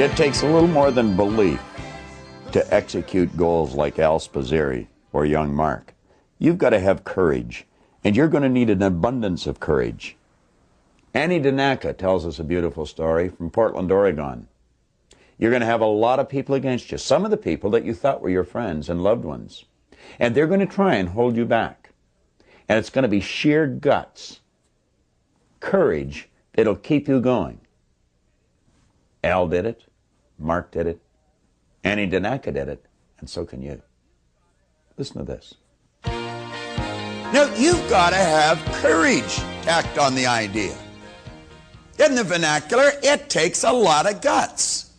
It takes a little more than belief to execute goals like Al Spazzeri or young Mark. You've got to have courage, and you're going to need an abundance of courage. Annie Danaka tells us a beautiful story from Portland, Oregon. You're going to have a lot of people against you, some of the people that you thought were your friends and loved ones, and they're going to try and hold you back. And it's going to be sheer guts, courage that'll keep you going. Al did it, Mark did it, Annie Danaka did it, and so can you. Listen to this. Now, you've got to have courage to act on the idea. In the vernacular, it takes a lot of guts.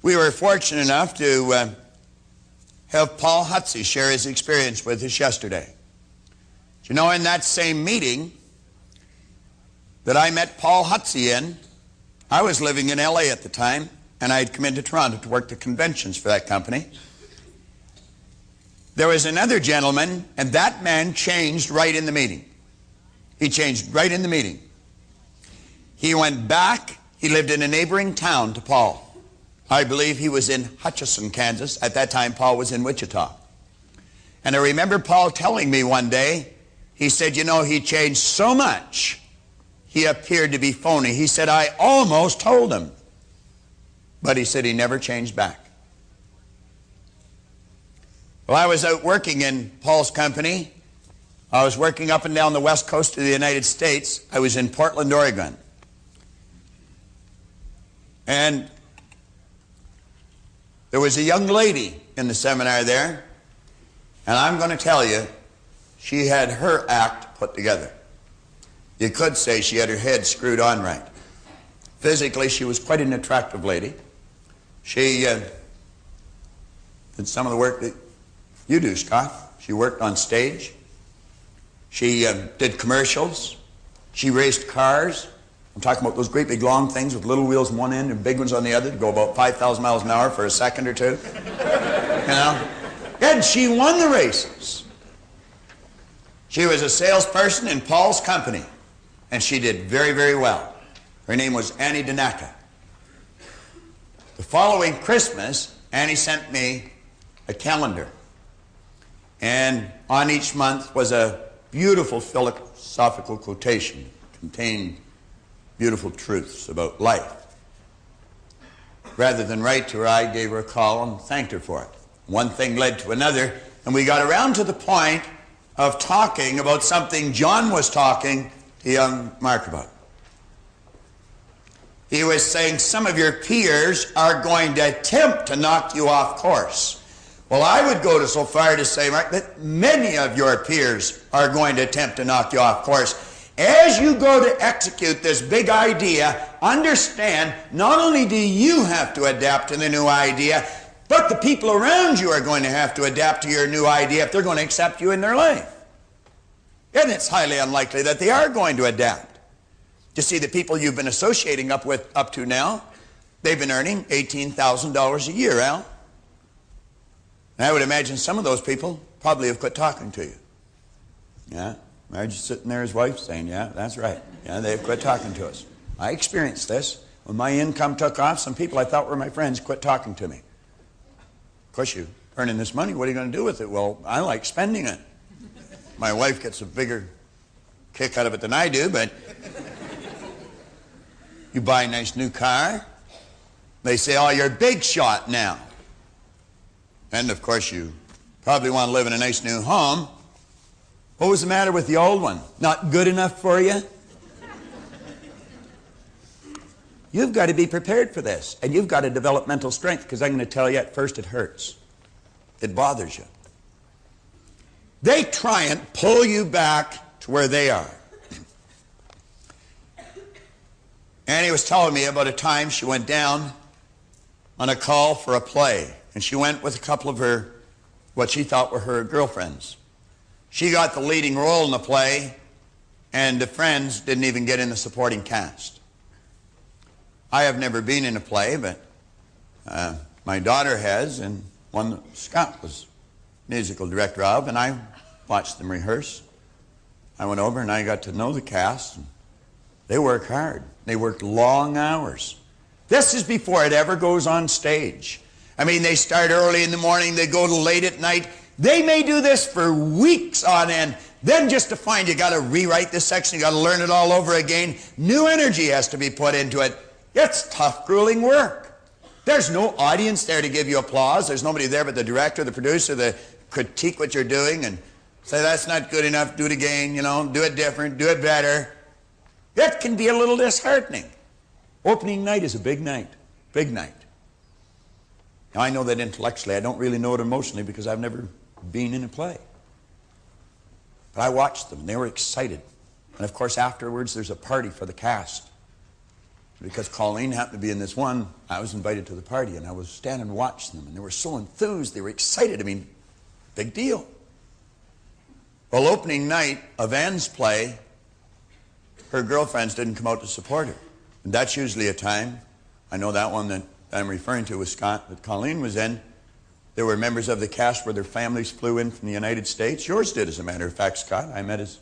We were fortunate enough to have Paul Hutsey share his experience with us yesterday. You know, in that same meeting that I met Paul Hutsey in, I was living in LA at the time, and I had come into Toronto to work the conventions for that company. There was another gentleman, and that man changed right in the meeting. He changed right in the meeting. He went back. He lived in a neighboring town to Paul. I believe he was in Hutchinson, Kansas. At that time, Paul was in Wichita. And I remember Paul telling me one day, he said, you know, he changed so much, he appeared to be phony. He said, I almost told him. But he said he never changed back. Well, I was out working in Paul's company. I was working up and down the west coast of the United States. I was in Portland, Oregon. And there was a young lady in the seminar there, and I'm going to tell you, she had her act put together. You could say she had her head screwed on right. Physically, she was quite an attractive lady. She did some of the work that you do, Scott. She worked on stage. She did commercials. She raced cars. I'm talking about those great big long things with little wheels on one end and big ones on the other to go about 5,000 miles an hour for a second or two. You know? And she won the races. She was a salesperson in Paul's company, and she did very, very well. Her name was Annie Danaka. The following Christmas, Annie sent me a calendar. And on each month was a beautiful philosophical quotation. It contained beautiful truths about life. Rather than write to her, I gave her a call and thanked her for it. One thing led to another, and we got around to the point of talking about something John was talking to young Mark about. He was saying some of your peers are going to attempt to knock you off course. Well, I would go so far to say, Mark, that many of your peers are going to attempt to knock you off course. As you go to execute this big idea, understand not only do you have to adapt to the new idea, but the people around you are going to have to adapt to your new idea if they're going to accept you in their life. And it's highly unlikely that they are going to adapt. You see, the people you've been associating up to now, they've been earning $18,000 a year, Al. And I would imagine some of those people probably have quit talking to you. Yeah, Marge's sitting there, his wife, saying, yeah, that's right. Yeah, they've quit talking to us. I experienced this. When my income took off, some people I thought were my friends quit talking to me. Of course, you're earning this money. What are you going to do with it? Well, I like spending it. My wife gets a bigger kick out of it than I do, but you buy a nice new car. They say, oh, you're a big shot now. And, of course, you probably want to live in a nice new home. What was the matter with the old one? Not good enough for you? You've got to be prepared for this, and you've got to develop mental strength, because I'm going to tell you, at first it hurts. It bothers you. They try and pull you back to where they are. Annie was telling me about a time she went down on a call for a play, and she went with a couple of her, what she thought were her girlfriends. She got the leading role in the play, and the friends didn't even get in the supporting cast. I have never been in a play, but my daughter has, and one that Scott was musical director of, and I watched them rehearse. I went over and I got to know the cast. And they work hard. They worked long hours. This is before it ever goes on stage. I mean, they start early in the morning, they go to late at night. They may do this for weeks on end. Then just to find you got to rewrite this section, you got to learn it all over again. New energy has to be put into it. It's tough, grueling work. There's no audience there to give you applause. There's nobody there but the director, the producer, the critique what you're doing and say, that's not good enough, do it again, you know, do it different, do it better. It can be a little disheartening. Opening night is a big night, big night. Now, I know that intellectually. I don't really know it emotionally because I've never been in a play. But I watched them. They were excited. And, of course, afterwards, there's a party for the cast. Because Colleen happened to be in this one, I was invited to the party, and I was standing watching them. And they were so enthused. They were excited. I mean, big deal. Well, opening night of Anne's play, her girlfriends didn't come out to support her. And that's usually a time, I know that one that I'm referring to with Scott, that Colleen was in. There were members of the cast where their families flew in from the United States. Yours did, as a matter of fact, Scott. I met his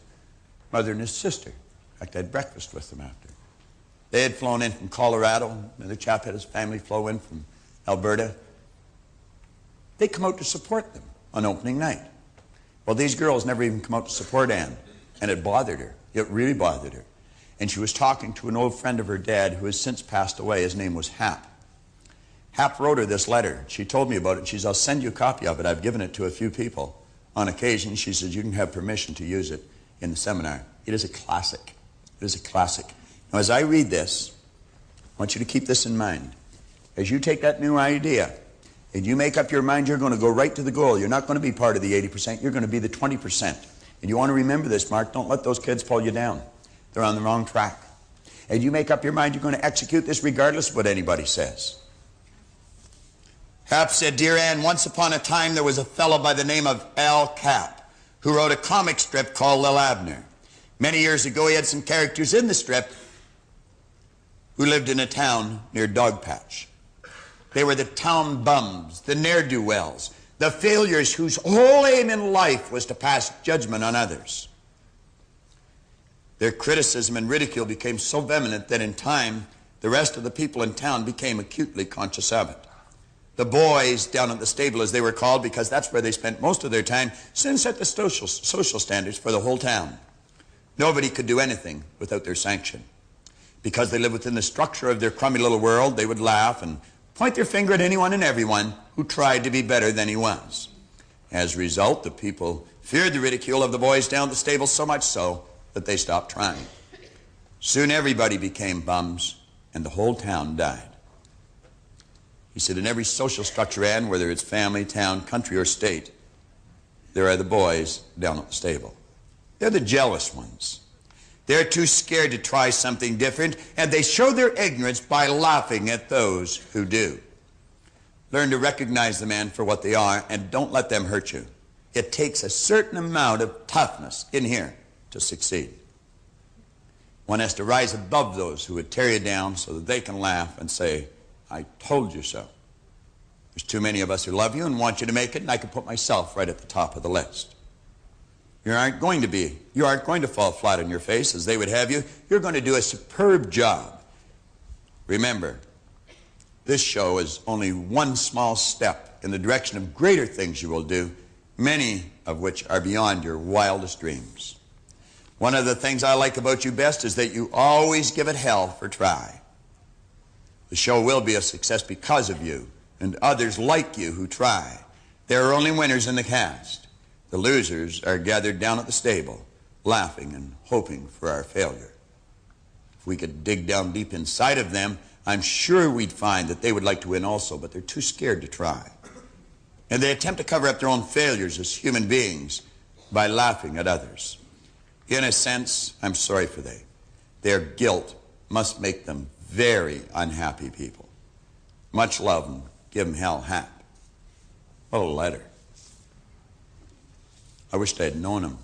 mother and his sister. In fact, I had breakfast with them after. They had flown in from Colorado. Another chap had his family flow in from Alberta. They come out to support them on opening night. Well, these girls never even come out to support Anne, and it bothered her. It really bothered her. And she was talking to an old friend of her dad who has since passed away. His name was Hap. Hap wrote her this letter. She told me about it. She said, I'll send you a copy of it. I've given it to a few people on occasion. She said, you can have permission to use it in the seminar. It is a classic. It is a classic. Now, as I read this, I want you to keep this in mind. As you take that new idea and you make up your mind you're going to go right to the goal, you're not going to be part of the 80%. You're going to be the 20%. And you want to remember this, Mark. Don't let those kids pull you down. They're on the wrong track. And you make up your mind you're going to execute this regardless of what anybody says. Hap said, Dear Anne, once upon a time there was a fellow by the name of Al Cap who wrote a comic strip called Lil Abner. Many years ago he had some characters in the strip who lived in a town near Dogpatch. They were the town bums, the ne'er-do-wells, the failures whose whole aim in life was to pass judgment on others. Their criticism and ridicule became so vehement that in time, the rest of the people in town became acutely conscious of it. The boys down at the stable, as they were called, because that's where they spent most of their time, soon set the social standards for the whole town. Nobody could do anything without their sanction. Because they lived within the structure of their crummy little world, they would laugh and point their finger at anyone and everyone who tried to be better than he was. As a result, the people feared the ridicule of the boys down at the stable so much so that they stopped trying. Soon everybody became bums, and the whole town died. He said, in every social structure, Anne, whether it's family, town, country, or state, there are the boys down at the stable. They're the jealous ones. They're too scared to try something different, and they show their ignorance by laughing at those who do. Learn to recognize the men for what they are, and don't let them hurt you. It takes a certain amount of toughness in here to succeed. One has to rise above those who would tear you down so that they can laugh and say, I told you so. There's too many of us who love you and want you to make it, and I can put myself right at the top of the list. You aren't going to fall flat on your face as they would have you. You're going to do a superb job. Remember, this show is only one small step in the direction of greater things you will do, many of which are beyond your wildest dreams. One of the things I like about you best is that you always give it hell for try. The show will be a success because of you and others like you who try. There are only winners in the cast. The losers are gathered down at the stable, laughing and hoping for our failure. If we could dig down deep inside of them, I'm sure we'd find that they would like to win also, but they're too scared to try. And they attempt to cover up their own failures as human beings by laughing at others. In a sense, I'm sorry for they. Their guilt must make them very unhappy people. Much love and give them hell, Hap. What a letter. I wished I had known him.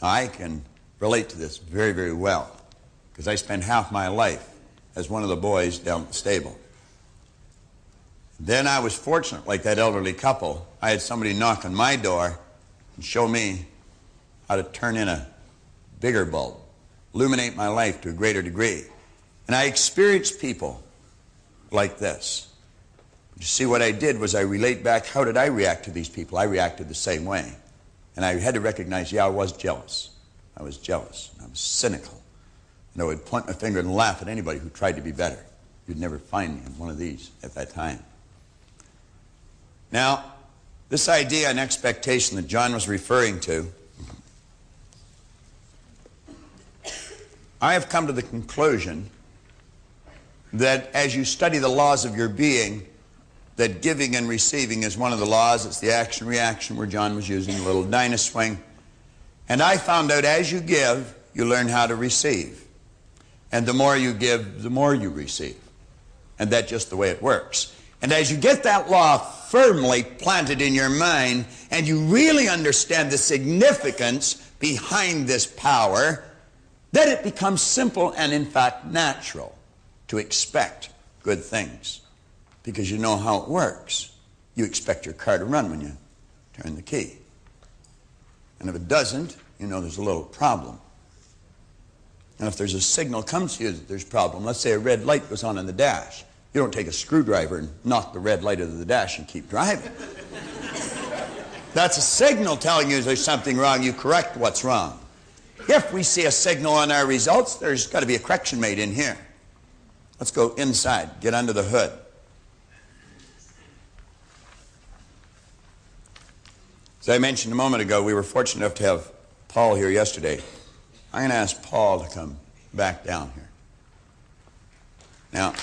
I can relate to this very, very well because I spent half my life as one of the boys down at the stable. Then I was fortunate, like that elderly couple. I had somebody knock on my door and show me how to turn in a bigger bulb, illuminate my life to a greater degree. And I experienced people like this. You see, what I did was I relate back, how did I react to these people? I reacted the same way. And I had to recognize, yeah, I was jealous. I was jealous. I was cynical. And I would point my finger and laugh at anybody who tried to be better. You'd never find me in one of these at that time. Now, this idea and expectation that John was referring to, I have come to the conclusion that as you study the laws of your being, that giving and receiving is one of the laws. It's the action-reaction where John was using a little dynaswing. And I found out as you give, you learn how to receive. And the more you give, the more you receive. And that's just the way it works. And as you get that law firmly planted in your mind, and you really understand the significance behind this power, then it becomes simple and in fact natural to expect good things. Because you know how it works. You expect your car to run when you turn the key. And if it doesn't, you know there's a little problem. And if there's a signal comes to you that there's a problem, let's say a red light goes on in the dash, you don't take a screwdriver and knock the red light out of the dash and keep driving. That's a signal telling you there's something wrong. You correct what's wrong. If we see a signal on our results, there's got to be a correction made in here. Let's go inside, get under the hood. As I mentioned a moment ago, we were fortunate enough to have Paul here yesterday. I'm going to ask Paul to come back down here. Now,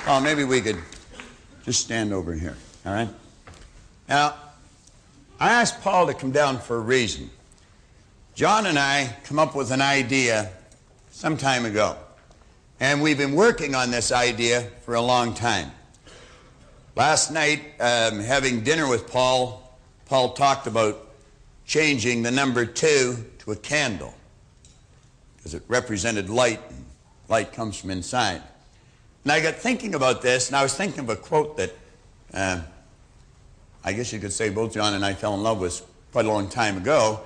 Paul, maybe we could just stand over here, all right? Now, I asked Paul to come down for a reason. John and I come up with an idea some time ago, and we've been working on this idea for a long time. Last night, having dinner with Paul, Paul talked about changing the number 2 to a candle, because it represented light, and light comes from inside. And I got thinking about this, and I was thinking of a quote that I guess you could say both John and I fell in love with quite a long time ago.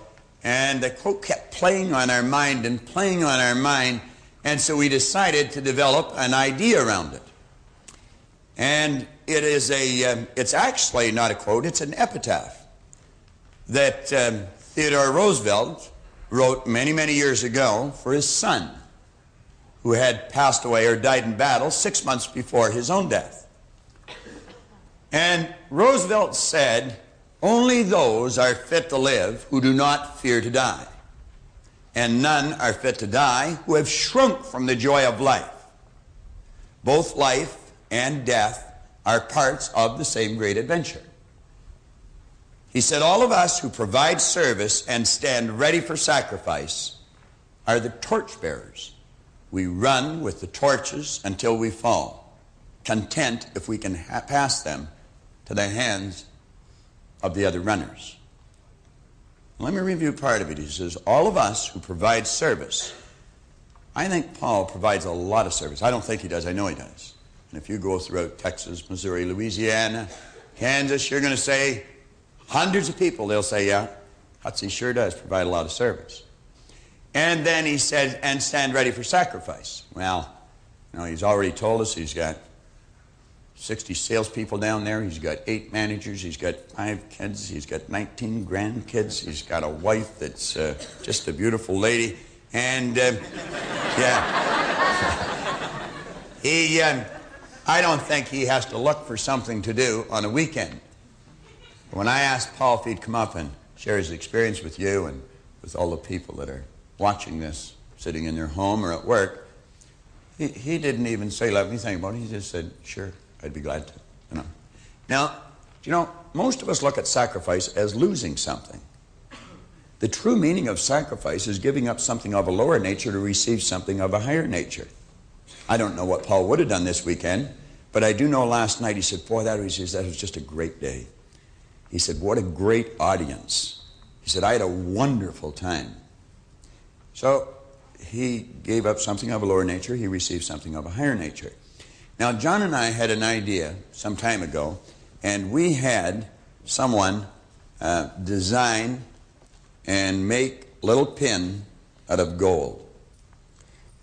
And the quote kept playing on our mind and playing on our mind, and so we decided to develop an idea around it. And it is it's actually not a quote, it's an epitaph that Theodore Roosevelt wrote many, many years ago for his son, who had passed away or died in battle 6 months before his own death. And Roosevelt said, "Only those are fit to live who do not fear to die, and none are fit to die who have shrunk from the joy of life. Both life and death are parts of the same great adventure." He said, all of us who provide service and stand ready for sacrifice are the torchbearers. We run with the torches until we fall, content if we can pass them to the hands of the other runners. Let me review part of it. He says, all of us who provide service. I think Paul provides a lot of service. I don't think he does. I know he does. And if you go throughout Texas, Missouri, Louisiana, Kansas, you're going to say, hundreds of people, they'll say, yeah, Hutsy sure does provide a lot of service. And then he said, and stand ready for sacrifice. Well, you know, he's already told us he's got 60 salespeople down there. He's got 8 managers. He's got 5 kids. He's got 19 grandkids. He's got a wife that's just a beautiful lady. And, yeah. I don't think he has to look for something to do on a weekend. When I asked Paul if he'd come up and share his experience with you and with all the people that are watching this, sitting in their home or at work, he didn't even say, let me think about it. He just said, sure, I'd be glad to. You know. Now, you know, most of us look at sacrifice as losing something. The true meaning of sacrifice is giving up something of a lower nature to receive something of a higher nature. I don't know what Paul would have done this weekend, but I do know last night he said, boy, that was just a great day. He said, what a great audience. He said, I had a wonderful time. So he gave up something of a lower nature. He received something of a higher nature. Now, John and I had an idea some time ago, And we had someone design and make a little pin out of gold.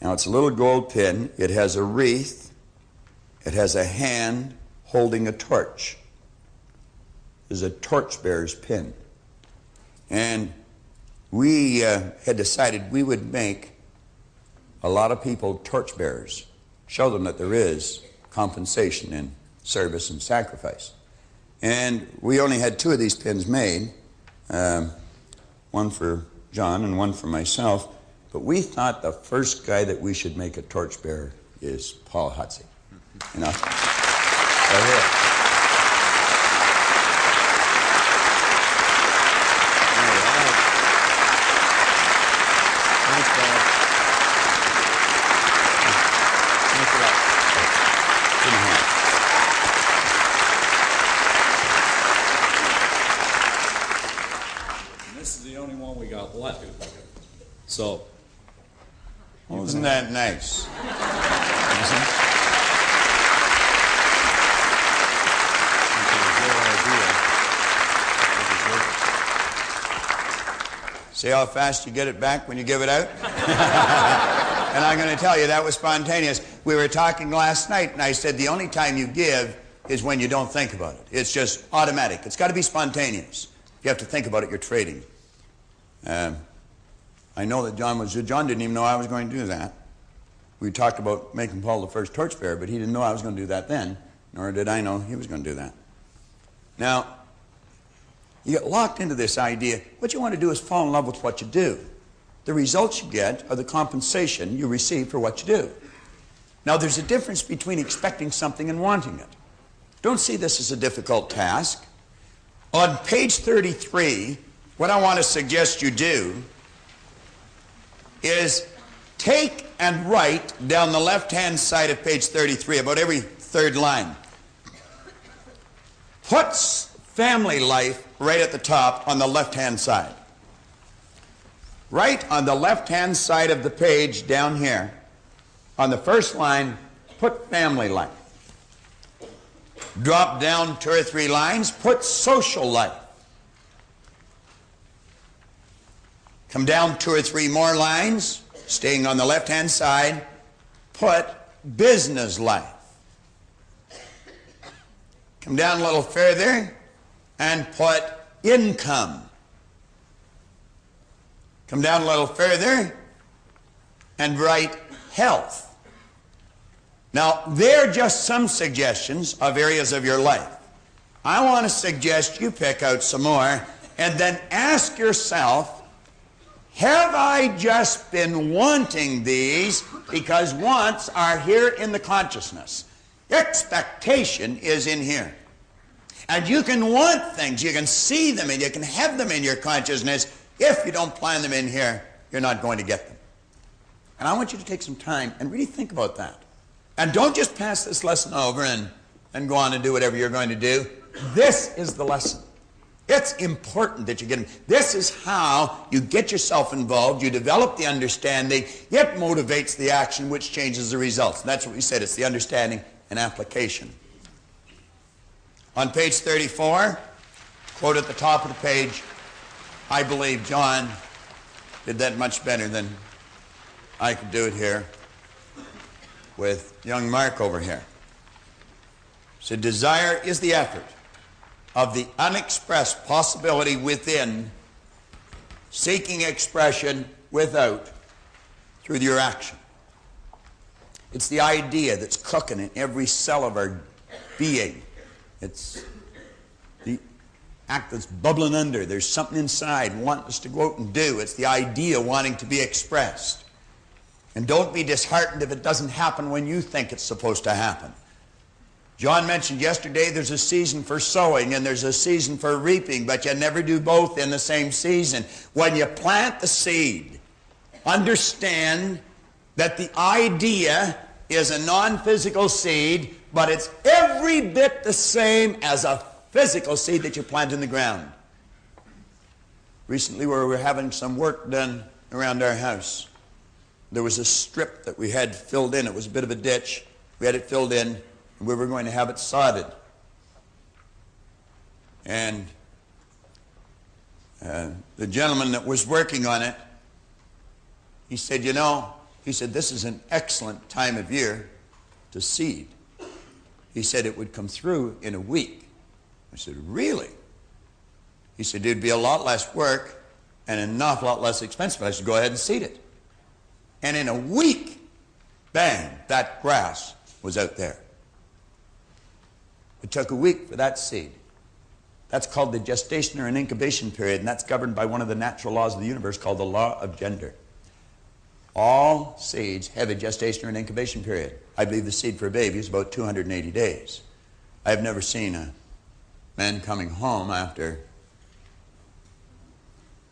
Now it's a little gold pin. It has a wreath. It has a hand holding a torch. It's a torchbearer's pin. And we had decided we would make a lot of people torchbearers, show them that there is compensation in service and sacrifice. And we only had 2 of these pins made, one for John and one for myself, but we thought the first guy that we should make a torchbearer is Paul Hutsey. You know? Right here. So, isn't that nice? See how fast you get it back when you give it out? And I'm going to tell you, that was spontaneous. We were talking last night, and I said the only time you give is when you don't think about it. It's just automatic. It's got to be spontaneous. You have to think about it. You're trading. I know that John didn't even know I was going to do that. We talked about making Paul the first torchbearer, but he didn't know I was going to do that then, nor did I know he was going to do that. Now, you get locked into this idea. What you want to do is fall in love with what you do. The results you get are the compensation you receive for what you do. Now, there's a difference between expecting something and wanting it. Don't see this as a difficult task. On page 33, what I want to suggest you do is take and write down the left-hand side of page 33, about every third line. Put family life right at the top on the left-hand side. Right on the left-hand side of the page down here, on the first line, put family life. Drop down 2 or 3 lines, put social life. Come down 2 or 3 more lines, staying on the left-hand side, put business life. Come down a little further and put income. Come down a little further and write health. Now, they're just some suggestions of areas of your life. I want to suggest you pick out some more and then ask yourself, have I just been wanting these because wants are here in the consciousness? Expectation is in here. And you can want things, you can see them, and you can have them in your consciousness. If you don't plan them in here, you're not going to get them. And I want you to take some time and really think about that. And don't just pass this lesson over and go on and do whatever you're going to do. This is the lesson. It's important that you get them. This is how you get yourself involved. You develop the understanding. It motivates the action, which changes the results. And that's what we said. It's the understanding and application. On page 34, quote at the top of the page, I believe John did that much better than I could do it here with young Mark over here. So desire is the effort of the unexpressed possibility within, seeking expression without, through your action. It's the idea that's cooking in every cell of our being. It's the act that's bubbling under. There's something inside wanting us to go out and do. It's the idea wanting to be expressed. And don't be disheartened if it doesn't happen when you think it's supposed to happen. John mentioned yesterday there's a season for sowing and there's a season for reaping, but you never do both in the same season. When you plant the seed, understand that the idea is a non-physical seed, but it's every bit the same as a physical seed that you plant in the ground. Recently we were having some work done around our house. There was a strip that we had filled in. It was a bit of a ditch. We had it filled in. We were going to have it sodded. And the gentleman that was working on it, he said, you know, he said, this is an excellent time of year to seed. He said it would come through in a week. I said, really? He said, it'd be a lot less work and an awful lot less expensive. I said, go ahead and seed it. And in a week, bang, that grass was out there. It took a week for that seed. That's called the gestation or an incubation period, and that's governed by one of the natural laws of the universe called the law of gender. All seeds have a gestation or an incubation period. I believe the seed for a baby is about 280 days. I've never seen a man coming home after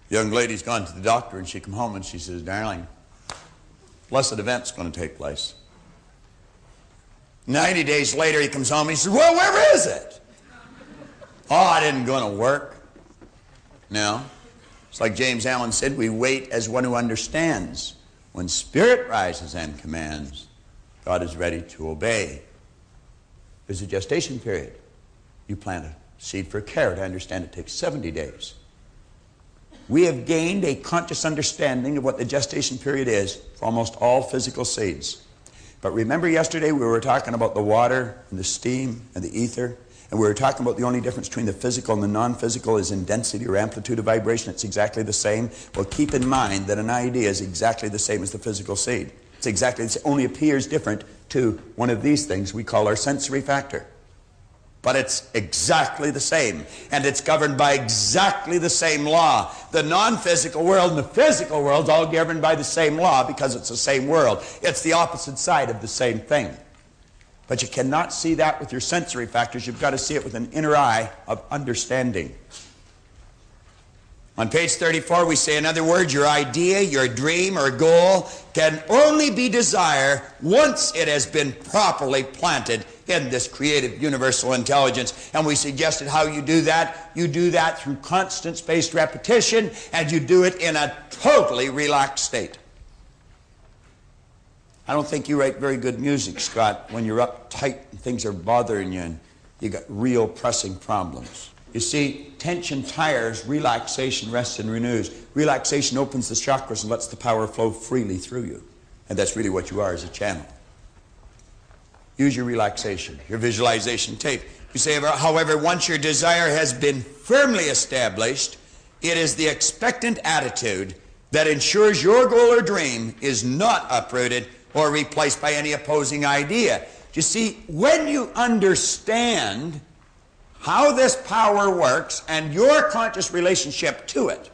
a young lady's gone to the doctor, and she come home and she says, darling, blessed event's going to take place. 90 days later he comes home and he says, well, where is it? Oh, it isn't going to work. No. It's like James Allen said, we wait as one who understands. When spirit rises and commands, God is ready to obey. There's a gestation period. You plant a seed for a carrot. I understand it takes 70 days. We have gained a conscious understanding of what the gestation period is for almost all physical seeds. But remember yesterday we were talking about the water and the steam and the ether, and we were talking about the only difference between the physical and the non-physical is in density or amplitude of vibration. It's exactly the same. Well, keep in mind that an idea is exactly the same as the physical seed. It's exactly the same, only appears different to one of these things we call our sensory factor. But it's exactly the same, and it's governed by exactly the same law. The non-physical world and the physical world is all governed by the same law because it's the same world. It's the opposite side of the same thing. But you cannot see that with your sensory factors. You've got to see it with an inner eye of understanding. On page 34, we say, in other words, your idea, your dream, or goal can only be desired once it has been properly planted in this creative universal intelligence. And we suggested how you do that. You do that through constant spaced repetition, and you do it in a totally relaxed state. I don't think you write very good music, Scott, when you're uptight and things are bothering you and you got real pressing problems. You see, tension tires, relaxation rests and renews. Relaxation opens the chakras and lets the power flow freely through you. And that's really what you are as a channel. Use your relaxation, your visualization tape. You say, however, once your desire has been firmly established, it is the expectant attitude that ensures your goal or dream is not uprooted or replaced by any opposing idea. You see, when you understand how this power works and your conscious relationship to it,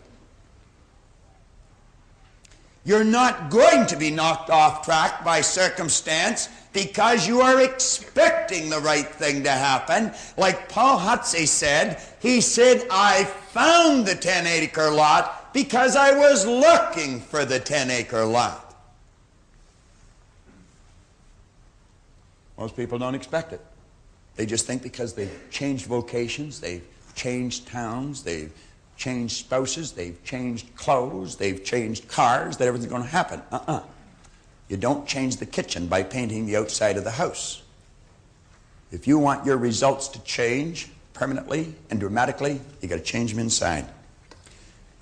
you're not going to be knocked off track by circumstance because you are expecting the right thing to happen. Like Paul Hutsey said, he said, I found the 10-acre lot because I was looking for the 10-acre lot. Most people don't expect it. They just think because they've changed vocations, they've changed towns, they've changed spouses, they've changed clothes, they've changed cars, that everything's going to happen. You don't change the kitchen by painting the outside of the house. If you want your results to change permanently and dramatically, you got to change them inside.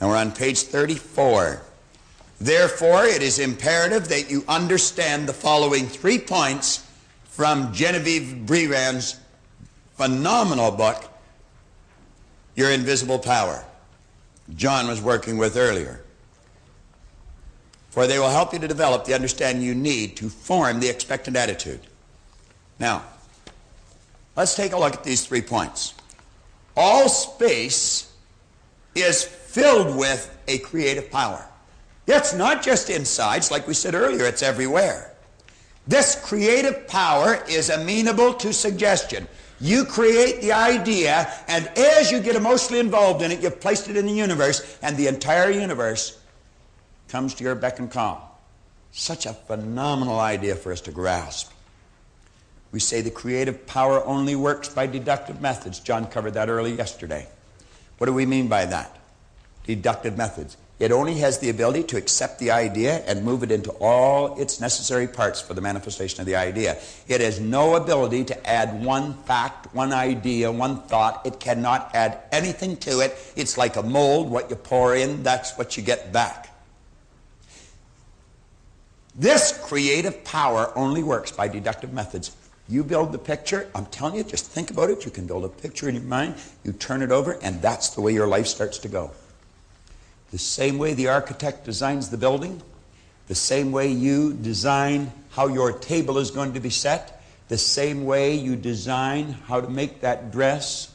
Now we're on page 34. Therefore, it is imperative that you understand the following 3 points from Genevieve Brevan's phenomenal book, Your Invisible Power, John was working with earlier. For they will help you to develop the understanding you need to form the expectant attitude. Now, let's take a look at these 3 points. All space is filled with a creative power. It's not just inside, it's like we said earlier, it's everywhere. This creative power is amenable to suggestion. You create the idea, and as you get emotionally involved in it, you've placed it in the universe, and the entire universe comes to your beck and call. Such a phenomenal idea for us to grasp. We say the creative power only works by deductive methods. John covered that early yesterday. What do we mean by that? Deductive methods. It only has the ability to accept the idea and move it into all its necessary parts for the manifestation of the idea. It has no ability to add one fact, one idea, one thought. It cannot add anything to it. It's like a mold. What you pour in, that's what you get back. This creative power only works by deductive methods. You build the picture, I'm telling you, just think about it. You can build a picture in your mind, you turn it over, and that's the way your life starts to go. The same way the architect designs the building, the same way you design how your table is going to be set, the same way you design how to make that dress,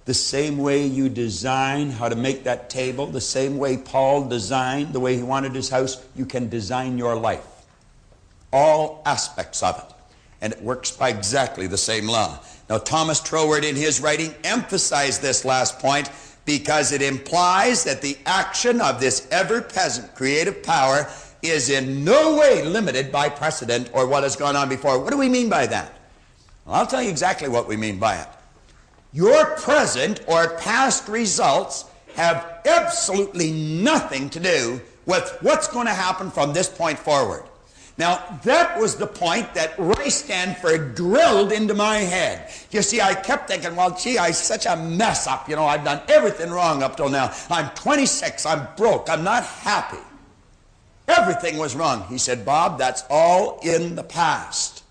the same way you design how to make that table, the same way Paul designed the way he wanted his house, you can design your life. All aspects of it. And it works by exactly the same law. Now, Thomas Troward in his writing emphasized this last point because it implies that the action of this ever-present creative power is in no way limited by precedent or what has gone on before. What do we mean by that? Well, I'll tell you exactly what we mean by it. Your present or past results have absolutely nothing to do with what's going to happen from this point forward. Now, that was the point that Roy Stanford drilled into my head. You see, I kept thinking, well, gee, I'm such a mess up. You know, I've done everything wrong up till now. I'm 26. I'm broke. I'm not happy. Everything was wrong. He said, Bob, that's all in the past.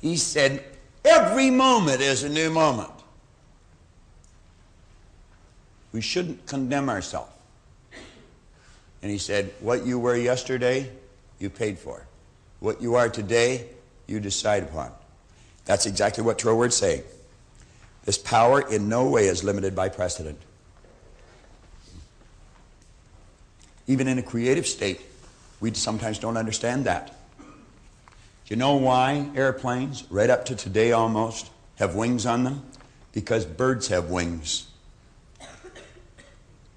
He said, every moment is a new moment. We shouldn't condemn ourselves. And he said, what you were yesterday, you paid for. What you are today, you decide upon. That's exactly what Troward's saying. This power in no way is limited by precedent. Even in a creative state, we sometimes don't understand that. Do you know why airplanes, right up to today almost, have wings on them? Because birds have wings.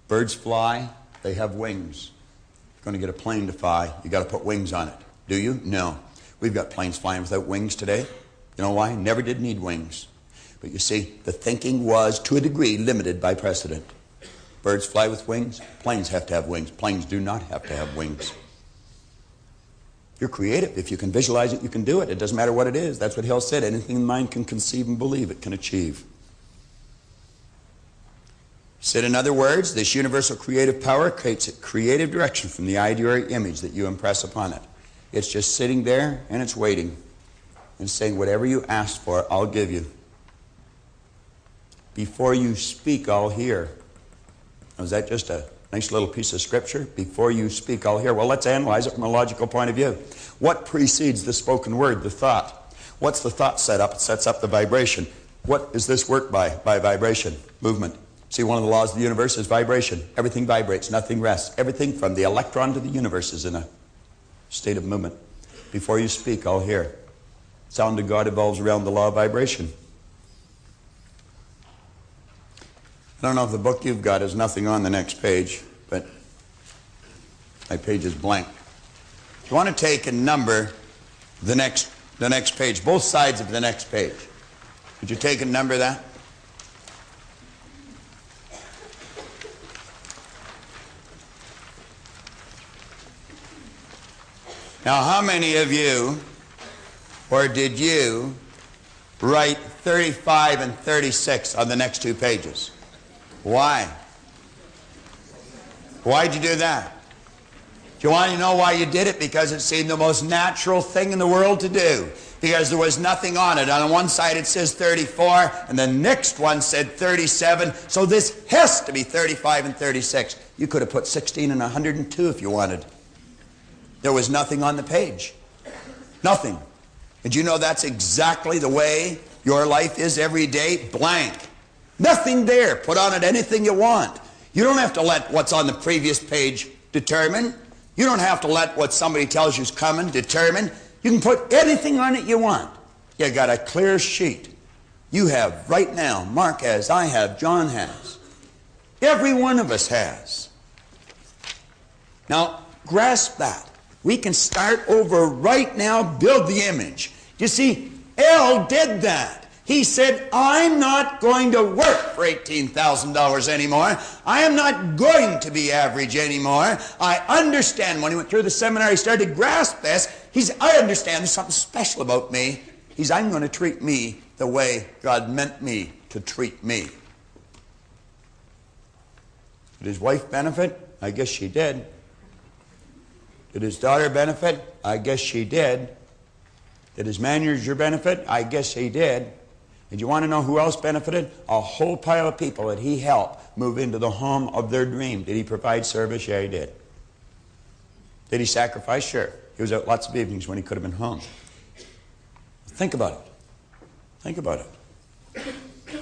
Birds fly, they have wings. If you're going to get a plane to fly, you got to put wings on it. Do you? No. We've got planes flying without wings today. You know why? Never did need wings. But you see, the thinking was, to a degree, limited by precedent. Birds fly with wings. Planes have to have wings. Planes do not have to have wings. You're creative. If you can visualize it, you can do it. It doesn't matter what it is. That's what Hill said. Anything the mind can conceive and believe, it can achieve. Said in other words, this universal creative power creates a creative direction from the idea or image that you impress upon it. It's just sitting there and it's waiting and saying, whatever you ask for, I'll give you. Before you speak, I'll hear. Now, is that just a nice little piece of scripture? Before you speak, I'll hear. Well, let's analyze it from a logical point of view. What precedes the spoken word, the thought? What's the thought set up? It sets up the vibration. What is this work by? By vibration, movement. See, one of the laws of the universe is vibration. Everything vibrates, nothing rests. Everything from the electron to the universe is in a state of movement. Before you speak, I'll hear. Sound of God evolves around the law of vibration. I don't know if the book you've got has nothing on the next page, but my page is blank. If you want to take and number the next page, both sides of the next page, could you take and number that? Now, how many of you, or did you, write 35 and 36 on the next two pages? Why? Why'd you do that? Do you want to know why you did it? Because it seemed the most natural thing in the world to do. Because there was nothing on it. On one side it says 34, and the next one said 37. So this has to be 35 and 36. You could have put 16 and 102 if you wanted. There was nothing on the page. Nothing. And you know that's exactly the way your life is every day? Blank. Nothing there. Put on it anything you want. You don't have to let what's on the previous page determine. You don't have to let what somebody tells you is coming determine. You can put anything on it you want. You got a clear sheet. You have right now, Mark has, I have, John has. Every one of us has. Now, grasp that. We can start over right now, build the image. You see, L did that. He said, I'm not going to work for $18,000 anymore. I am not going to be average anymore. I understand. When he went through the seminar, he started to grasp this. I understand there's something special about me. I'm going to treat me the way God meant me to treat me. Did his wife benefit? I guess she did. Did his daughter benefit? I guess she did. Did his manager benefit? I guess he did. And you want to know who else benefited? A whole pile of people that he helped move into the home of their dream. Did he provide service? Yeah, he did. Did he sacrifice? Sure. He was out lots of evenings when he could have been home. Think about it. Think about it.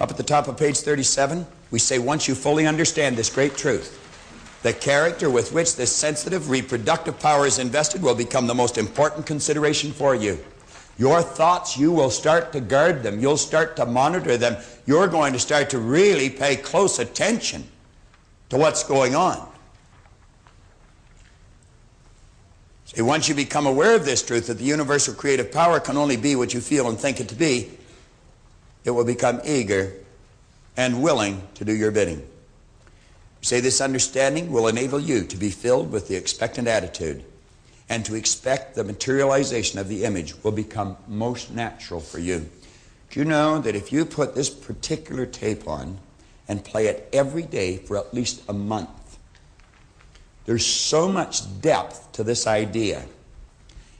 Up at the top of page 37, we say, once you fully understand this great truth, the character with which this sensitive reproductive power is invested will become the most important consideration for you. Your thoughts, you will start to guard them. You'll start to monitor them. You're going to start to really pay close attention to what's going on. See, once you become aware of this truth, that the universal creative power can only be what you feel and think it to be, it will become eager and willing to do your bidding. Say this understanding will enable you to be filled with the expectant attitude, and to expect the materialization of the image will become most natural for you. Do you know that if you put this particular tape on and play it every day for at least a month, there's so much depth to this idea.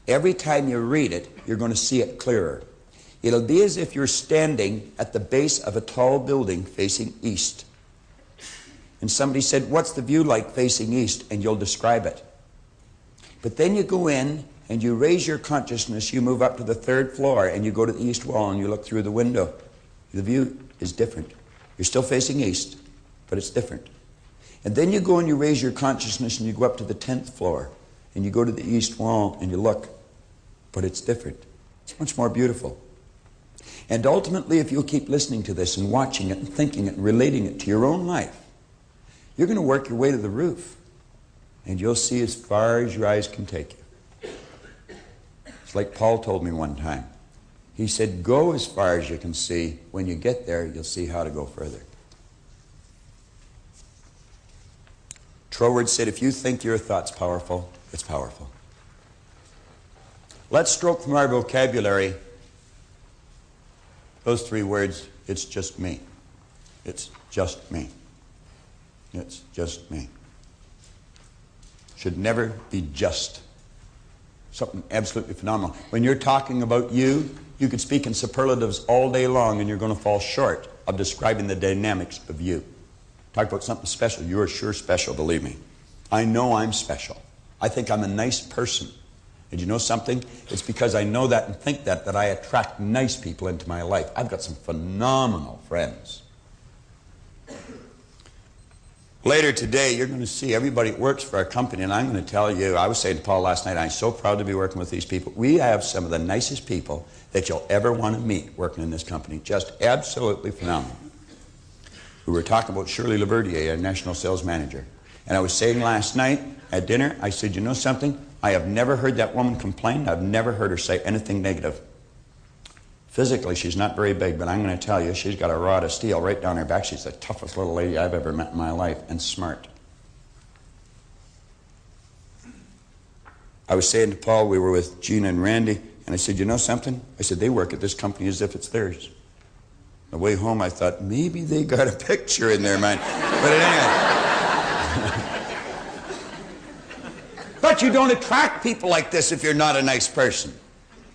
Every time you read it, you're going to see it clearer. It'll be as if you're standing at the base of a tall building facing east. And somebody said, what's the view like facing east? And you'll describe it. But then you go in and you raise your consciousness, you move up to the third floor and you go to the east wall and you look through the window. The view is different. You're still facing east, but it's different. And then you go and you raise your consciousness and you go up to the 10th floor and you go to the east wall and you look, but it's different. It's much more beautiful. And ultimately, if you'll keep listening to this and watching it and thinking it and relating it to your own life, you're going to work your way to the roof. And you'll see as far as your eyes can take you. It's like Paul told me one time. He said, go as far as you can see. When you get there, you'll see how to go further. Troward said, if you think your thought's powerful, it's powerful. Let's stroke from our vocabulary those three words, it's just me. It's just me. It's just me. Should never be just. Something absolutely phenomenal. When you're talking about you could speak in superlatives all day long and you're going to fall short of describing the dynamics of you. Talk about something special. You're sure special, believe me. I know I'm special. I think I'm a nice person. And you know something? It's because I know that and think that I attract nice people into my life. I've got some phenomenal friends. Later today, you're going to see everybody that works for our company, and I'm going to tell you, I was saying to Paul last night, I'm so proud to be working with these people. We have some of the nicest people that you'll ever want to meet working in this company. Just absolutely phenomenal. We were talking about Shirley Laverdier, our national sales manager. And I was saying last night at dinner, I said, you know something? I have never heard that woman complain. I've never heard her say anything negative. Physically, she's not very big, but I'm going to tell you, she's got a rod of steel right down her back. She's the toughest little lady I've ever met in my life, and smart. I was saying to Paul, we were with Gina and Randy, and I said, you know something? I said, they work at this company as if it's theirs. On the way home, I thought, maybe they got a picture in their mind. But anyway. But you don't attract people like this if you're not a nice person.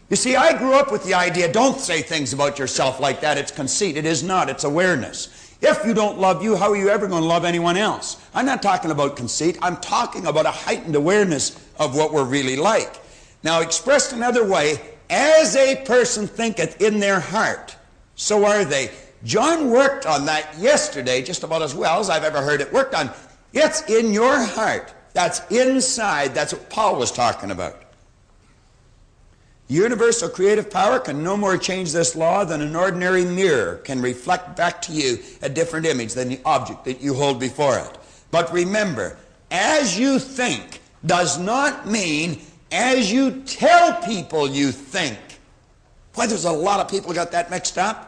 You see, I grew up with the idea, don't say things about yourself like that. It's conceit. It is not. It's awareness. If you don't love you, how are you ever going to love anyone else? I'm not talking about conceit. I'm talking about a heightened awareness of what we're really like. Now, expressed another way, as a person thinketh in their heart, so are they. John worked on that yesterday just about as well as I've ever heard it worked on. It's in your heart. That's inside. That's what Paul was talking about. Universal creative power can no more change this law than an ordinary mirror can reflect back to you a different image than the object that you hold before it. But remember, as you think does not mean as you tell people you think. Boy, there's a lot of people got that mixed up.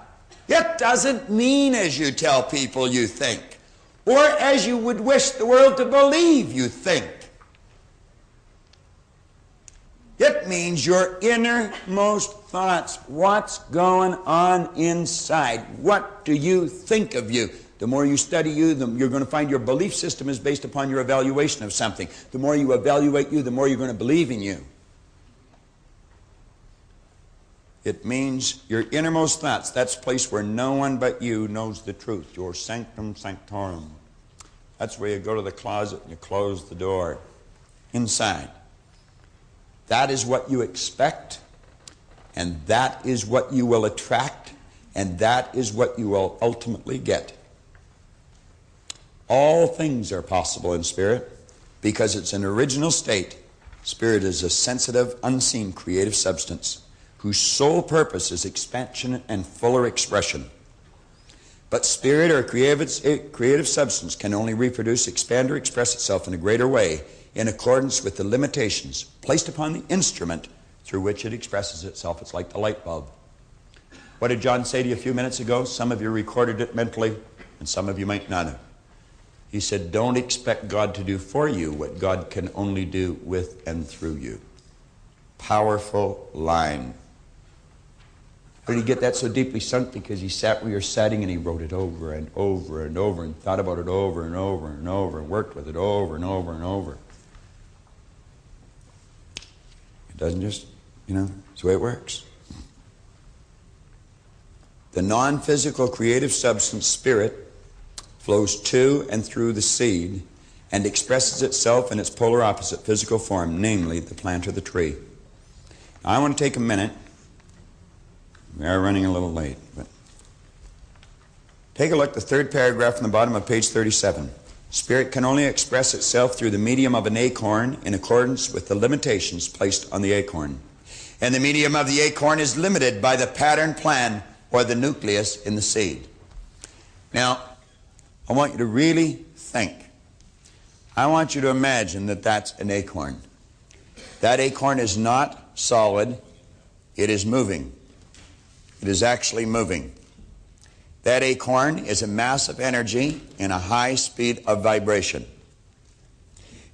It doesn't mean as you tell people you think, or as you would wish the world to believe you think. It means your innermost thoughts. What's going on inside? What do you think of you? The more you study you, you're going to find your belief system is based upon your evaluation of something. The more you evaluate you, the more you're going to believe in you. It means your innermost thoughts. That's a place where no one but you knows the truth. Your sanctum sanctorum. That's where you go to the closet and you close the door. Inside. That is what you expect, and that is what you will attract, and that is what you will ultimately get. All things are possible in spirit because it's an original state. Spirit is a sensitive, unseen, creative substance whose sole purpose is expansion and fuller expression. But spirit or creative substance can only reproduce, expand, or express itself in a greater way in accordance with the limitations placed upon the instrument through which it expresses itself. It's like the light bulb. What did John say to you a few minutes ago? Some of you recorded it mentally, and some of you might not have. He said, don't expect God to do for you what God can only do with and through you. Powerful line. Where did he get that so deeply sunk? Because he sat where you're sitting and he wrote it over and over and over and thought about it over and over and over and worked with it over and over and over. It doesn't just, it's the way it works. The non-physical creative substance, spirit, flows to and through the seed and expresses itself in its polar opposite physical form, namely the plant or the tree. Now, I want to take a minute. We are running a little late, but take a look at the third paragraph from the bottom of page 37. Spirit can only express itself through the medium of an acorn in accordance with the limitations placed on the acorn. And the medium of the acorn is limited by the pattern plan or the nucleus in the seed. Now, I want you to really think. I want you to imagine that that's an acorn. That acorn is not solid. It is moving. It is actually moving. That acorn is a mass of energy in a high speed of vibration.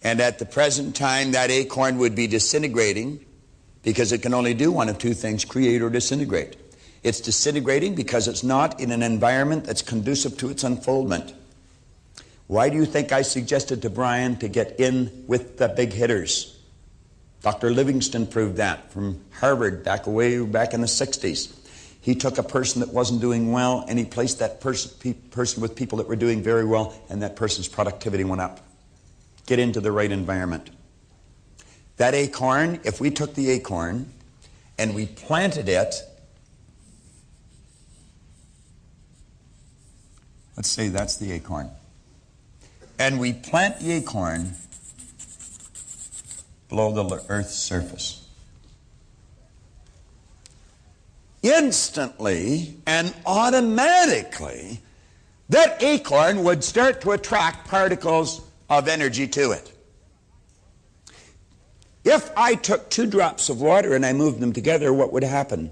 And at the present time, that acorn would be disintegrating because it can only do one of two things, create or disintegrate. It's disintegrating because it's not in an environment that's conducive to its unfoldment. Why do you think I suggested to Brian to get in with the big hitters? Dr. Livingston proved that from Harvard back in the 60s. He took a person that wasn't doing well and he placed that person with people that were doing very well, and that person's productivity went up. Get into the right environment. That acorn, if we took the acorn and we planted it, let's say that's the acorn, and we plant the acorn below the earth's surface. Instantly and automatically, that acorn would start to attract particles of energy to it. If I took 2 drops of water and I moved them together, what would happen?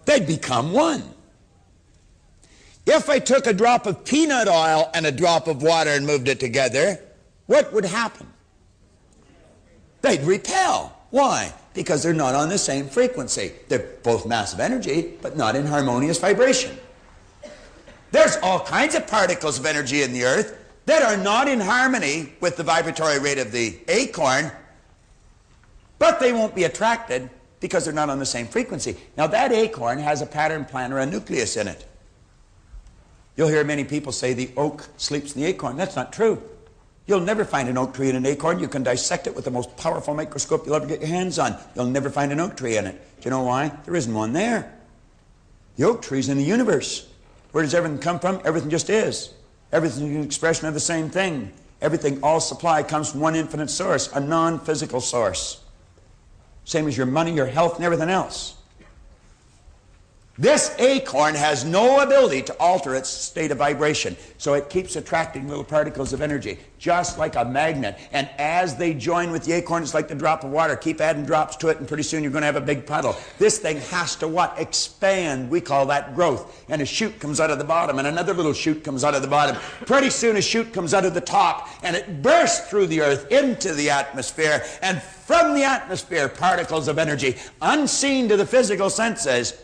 They'd become one. If I took a drop of peanut oil and a drop of water and moved it together, what would happen? They'd repel. Why? Because they're not on the same frequency. They're both massive energy, but not in harmonious vibration. There's all kinds of particles of energy in the earth that are not in harmony with the vibratory rate of the acorn, but they won't be attracted because they're not on the same frequency. Now, that acorn has a pattern plan or a nucleus in it. You'll hear many people say the oak sleeps in the acorn. That's not true. You'll never find an oak tree in an acorn. You can dissect it with the most powerful microscope you'll ever get your hands on. You'll never find an oak tree in it. Do you know why? There isn't one there. The oak tree's in the universe. Where does everything come from? Everything just is. Everything is an expression of the same thing. Everything, all supply comes from one infinite source, a non-physical source. Same as your money, your health, and everything else. This acorn has no ability to alter its state of vibration, so it keeps attracting little particles of energy, just like a magnet. And as they join with the acorn, it's like the drop of water. Keep adding drops to it, and pretty soon you're going to have a big puddle. This thing has to what? Expand. We call that growth. And a shoot comes out of the bottom, and another little shoot comes out of the bottom. Pretty soon a shoot comes out of the top, and it bursts through the earth into the atmosphere. And from the atmosphere, particles of energy, unseen to the physical senses,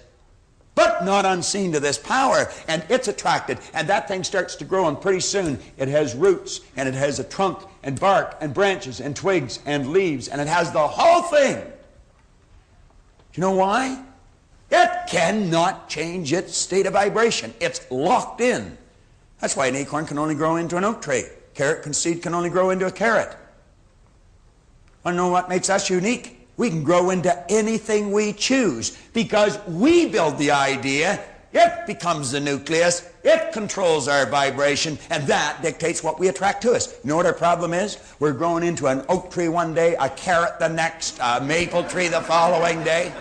but not unseen to this power, and it's attracted, and that thing starts to grow, and pretty soon it has roots, and it has a trunk, and bark, and branches, and twigs, and leaves, and it has the whole thing. Do you know why? It cannot change its state of vibration. It's locked in. That's why an acorn can only grow into an oak tree. Carrot seed can only grow into a carrot. Want to know what makes us unique? We can grow into anything we choose because we build the idea, it becomes the nucleus, it controls our vibration, and that dictates what we attract to us. You know what our problem is? We're growing into an oak tree one day, a carrot the next, a maple tree the following day.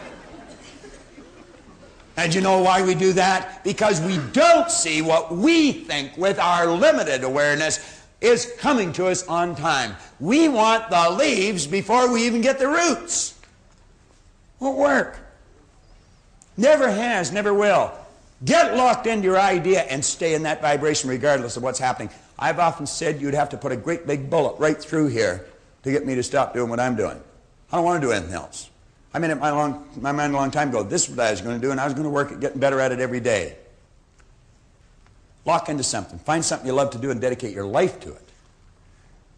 And you know why we do that? Because we don't see what we think with our limited awareness is coming to us on time. We want the leaves before we even get the roots. Won't work. Never has, never will. Get locked into your idea and stay in that vibration regardless of what's happening. I've often said you'd have to put a great big bullet right through here to get me to stop doing what I'm doing. I don't want to do anything else. I made up my mind a long time ago. This is what I was going to do, and I was going to work at getting better at it every day. Lock into something. Find something you love to do and dedicate your life to it.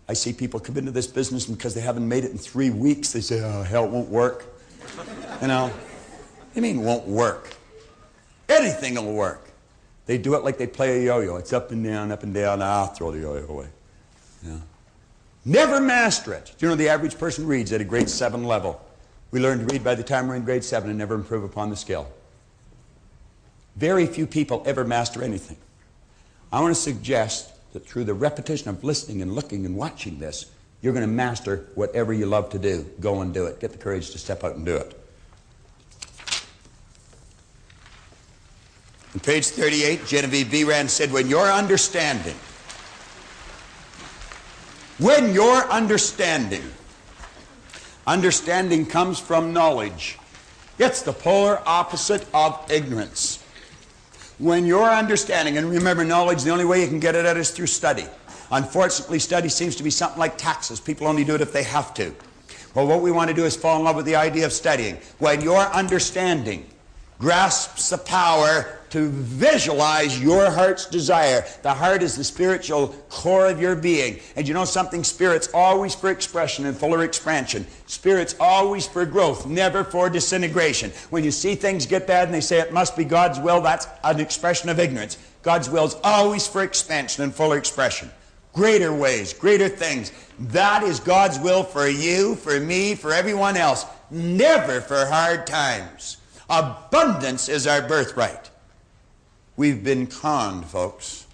I see people come into this business and because they haven't made it in 3 weeks, they say, oh, hell, it won't work. You know, what do you mean won't work? Anything will work. They do it like they play a yo-yo. It's up and down, I'll throw the yo-yo away. Yeah. Never master it. Do you know the average person reads at a grade 7 level? We learn to read by the time we're in grade 7 and never improve upon the skill. Very few people ever master anything. I want to suggest that through the repetition of listening and looking and watching this, you're going to master whatever you love to do. Go and do it. Get the courage to step out and do it. On page 38, Genevieve V. Rand said, when your understanding comes from knowledge, it's the polar opposite of ignorance. When your understanding, and remember knowledge, the only way you can get it at is through study. Unfortunately, study seems to be something like taxes. People only do it if they have to. Well, what we want to do is fall in love with the idea of studying. When your understanding grasps the power to visualize your heart's desire. The heart is the spiritual core of your being. And you know something? Spirit's always for expression and fuller expansion. Spirit's always for growth, never for disintegration. When you see things get bad and they say it must be God's will, that's an expression of ignorance. God's will is always for expansion and fuller expression. Greater ways, greater things. That is God's will for you, for me, for everyone else. Never for hard times. Abundance is our birthright. We've been conned, folks.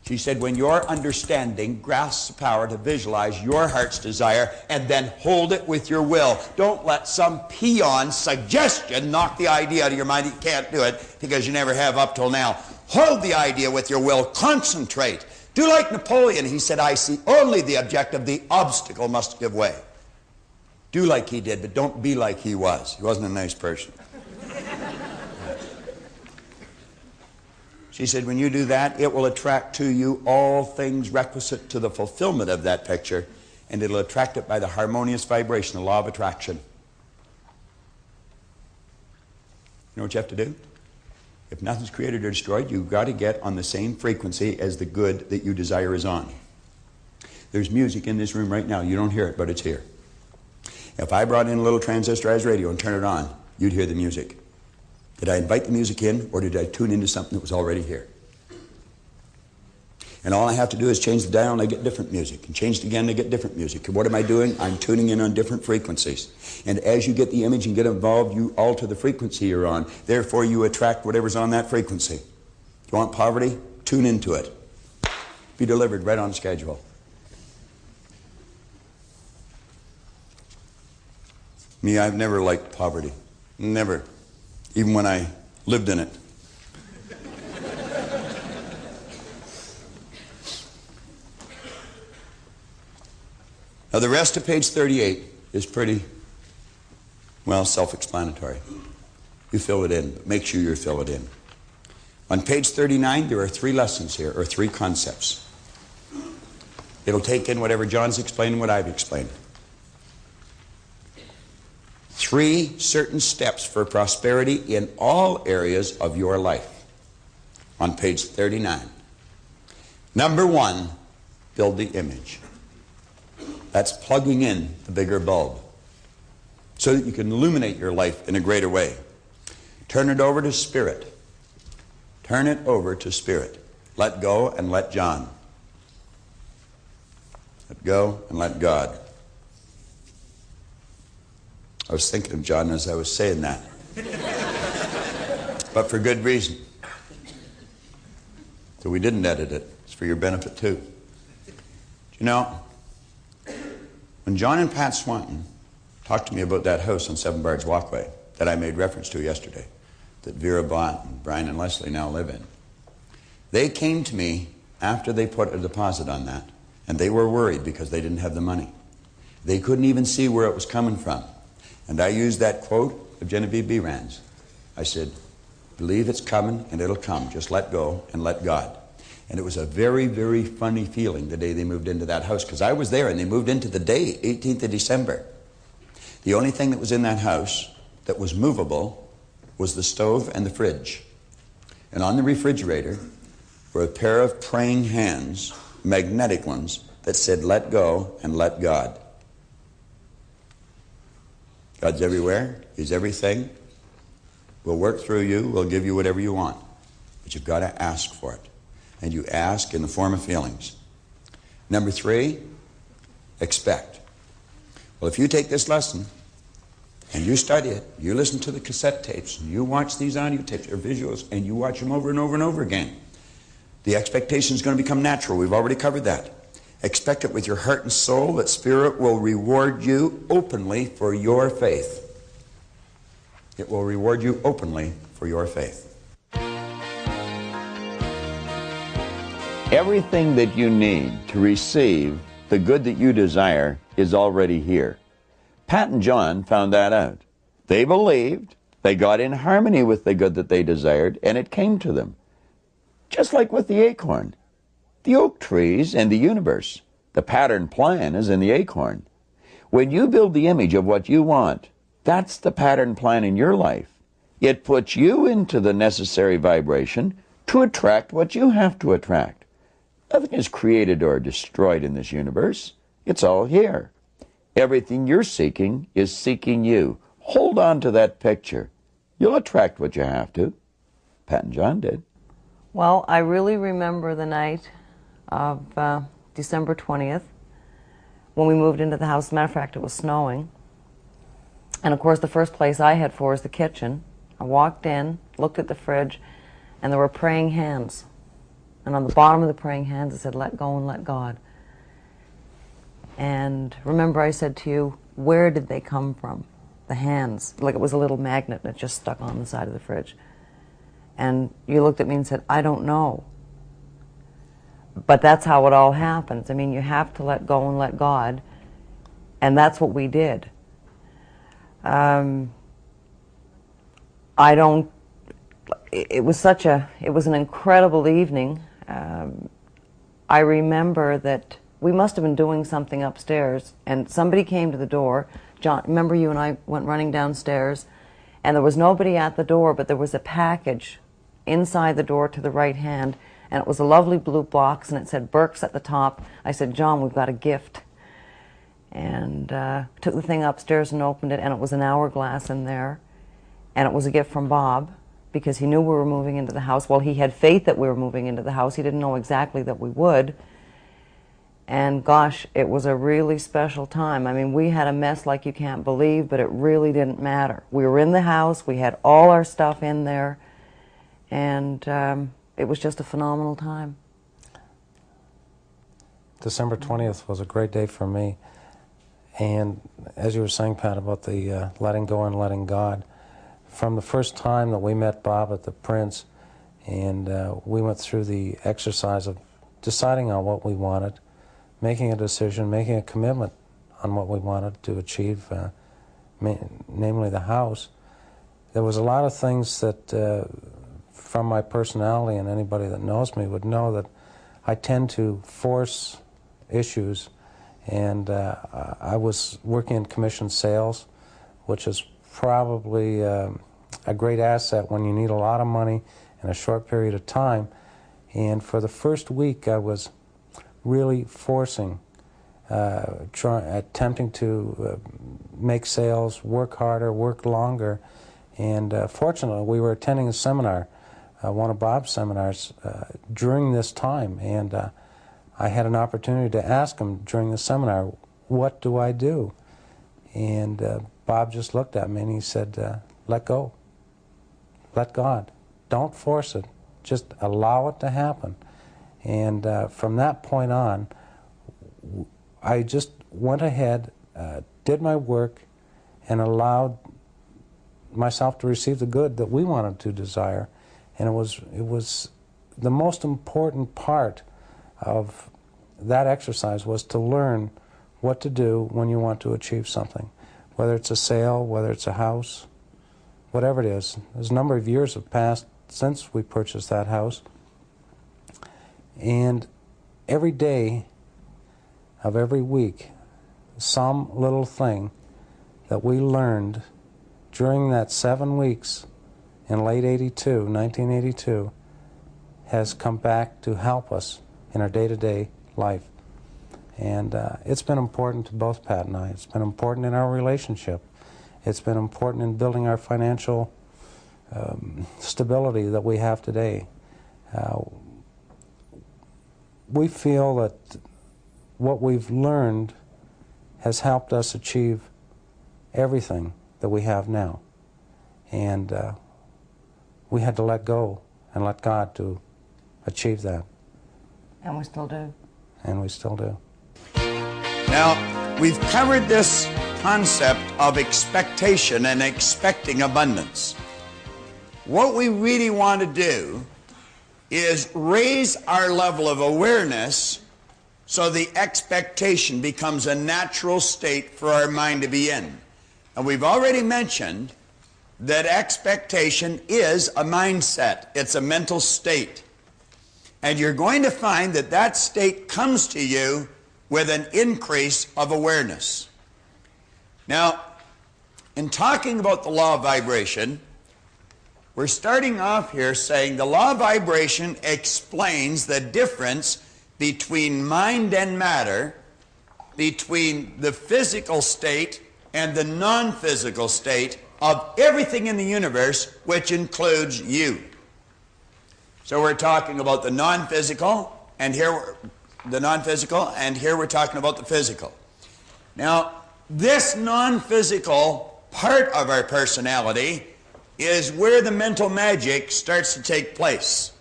She said, when your understanding grasps the power to visualize your heart's desire and then hold it with your will. Don't let some peon suggestion knock the idea out of your mind. You can't do it because you never have up till now. Hold the idea with your will. Concentrate. Do like Napoleon. He said, I see only the objective. The obstacle must give way. Do like he did, but don't be like he was. He wasn't a nice person. She said, when you do that, it will attract to you all things requisite to the fulfillment of that picture, and it'll attract it by the harmonious vibration, the law of attraction. You know what you have to do? If nothing's created or destroyed, you've got to get on the same frequency as the good that you desire is on. There's music in this room right now. You don't hear it, but it's here. If I brought in a little transistorized radio and turned it on, you'd hear the music. Did I invite the music in, or did I tune into something that was already here? And all I have to do is change the dial and I get different music, and change it again and I get different music. And what am I doing? I'm tuning in on different frequencies. And as you get the image and get involved, you alter the frequency you're on. Therefore, you attract whatever's on that frequency. You want poverty? Tune into it. Be delivered right on schedule. Me, I've never liked poverty. Never. even when I lived in it. Now the rest of page 38 is pretty, well, self-explanatory. You fill it in, but make sure you fill it in. On page 39, there are 3 lessons here, or 3 concepts. It'll take in whatever John's explained and what I've explained. 3 certain steps for prosperity in all areas of your life. On page 39. Number 1, build the image. That's plugging in the bigger bulb so that you can illuminate your life in a greater way. Turn it over to Spirit. Turn it over to Spirit. Let go and let John. Let go and let God. I was thinking of John as I was saying that. But for good reason. So we didn't edit it. It's for your benefit too. Do you know, when John and Pat Swanton talked to me about that house on Seven Barge Walkway that I made reference to yesterday, that Vera Bont and Brian and Leslie now live in, they came to me after they put a deposit on that, and they were worried because they didn't have the money. They couldn't even see where it was coming from. And I used that quote of Genevieve B. Rand's. I said, believe it's coming and it'll come. Just let go and let God. And it was a very, very funny feeling the day they moved into that house, because I was there and they moved into the day, 18th of December. The only thing that was in that house that was movable was the stove and the fridge. And on the refrigerator were a pair of praying hands, magnetic ones, that said, let go and let God. God's everywhere. He's everything. We'll work through you. We'll give you whatever you want. But you've got to ask for it. And you ask in the form of feelings. Number 3, expect. Well, if you take this lesson and you study it, you listen to the cassette tapes, and you watch these audio tapes or visuals, and you watch them over and over and over again, the expectation is going to become natural. We've already covered that. Expect it with your heart and soul that Spirit will reward you openly for your faith. It will reward you openly for your faith. Everything that you need to receive the good that you desire is already here. Pat and John found that out. They believed, they got in harmony with the good that they desired, and it came to them. Just like with the acorn. The oak trees and the universe. The pattern plan is in the acorn. When you build the image of what you want, that's the pattern plan in your life. It puts you into the necessary vibration to attract what you have to attract. Nothing is created or destroyed in this universe. It's all here. Everything you're seeking is seeking you. Hold on to that picture. You'll attract what you have to. Pat and John did. Well, I really remember the night of December 20th when we moved into the house. As a matter of fact, it was snowing. And of course, the first place I head for is the kitchen. I walked in, looked at the fridge, and there were praying hands. And on the bottom of the praying hands, it said, let go and let God. And remember I said to you, where did they come from? The hands. Like it was a little magnet that just stuck on the side of the fridge. And you looked at me and said, I don't know. But that's how it all happens. I mean, you have to let go and let God. And that's what we did. It was an incredible evening. I remember that we must have been doing something upstairs, and somebody came to the door. John, remember you and I went running downstairs, and there was nobody at the door, but there was a package inside the door to the right hand, and it was a lovely blue box, and it said Burke's at the top. I said, John, we've got a gift. And took the thing upstairs and opened it, and it was an hourglass in there, and it was a gift from Bob, because he knew we were moving into the house. Well, he had faith that we were moving into the house. He didn't know exactly that we would. And gosh, it was a really special time. I mean, we had a mess like you can't believe, but it really didn't matter. We were in the house, we had all our stuff in there, and it was just a phenomenal time. December 20th was a great day for me. And as you were saying, Pat, about the letting go and letting God, from the first time that we met Bob at the Prince, and we went through the exercise of deciding on what we wanted, making a decision, making a commitment on what we wanted to achieve, namely the house. There was a lot of things that, from my personality, and anybody that knows me would know that I tend to force issues, and I was working in commission sales, which is probably a great asset when you need a lot of money in a short period of time. And for the first week, I was really forcing, attempting to make sales, work harder, work longer. And fortunately, we were attending a seminar, one of Bob's seminars, during this time. And I had an opportunity to ask him during the seminar, what do I do? And Bob just looked at me and he said, let go. Let God. Don't force it. Just allow it to happen. And from that point on, I just went ahead, did my work, and allowed myself to receive the good that we wanted to desire. And it was the most important part of that exercise was to learn what to do when you want to achieve something, whether it's a sale, whether it's a house, whatever it is. There's a number of years have passed since we purchased that house, and every day of every week, some little thing that we learned during that 7 weeks in late 1982, has come back to help us in our day-to-day life. And it's been important to both Pat and I. It's been important in our relationship. It's been important in building our financial stability that we have today. We feel that what we've learned has helped us achieve everything that we have now. And we had to let go and let God to achieve that. And we still do. And we still do. Now, we've covered this concept of expectation and expecting abundance. What we really want to do is raise our level of awareness so the expectation becomes a natural state for our mind to be in. And we've already mentioned that expectation is a mindset. It's a mental state. And you're going to find that that state comes to you with an increase of awareness. Now, in talking about the law of vibration, we're starting off here saying the law of vibration explains the difference between mind and matter, between the physical state and the non-physical state of everything in the universe, which includes you. So we're talking about the non-physical, and here we're talking about the physical. Now, this non-physical part of our personality is where the mental magic starts to take place.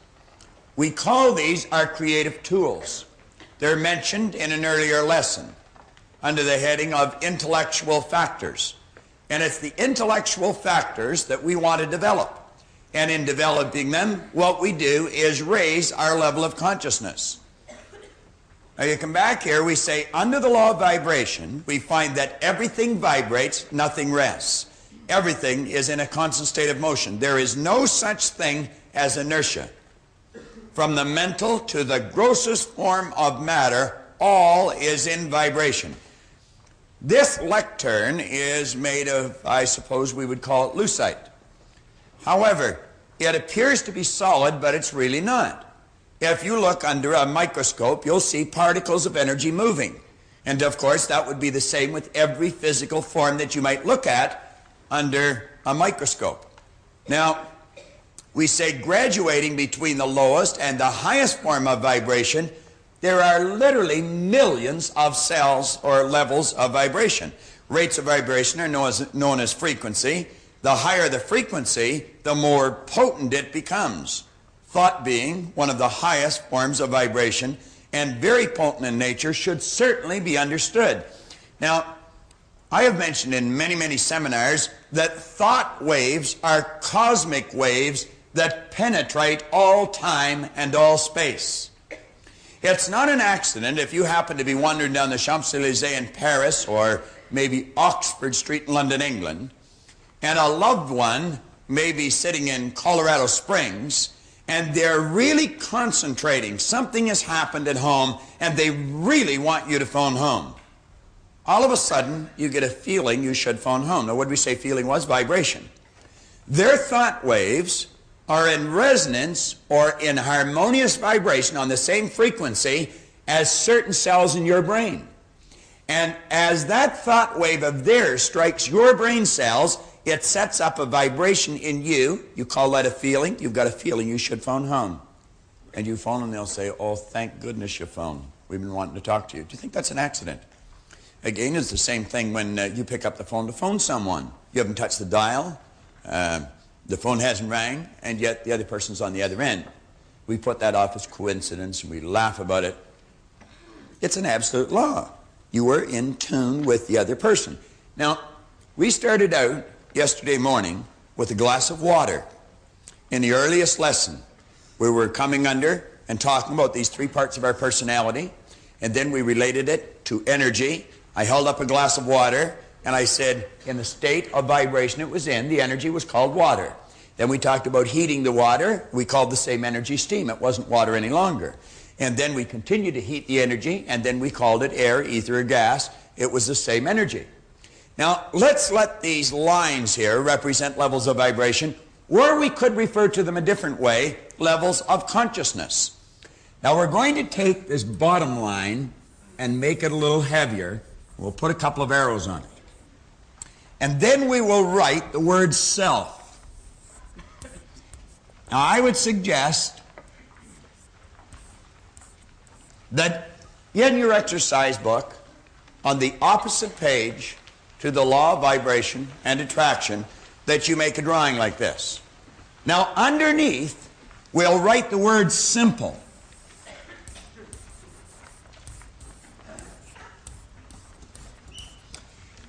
We call these our creative tools. They're mentioned in an earlier lesson under the heading of intellectual factors. And it's the intellectual factors that we want to develop. And in developing them, what we do is raise our level of consciousness. Now you come back here, we say under the law of vibration, we find that everything vibrates, nothing rests. Everything is in a constant state of motion. There is no such thing as inertia. From the mental to the grossest form of matter, all is in vibration. This lectern is made of, I suppose we would call it lucite. However, it appears to be solid, but it's really not. If you look under a microscope, you'll see particles of energy moving. And of course, that would be the same with every physical form that you might look at under a microscope. Now, we say graduating between the lowest and the highest form of vibration, there are literally millions of cells or levels of vibration. Rates of vibration are known as frequency. The higher the frequency, the more potent it becomes. Thought being one of the highest forms of vibration and very potent in nature should certainly be understood. Now, I have mentioned in many, many seminars that thought waves are cosmic waves that penetrate all time and all space. It's not an accident if you happen to be wandering down the Champs-Élysées in Paris or maybe Oxford Street in London, England, and a loved one may be sitting in Colorado Springs, and they're really concentrating. Something has happened at home, and they really want you to phone home. All of a sudden, you get a feeling you should phone home. Now, what did we say feeling was? Vibration. Their thought waves are in resonance or in harmonious vibration on the same frequency as certain cells in your brain. And as that thought wave of theirs strikes your brain cells, it sets up a vibration in you. You call that a feeling. You've got a feeling you should phone home. And you phone and they'll say, oh, thank goodness you phoned. We've been wanting to talk to you. Do you think that's an accident? Again, it's the same thing when you pick up the phone to phone someone. You haven't touched the dial. The phone hasn't rang, and yet the other person's on the other end. We put that off as coincidence, and we laugh about it. It's an absolute law. You were in tune with the other person. Now, we started out yesterday morning with a glass of water. In the earliest lesson, we were coming under and talking about these three parts of our personality, and then we related it to energy. I held up a glass of water, and I said, in the state of vibration it was in, the energy was called water. Then we talked about heating the water. We called the same energy steam. It wasn't water any longer. And then we continued to heat the energy, and then we called it air, ether, or gas. It was the same energy. Now, let's let these lines here represent levels of vibration, or we could refer to them a different way, levels of consciousness. Now, we're going to take this bottom line and make it a little heavier. We'll put a couple of arrows on it. And then we will write the word self. Now, I would suggest that in your exercise book, on the opposite page to the law of vibration and attraction, that you make a drawing like this. Now, underneath, we'll write the word simple.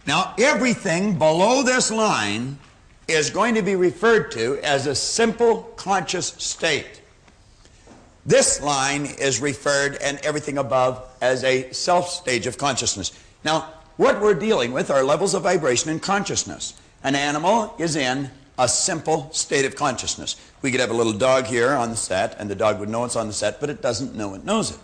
Now, everything below this line is going to be referred to as a simple conscious state. This line is referred, and everything above, as a self stage of consciousness. Now, what we're dealing with are levels of vibration in consciousness. An animal is in a simple state of consciousness. We could have a little dog here on the set, and the dog would know it's on the set, but it doesn't know it knows it.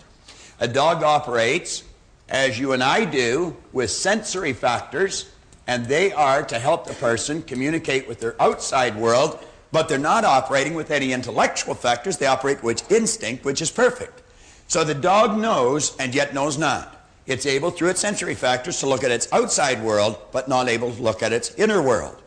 A dog operates, as you and I do, with sensory factors, and they are to help the person communicate with their outside world, but they're not operating with any intellectual factors. They operate with instinct, which is perfect. So the dog knows and yet knows not. It's able, through its sensory factors, to look at its outside world, but not able to look at its inner world.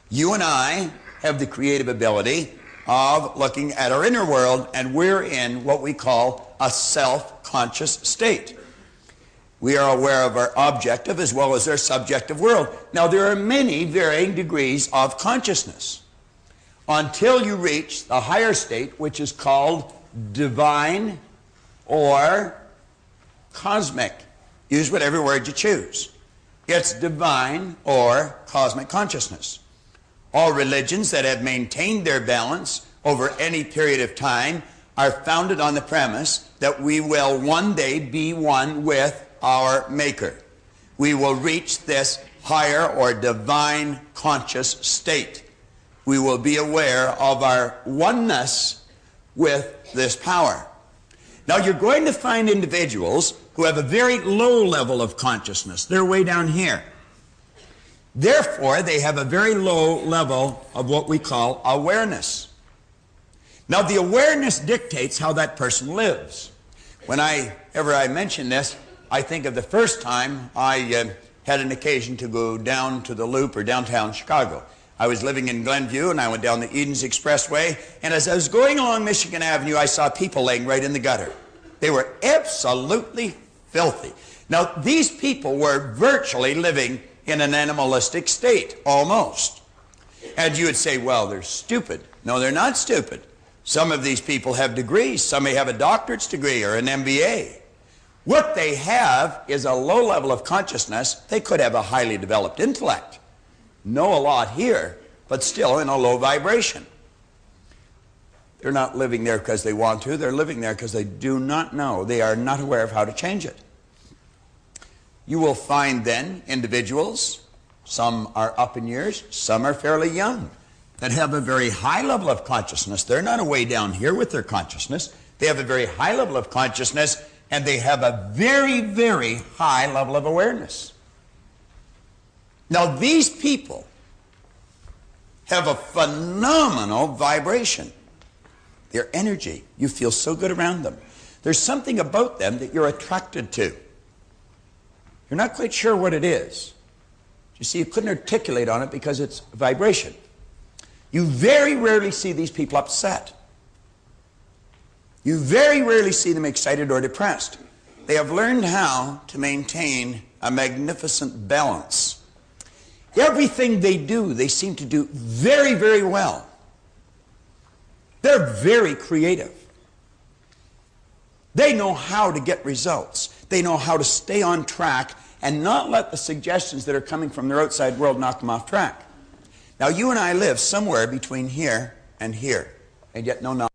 You and I have the creative ability of looking at our inner world, and we're in what we call a self-conscious state. We are aware of our objective as well as our subjective world. Now, there are many varying degrees of consciousness until you reach the higher state, which is called divine or cosmic. Use whatever word you choose. It's divine or cosmic consciousness. All religions that have maintained their balance over any period of time are founded on the premise that we will one day be one with our Maker. We will reach this higher or divine conscious state. We will be aware of our oneness with this power. Now, you're going to find individuals who have a very low level of consciousness. They're way down here. Therefore, they have a very low level of what we call awareness. Now, the awareness dictates how that person lives. Whenever I mention this, I think of the first time I had an occasion to go down to the Loop or downtown Chicago. I was living in Glenview, and I went down the Edens Expressway, and as I was going along Michigan Avenue, I saw people laying right in the gutter. They were absolutely filthy. Now, these people were virtually living in an animalistic state, almost. And you would say, well, they're stupid. No, they're not stupid. Some of these people have degrees. Some may have a doctorate's degree or an MBA. What they have is a low level of consciousness. They could have a highly developed intellect. know a lot here, but still in a low vibration. They're not living there because they want to. They're living there because they do not know. They are not aware of how to change it. You will find then individuals, some are up in years, some are fairly young, that have a very high level of consciousness. They're not away down here with their consciousness. They have a very high level of consciousness, and they have a very, very high level of awareness. Now, these people have a phenomenal vibration. Their energy, you feel so good around them. There's something about them that you're attracted to. You're not quite sure what it is. You see, you couldn't articulate on it because it's vibration. You very rarely see these people upset. You very rarely see them excited or depressed. They have learned how to maintain a magnificent balance. Everything they do, they seem to do very, very well. They're very creative. They know how to get results. They know how to stay on track and not let the suggestions that are coming from their outside world knock them off track. Now, you and I live somewhere between here and here, and yet no knowledge.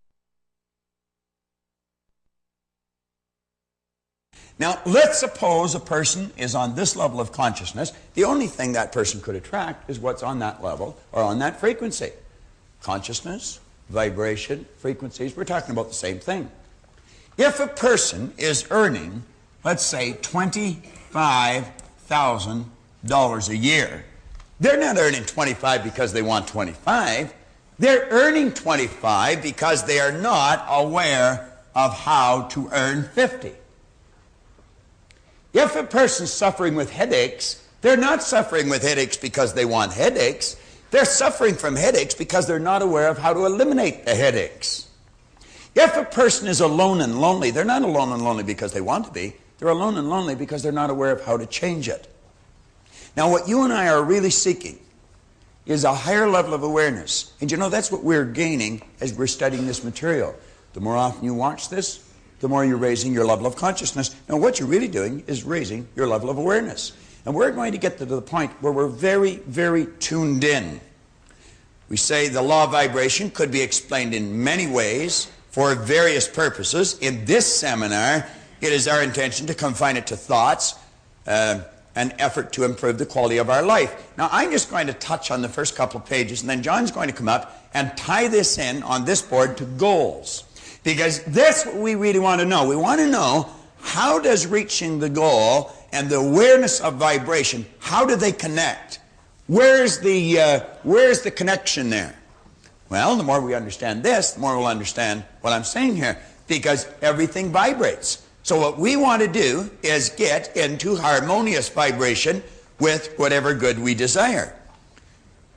Now, let's suppose a person is on this level of consciousness. The only thing that person could attract is what's on that level or on that frequency. Consciousness, vibration, frequencies, we're talking about the same thing. If a person is earning, let's say, $25,000 a year, they're not earning 25 because they want 25. They're earning 25 because they are not aware of how to earn 50. If a person's suffering with headaches, they're not suffering with headaches because they want headaches. They're suffering from headaches because they're not aware of how to eliminate the headaches. If a person is alone and lonely, they're not alone and lonely because they want to be. They're alone and lonely because they're not aware of how to change it. Now, what you and I are really seeking is a higher level of awareness. And you know, that's what we're gaining as we're studying this material. The more often you watch this, the more you're raising your level of consciousness. Now, what you're really doing is raising your level of awareness. And we're going to get to the point where we're very, very tuned in. We say the law of vibration could be explained in many ways for various purposes. In this seminar, it is our intention to confine it to thoughts, an effort to improve the quality of our life. Now, I'm just going to touch on the first couple of pages, and then John's going to come up and tie this in on this board to goals. Because that's what we really want to know. We want to know, how does reaching the goal and the awareness of vibration, how do they connect? Where's the connection there? Well, the more we understand this, the more we'll understand what I'm saying here. Because everything vibrates. So what we want to do is get into harmonious vibration with whatever good we desire.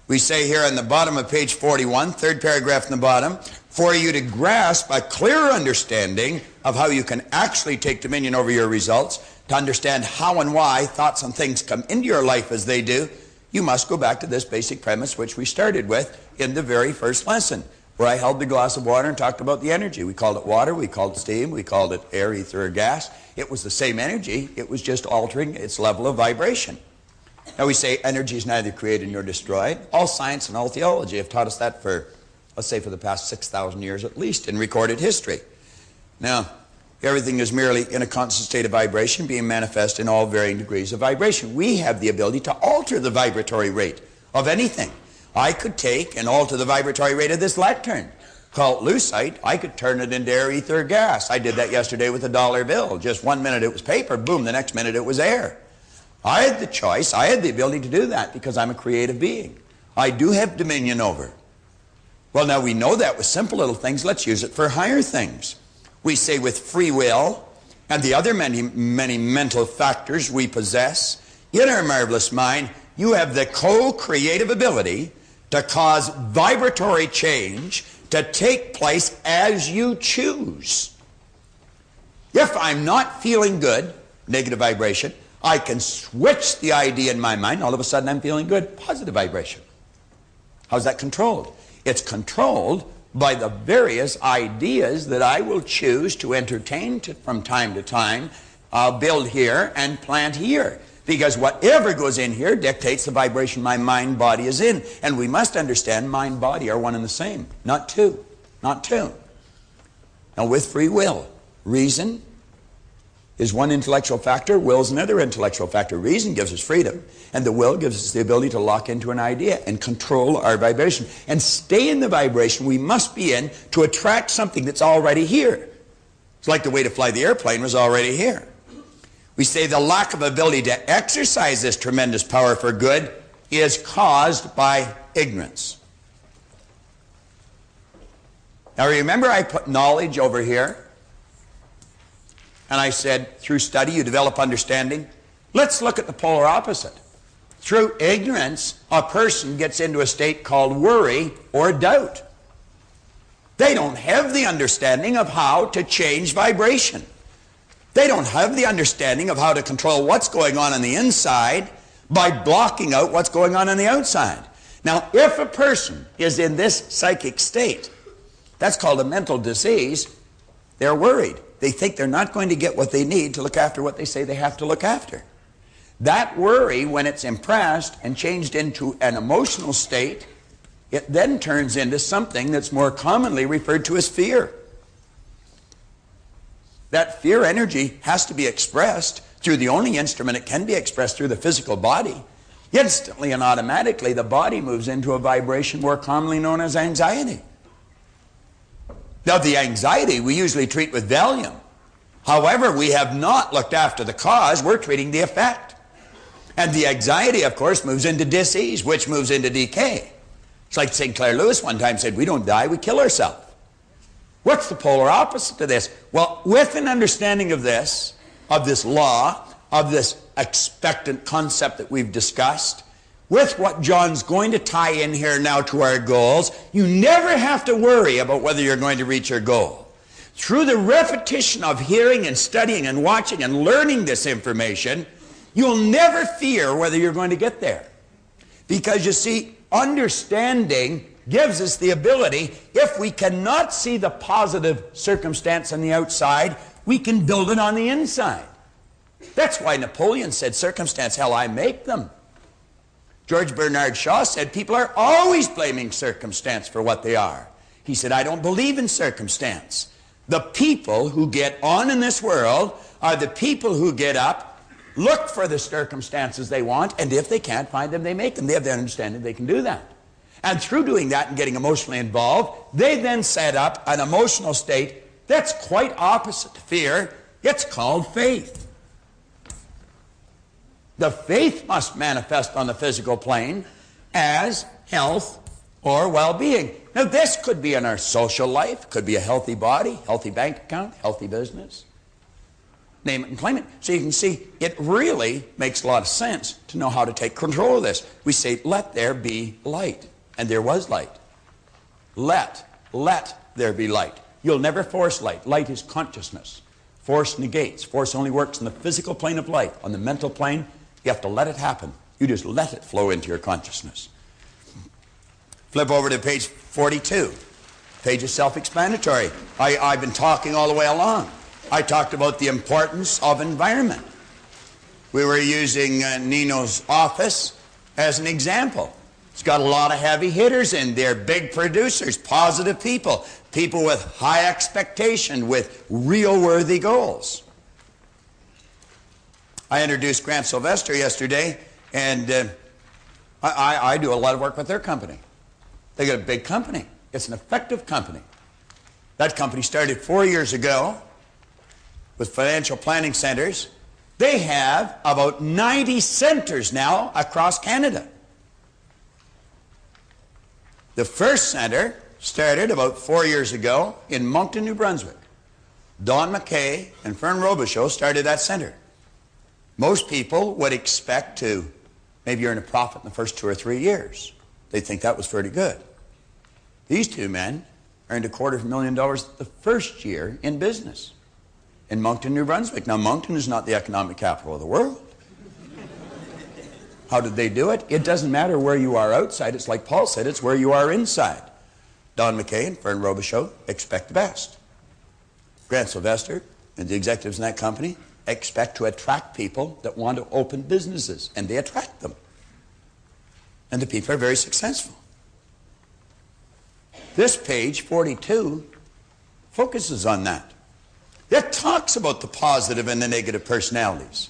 We say here on the bottom of page 41, third paragraph in the bottom, for you to grasp a clearer understanding of how you can actually take dominion over your results, to understand how and why thoughts and things come into your life as they do, you must go back to this basic premise which we started with in the very first lesson, where I held the glass of water and talked about the energy. We called it water, we called it steam, we called it air, ether, or gas. It was the same energy, it was just altering its level of vibration. Now we say energy is neither created nor destroyed. All science and all theology have taught us that for, let's say, for the past 6,000 years at least in recorded history. Now, everything is merely in a constant state of vibration, being manifest in all varying degrees of vibration. We have the ability to alter the vibratory rate of anything. I could take and alter the vibratory rate of this lectern. Call it lucite. I could turn it into air, ether, gas. I did that yesterday with a dollar bill. Just 1 minute it was paper, boom, the next minute it was air. I had the choice, I had the ability to do that because I'm a creative being. I do have dominion over. Well, now we know that with simple little things. Let's use it for higher things. We say with free will and the other many mental factors we possess, in our marvelous mind, you have the co-creative ability to cause vibratory change to take place as you choose. If I'm not feeling good, negative vibration, I can switch the idea in my mind. All of a sudden I'm feeling good, positive vibration. How's that controlled? It's controlled by the various ideas that I will choose to entertain from time to time. I'll build here and plant here. Because whatever goes in here dictates the vibration my mind body is in. And we must understand mind body are one and the same, not two. Not two. Now with free will, reason is one intellectual factor, will is another intellectual factor. Reason gives us freedom, and the will gives us the ability to lock into an idea and control our vibration. And stay in the vibration we must be in to attract something that's already here. It's like the way to fly the airplane was already here. We say the lack of ability to exercise this tremendous power for good is caused by ignorance. Now remember I put knowledge over here, and I said through study you develop understanding. Let's look at the polar opposite. Through ignorance, a person gets into a state called worry or doubt. They don't have the understanding of how to change vibration. They don't have the understanding of how to control what's going on the inside by blocking out what's going on the outside. Now, if a person is in this psychic state, that's called a mental disease, they're worried. They think they're not going to get what they need to look after what they say they have to look after. That worry, when it's impressed and changed into an emotional state, it then turns into something that's more commonly referred to as fear. That fear energy has to be expressed through the only instrument it can be expressed through, the physical body. Instantly and automatically, the body moves into a vibration more commonly known as anxiety. Now, the anxiety we usually treat with Valium. However, we have not looked after the cause, we're treating the effect. And the anxiety, of course, moves into disease, which moves into decay. It's like St. Clair Lewis one time said, we don't die, we kill ourselves. What's the polar opposite to this? Well, with an understanding of this law, of this expectant concept that we've discussed, with what John's going to tie in here now to our goals, you never have to worry about whether you're going to reach your goal. Through the repetition of hearing and studying and watching and learning this information, you'll never fear whether you're going to get there. Because you see, understanding gives us the ability, if we cannot see the positive circumstance on the outside, we can build it on the inside. That's why Napoleon said, circumstance, hell, I make them. George Bernard Shaw said, people are always blaming circumstance for what they are. He said, I don't believe in circumstance. The people who get on in this world are the people who get up, look for the circumstances they want, and if they can't find them, they make them. They have the understanding they can do that. And through doing that and getting emotionally involved, they then set up an emotional state that's quite opposite to fear. It's called faith. The faith must manifest on the physical plane as health or well-being. Now, this could be in our social life, could be a healthy body, healthy bank account, healthy business. Name it and claim it. So you can see, it really makes a lot of sense to know how to take control of this. We say, let there be light. And there was light. Let there be light. You'll never force light. Light is consciousness. Force negates. Force only works in the physical plane of life. On the mental plane, you have to let it happen. You just let it flow into your consciousness. Flip over to page 42. Page is self-explanatory. I've been talking all the way along. I talked about the importance of environment. We were using Nino's office as an example. It's got a lot of heavy hitters in there, big producers, positive people, people with high expectation, with real worthy goals. I introduced Grant Sylvester yesterday, and I do a lot of work with their company. They got a big company. It's an effective company. That company started 4 years ago with financial planning centers. They have about 90 centers now across Canada. The first center started about 4 years ago in Moncton, New Brunswick. Don McKay and Fern Robichaud started that center. Most people would expect to maybe earn a profit in the first 2 or 3 years. They think that was pretty good. These two men earned $250,000 the first year in business in Moncton, New Brunswick. Now, Moncton is not the economic capital of the world. How did they do it? It doesn't matter where you are outside. It's like Paul said, it's where you are inside. Don McKay and Fern Robichaud expect the best. Grant Sylvester and the executives in that company expect to attract people that want to open businesses, and they attract them. And the people are very successful. This page, 42, focuses on that. It talks about the positive and the negative personalities.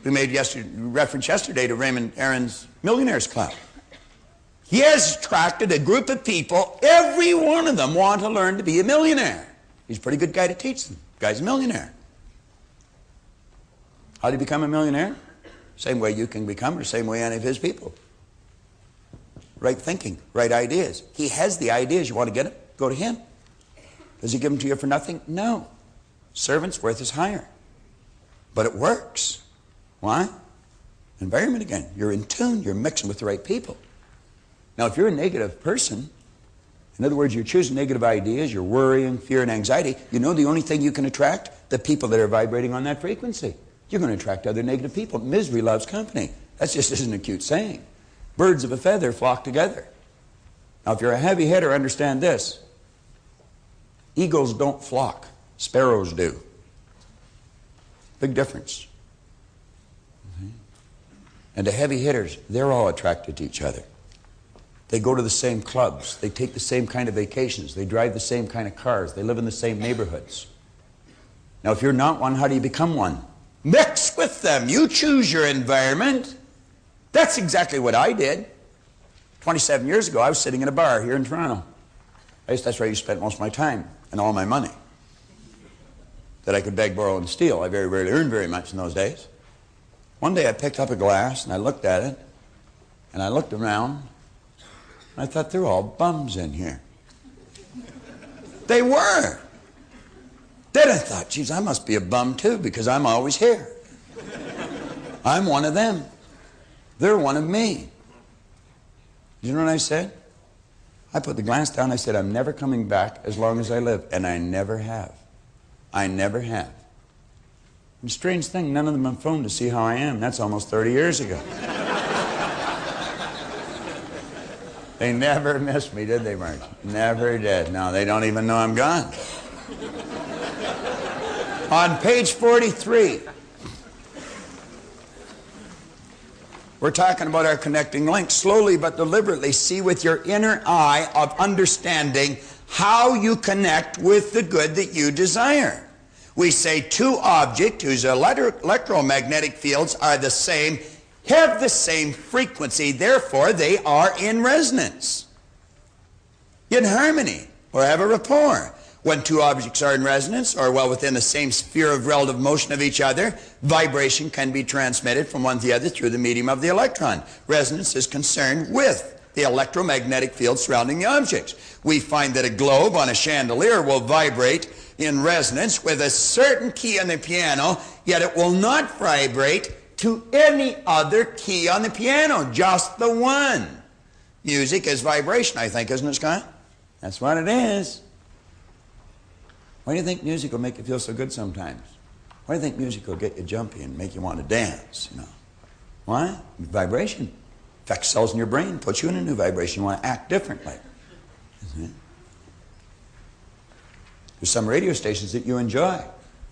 We made reference yesterday to Raymond Aaron's Millionaires Club. He has attracted a group of people, every one of them want to learn to be a millionaire. He's a pretty good guy to teach them. The guy's a millionaire. How do you become a millionaire? Same way you can become, or same way any of his people. Right thinking, right ideas. He has the ideas. You want to get it? Go to him. Does he give them to you for nothing? No. Servant's worth is higher. But it works. Why? Environment again. You're in tune. You're mixing with the right people. Now, if you're a negative person, in other words, you're choosing negative ideas, you're worrying, fear, and anxiety, you know the only thing you can attract? The people that are vibrating on that frequency. You're going to attract other negative people. Misery loves company. That just isn't a cute saying. Birds of a feather flock together. Now, if you're a heavy hitter, understand this. Eagles don't flock. Sparrows do. Big difference. And the heavy hitters, they're all attracted to each other. They go to the same clubs. They take the same kind of vacations. They drive the same kind of cars. They live in the same neighborhoods. Now, if you're not one, how do you become one? Mix with them. You choose your environment. That's exactly what I did. 27 years ago, I was sitting in a bar here in Toronto. That's where I spent most of my time and all my money that I could beg, borrow, and steal. I very rarely earned very much in those days. One day I picked up a glass and I looked at it and I looked around and I thought, they're all bums in here. They were. Then I thought, geez, I must be a bum too because I'm always here. I'm one of them. They're one of me. You know what I said? I put the glass down. I said, I'm never coming back as long as I live. And I never have. I never have. And strange thing, none of them have phoned to see how I am. That's almost 30 years ago. They never missed me, did they, Mark? Never did. No, they don't even know I'm gone. On page 43, we're talking about our connecting links. Slowly but deliberately see with your inner eye of understanding how you connect with the good that you desire. We say two objects whose electromagnetic fields are the same, have the same frequency, therefore they are in resonance, in harmony, or have a rapport. When two objects are in resonance, or well within the same sphere of relative motion of each other, vibration can be transmitted from one to the other through the medium of the electron. Resonance is concerned with the electromagnetic field surrounding the objects. We find that a globe on a chandelier will vibrate in resonance with a certain key on the piano, yet it will not vibrate to any other key on the piano, just the one. Music is vibration, I think, isn't it, Scott? That's what it is. Why do you think music will make you feel so good sometimes? Why do you think music will get you jumpy and make you want to dance, you know? Why? Vibration. Affects cells in your brain, puts you in a new vibration. You want to act differently. Isn't it? There's some radio stations that you enjoy.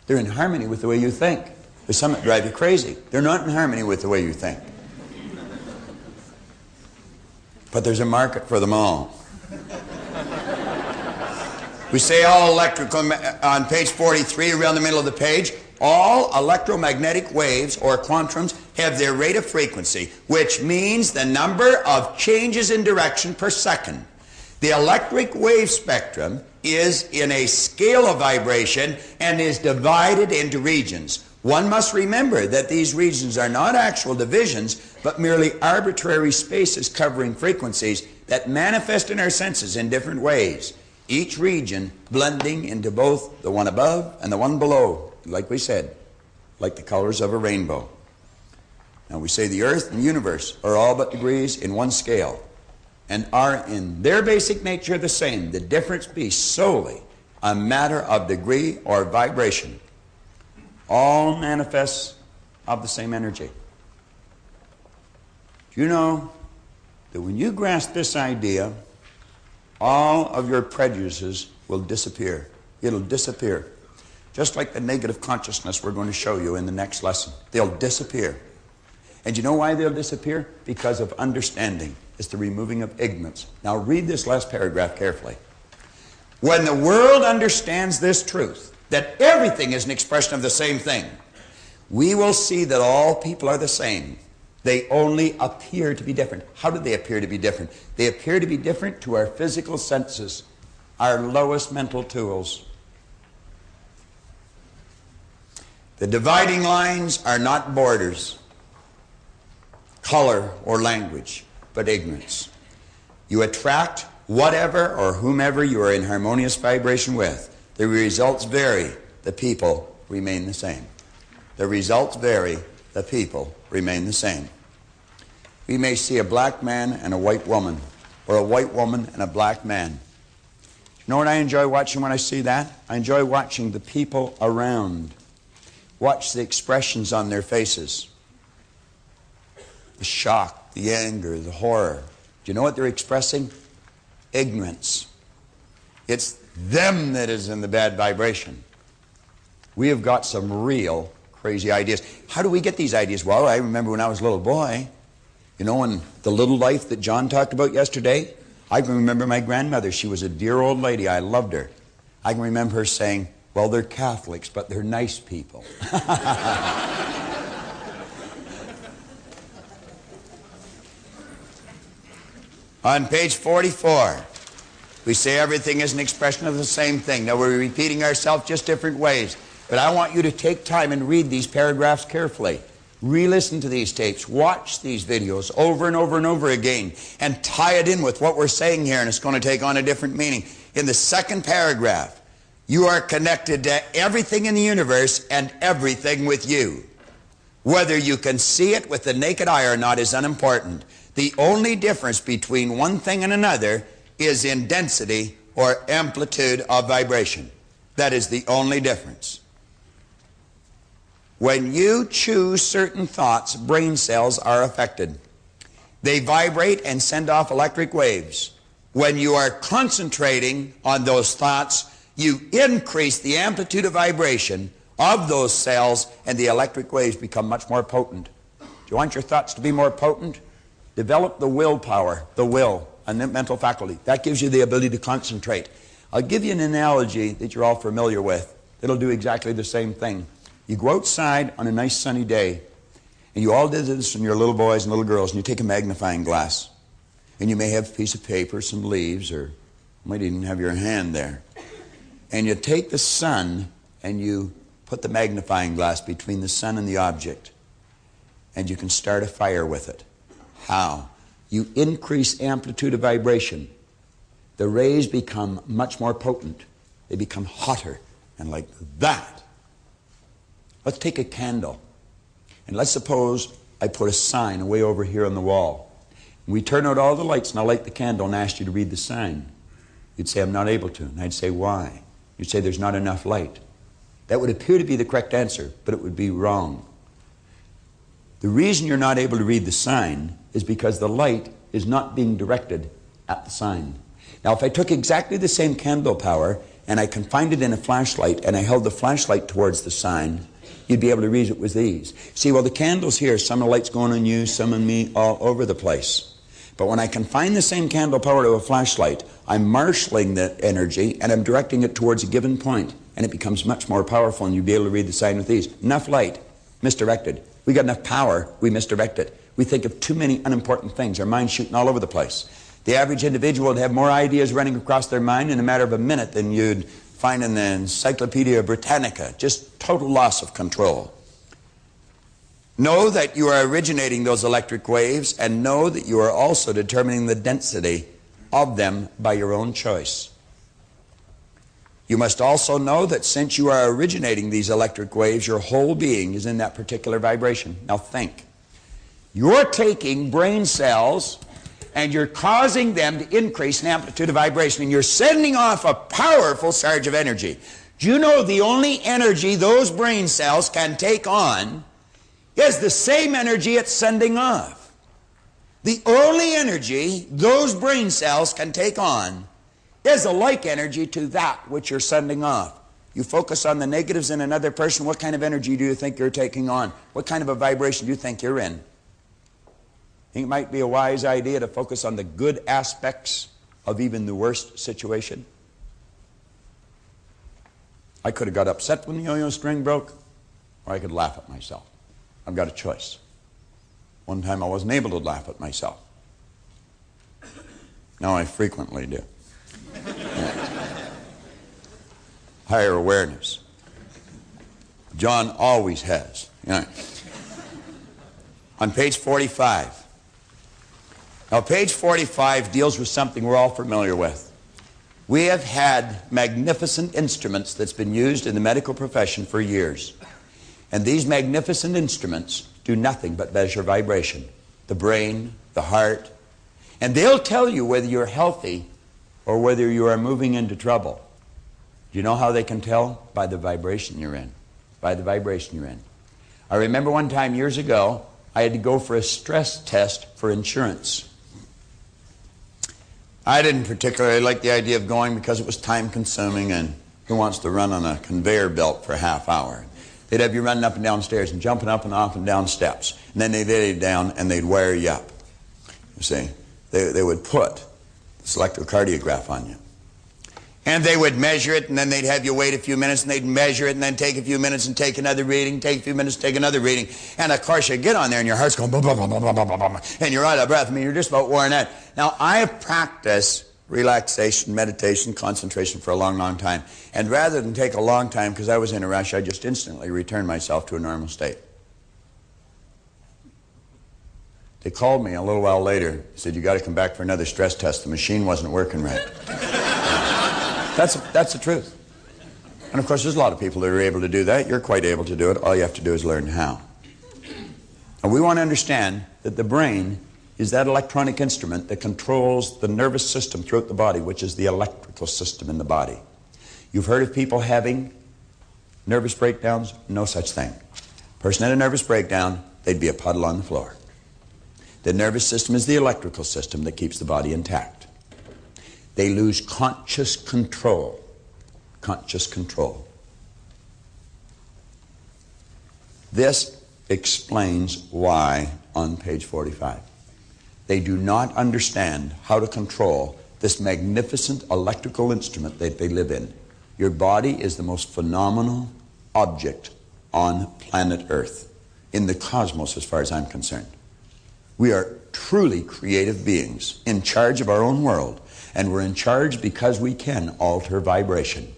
They're in harmony with the way you think. There's some that drive you crazy. They're not in harmony with the way you think. But there's a market for them all. We say all electrical, on page 43, around the middle of the page, all electromagnetic waves or quantums have their rate of frequency, which means the number of changes in direction per second. The electric wave spectrum is in a scale of vibration and is divided into regions. One must remember that these regions are not actual divisions, but merely arbitrary spaces covering frequencies that manifest in our senses in different ways. Each region blending into both the one above and the one below, like we said, like the colors of a rainbow. Now we say the earth and the universe are all but degrees in one scale and are in their basic nature the same. The difference be solely a matter of degree or vibration. All manifests of the same energy. Do you know that when you grasp this idea, all of your prejudices will disappear. It'll disappear. just like the negative consciousness we're going to show you in the next lesson. They'll disappear. And you know why they'll disappear? Because of understanding. It's the removing of ignorance. Now read this last paragraph carefully. When the world understands this truth, that everything is an expression of the same thing, we will see that all people are the same. They only appear to be different. How do they appear to be different? They appear to be different to our physical senses, our lowest mental tools. The dividing lines are not borders, color, or language, but ignorance. You attract whatever or whomever you are in harmonious vibration with. The results vary. The people remain the same. The results vary. The people remain the same. We may see a black man and a white woman, or a white woman and a black man. You know what I enjoy watching when I see that? I enjoy watching the people around. Watch the expressions on their faces. The shock, the anger, the horror. Do you know what they're expressing? Ignorance. It's them that is in the bad vibration. We have got some real crazy ideas. How do we get these ideas? Well, I remember when I was a little boy, you know, in the little life that John talked about yesterday, I can remember my grandmother. She was a dear old lady. I loved her. I can remember her saying, well, they're Catholics, but they're nice people. On page 44, we say everything is an expression of the same thing. Now, we're repeating ourselves just different ways. But I want you to take time and read these paragraphs carefully. Re-listen to these tapes. Watch these videos over and over and over again. And tie it in with what we're saying here, and it's going to take on a different meaning. In the second paragraph, you are connected to everything in the universe and everything with you. Whether you can see it with the naked eye or not is unimportant. The only difference between one thing and another is in density or amplitude of vibration. That is the only difference. When you choose certain thoughts, brain cells are affected. They vibrate and send off electric waves. When you are concentrating on those thoughts, you increase the amplitude of vibration of those cells, and the electric waves become much more potent. Do you want your thoughts to be more potent? Develop the willpower, the will, and the mental faculty. That gives you the ability to concentrate. I'll give you an analogy that you're all familiar with. It'll do exactly the same thing. You go outside on a nice sunny day, and you all did this when you're little boys and little girls, and you take a magnifying glass, and you may have a piece of paper, some leaves, or you might even have your hand there. And you take the sun, and you put the magnifying glass between the sun and the object, and you can start a fire with it. How? You increase amplitude of vibration. The rays become much more potent. They become hotter, and like that. Let's take a candle, and let's suppose I put a sign way over here on the wall. We turn out all the lights, and I light the candle and ask you to read the sign. You'd say, I'm not able to. And I'd say, why? You'd say, there's not enough light. That would appear to be the correct answer, but it would be wrong. The reason you're not able to read the sign is because the light is not being directed at the sign. Now, if I took exactly the same candle power and I confined it in a flashlight and I held the flashlight towards the sign, you'd be able to read it with ease. See, well, the candle's here. Some of the light's going on you, some on me, all over the place. But when I confine the same candle power to a flashlight, I'm marshalling the energy and I'm directing it towards a given point, and it becomes much more powerful, and you'll be able to read the sign with ease. Enough light, misdirected. We got enough power, we misdirect it. We think of too many unimportant things. Our mind's shooting all over the place. The average individual would have more ideas running across their mind in a matter of a minute than you'd find in the Encyclopedia Britannica. Just total loss of control. Know that you are originating those electric waves, and know that you are also determining the density of them by your own choice. You must also know that since you are originating these electric waves, your whole being is in that particular vibration. Now think. You're taking brain cells and you're causing them to increase in amplitude of vibration, and you're sending off a powerful surge of energy. Do you know the only energy those brain cells can take on is the same energy it's sending off? The only energy those brain cells can take on is a like energy to that which you're sending off. You focus on the negatives in another person, what kind of energy do you think you're taking on? What kind of a vibration do you think you're in? I think it might be a wise idea to focus on the good aspects of even the worst situation. I could have got upset when the yo-yo string broke, or I could laugh at myself. I've got a choice. One time I wasn't able to laugh at myself. Now I frequently do. Higher awareness. John always has. You know. On page 45. Now page 45 deals with something we're all familiar with. We have had magnificent instruments that's been used in the medical profession for years. And these magnificent instruments do nothing but measure vibration. The brain, the heart. And they'll tell you whether you're healthy or whether you are moving into trouble. Do you know how they can tell? By the vibration you're in. By the vibration you're in. I remember one time years ago, I had to go for a stress test for insurance. I didn't particularly like the idea of going because it was time consuming, and who wants to run on a conveyor belt for a half hour? They'd have you running up and down stairs and jumping up and off and down steps. And then they'd lay you down and they'd wire you up. You see, they would put this electrocardiograph on you. And they would measure it, and then they'd have you wait a few minutes, and they'd measure it, and then take a few minutes and take another reading, take a few minutes, take another reading. And of course you get on there and your heart's going blah, blah, blah, blah, blah, blah, blah, and you're out of breath. I mean, you're just about worn out. Now, I have practiced relaxation, meditation, concentration for a long, long time. And rather than take a long time, because I was in a rush, I just instantly returned myself to a normal state. They called me a little while later, said, you got to come back for another stress test. The machine wasn't working right. That's the truth. And of course, there's a lot of people that are able to do that. You're quite able to do it. All you have to do is learn how. And we want to understand that the brain is that electronic instrument that controls the nervous system throughout the body, which is the electrical system in the body. You've heard of people having nervous breakdowns? No such thing. Person had a nervous breakdown, they'd be a puddle on the floor. The nervous system is the electrical system that keeps the body intact. They lose conscious control. Conscious control. This explains why, on page 45, they do not understand how to control this magnificent electrical instrument that they live in. Your body is the most phenomenal object on planet Earth, in the cosmos as far as I'm concerned. We are truly creative beings in charge of our own world, and we're in charge because we can alter vibration.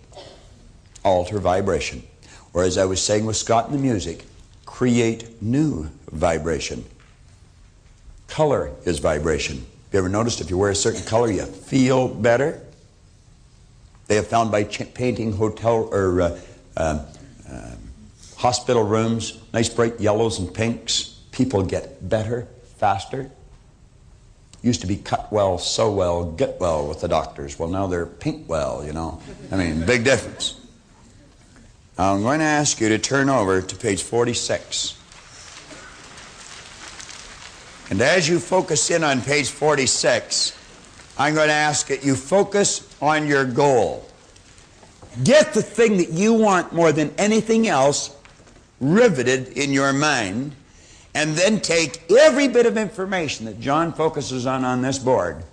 Alter vibration. Or as I was saying with Scott in the music, create new vibration. Color is vibration. Have you ever noticed if you wear a certain color you feel better? They have found by painting hotel or hospital rooms, nice bright yellows and pinks, people get better faster. Used to be cut well, sew well, get well with the doctors. Well, now they're paint well, you know. I mean, big difference. Now, I'm going to ask you to turn over to page 46. And as you focus in on page 46, I'm going to ask that you focus on your goal. Get the thing that you want more than anything else riveted in your mind, and then take every bit of information that John focuses on this board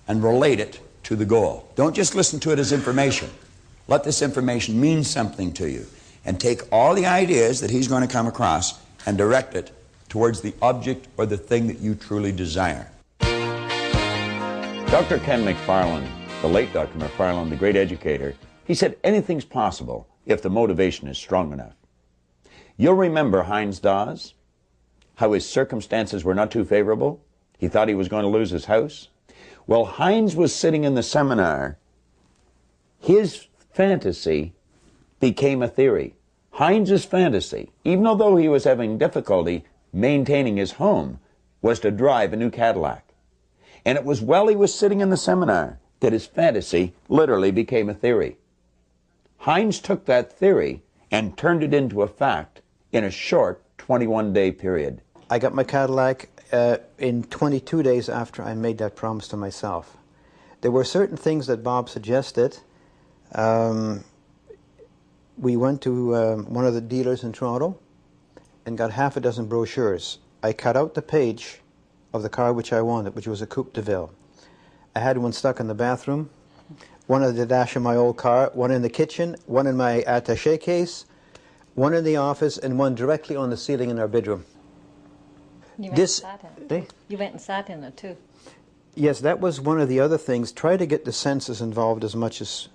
and relate it to the goal. Don't just listen to it as information. Let this information mean something to you, and take all the ideas that he's going to come across and direct it towards the object or the thing that you truly desire. Dr. Ken McFarland, the late Dr. McFarland, the great educator, he said anything's possible if the motivation is strong enough. You'll remember Heinz Dawes, how his circumstances were not too favorable. He thought he was going to lose his house. Well, Heinz was sitting in the seminar. His fantasy became a theory. Heinz's fantasy, even though he was having difficulty maintaining his home, was to drive a new Cadillac. And it was while he was sitting in the seminar that his fantasy literally became a theory. Heinz took that theory and turned it into a fact in a short 21-day period. I got my Cadillac in 22 days after I made that promise to myself. There were certain things that Bob suggested we went to one of the dealers in Toronto and got half a dozen brochures. I cut out the page of the car which I wanted, which was a Coupe de Ville. I had one stuck in the bathroom, one on the dash of my old car, one in the kitchen, one in my attaché case, one in the office, and one directly on the ceiling in our bedroom. You went and sat in it. You went and sat in it too. Yes, that was one of the other things. Try to get the senses involved as much as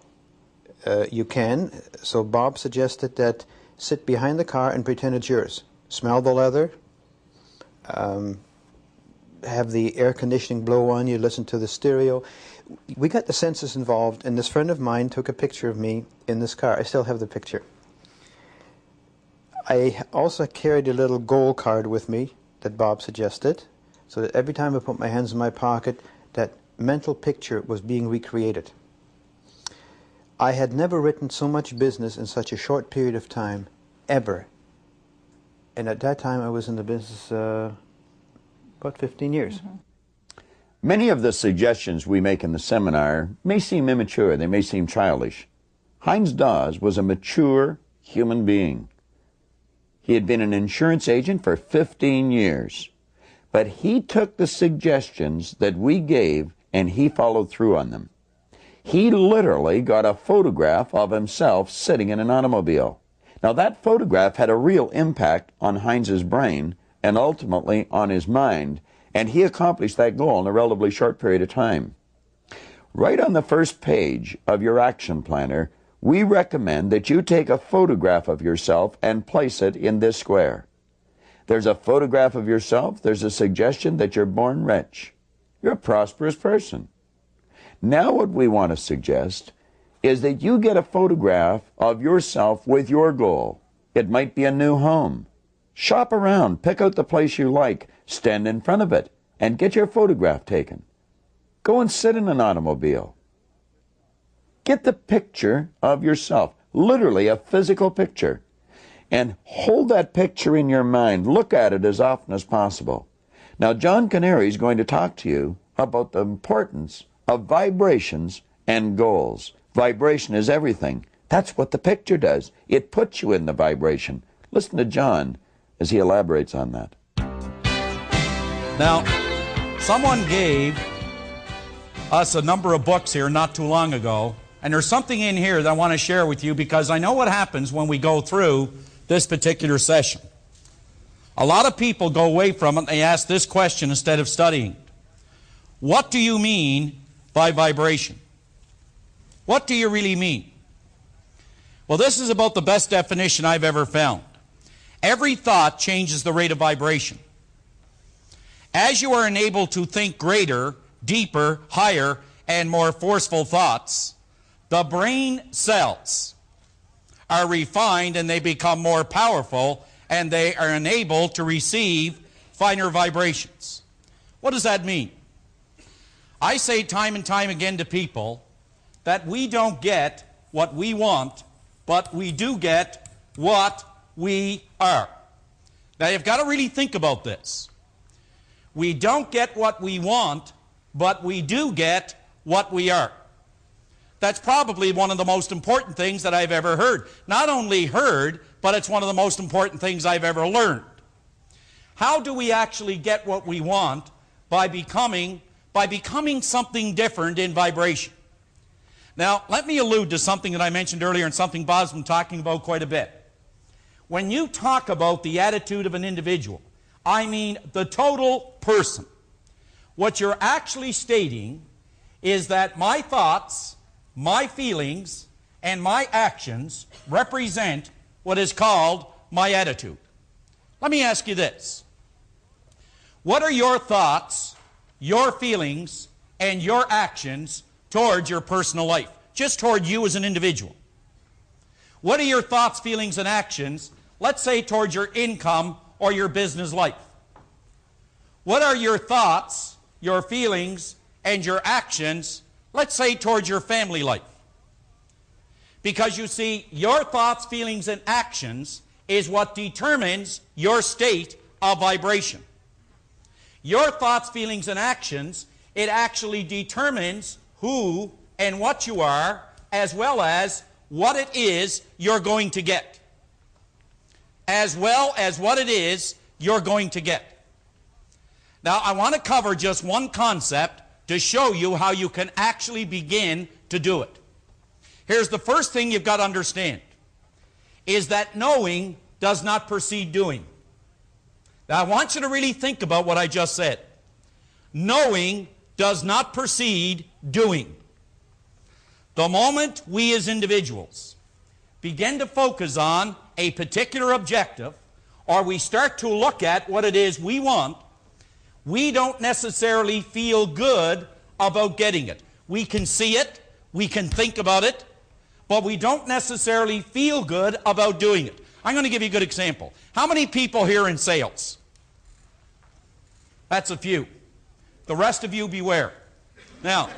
you can. So Bob suggested that sit behind the car and pretend it's yours. Smell the leather. Have the air conditioning blow on you, listen to the stereo. We got the senses involved, and this friend of mine took a picture of me in this car. I still have the picture. I also carried a little goal card with me that Bob suggested, so that every time I put my hands in my pocket, that mental picture was being recreated. I had never written so much business in such a short period of time, ever. And at that time, I was in the business about 15 years. Mm-hmm. Many of the suggestions we make in the seminar may seem immature, they may seem childish. Heinz Dawes was a mature human being. He had been an insurance agent for 15 years, but he took the suggestions that we gave and he followed through on them. He literally got a photograph of himself sitting in an automobile. Now that photograph had a real impact on Heinz's brain and ultimately on his mind, and he accomplished that goal in a relatively short period of time. Right on the first page of your action planner, we recommend that you take a photograph of yourself and place it in this square. There's a photograph of yourself, there's a suggestion that you're born rich. You're a prosperous person. Now what we want to suggest is that you get a photograph of yourself with your goal. It might be a new home. Shop around, pick out the place you like, stand in front of it, and get your photograph taken. Go and sit in an automobile. Get the picture of yourself, literally a physical picture, and hold that picture in your mind. Look at it as often as possible. Now, John Canary is going to talk to you about the importance of vibrations and goals. Vibration is everything. That's what the picture does. It puts you in the vibration. Listen to John as he elaborates on that. Now, someone gave us a number of books here not too long ago, and there's something in here that I want to share with you because I know what happens when we go through this particular session. A lot of people go away from it and they ask this question instead of studying. What do you mean by vibration? What do you really mean? Well, this is about the best definition I've ever found. Every thought changes the rate of vibration. As you are enabled to think greater, deeper, higher, and more forceful thoughts, the brain cells are refined and they become more powerful and they are enabled to receive finer vibrations. What does that mean? I say time and time again to people that we don't get what we want, but we do get what we are. Now you've got to really think about this. We don't get what we want, but we do get what we are. That's probably one of the most important things that I've ever heard. Not only heard, but it's one of the most important things I've ever learned. How do we actually get what we want? By becoming something different in vibration. Now, let me allude to something that I mentioned earlier and something Bob's been talking about quite a bit. When you talk about the attitude of an individual, I mean the total person. What you're actually stating is that my thoughts, my feelings, and my actions represent what is called my attitude. Let me ask you this. What are your thoughts, your feelings, and your actions towards your personal life? Just toward you as an individual. What are your thoughts, feelings, and actions, let's say, towards your income or your business life? What are your thoughts, your feelings, and your actions, let's say, towards your family life? Because you see, your thoughts, feelings, and actions is what determines your state of vibration. Your thoughts, feelings, and actions, it actually determines who and what you are, as well as what it is you're going to get, as well as what it is you're going to get. Now, I want to cover just one concept to show you how you can actually begin to do it. Here's the first thing you've got to understand, is that knowing does not precede doing. Now, I want you to really think about what I just said. Knowing does not precede doing. The moment we as individuals begin to focus on a particular objective, or we start to look at what it is we want, we don't necessarily feel good about getting it. We can see it, we can think about it, but we don't necessarily feel good about doing it. I'm going to give you a good example. How many people here in sales? That's a few. The rest of you beware. Now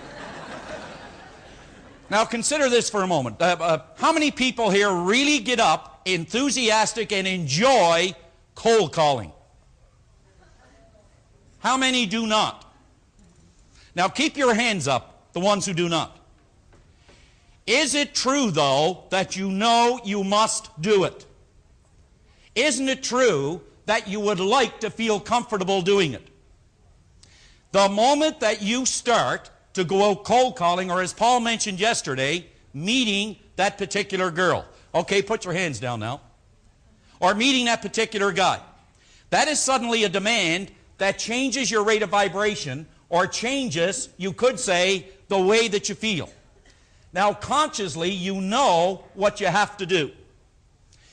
consider this for a moment. How many people here really get up, enthusiastic, and enjoy cold calling? How many do not? Now keep your hands up, the ones who do not. Is it true, though, that you know you must do it? Isn't it true that you would like to feel comfortable doing it? The moment that you start to go out cold calling, or as Paul mentioned yesterday, meeting that particular girl. Okay, put your hands down now. Or meeting that particular guy. That is suddenly a demand that changes your rate of vibration, or changes, you could say, the way that you feel. Now, consciously, you know what you have to do.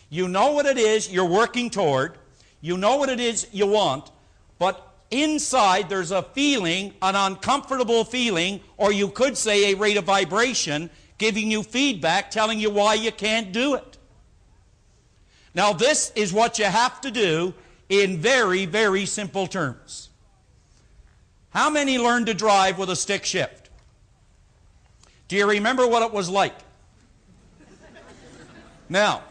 You know what it is you're working toward. You know what it is you want, but inside there's a feeling, an uncomfortable feeling, or you could say a rate of vibration giving you feedback, telling you why you can't do it. Now, this is what you have to do in very, very simple terms. How many learned to drive with a stick shift? Do you remember what it was like? Now,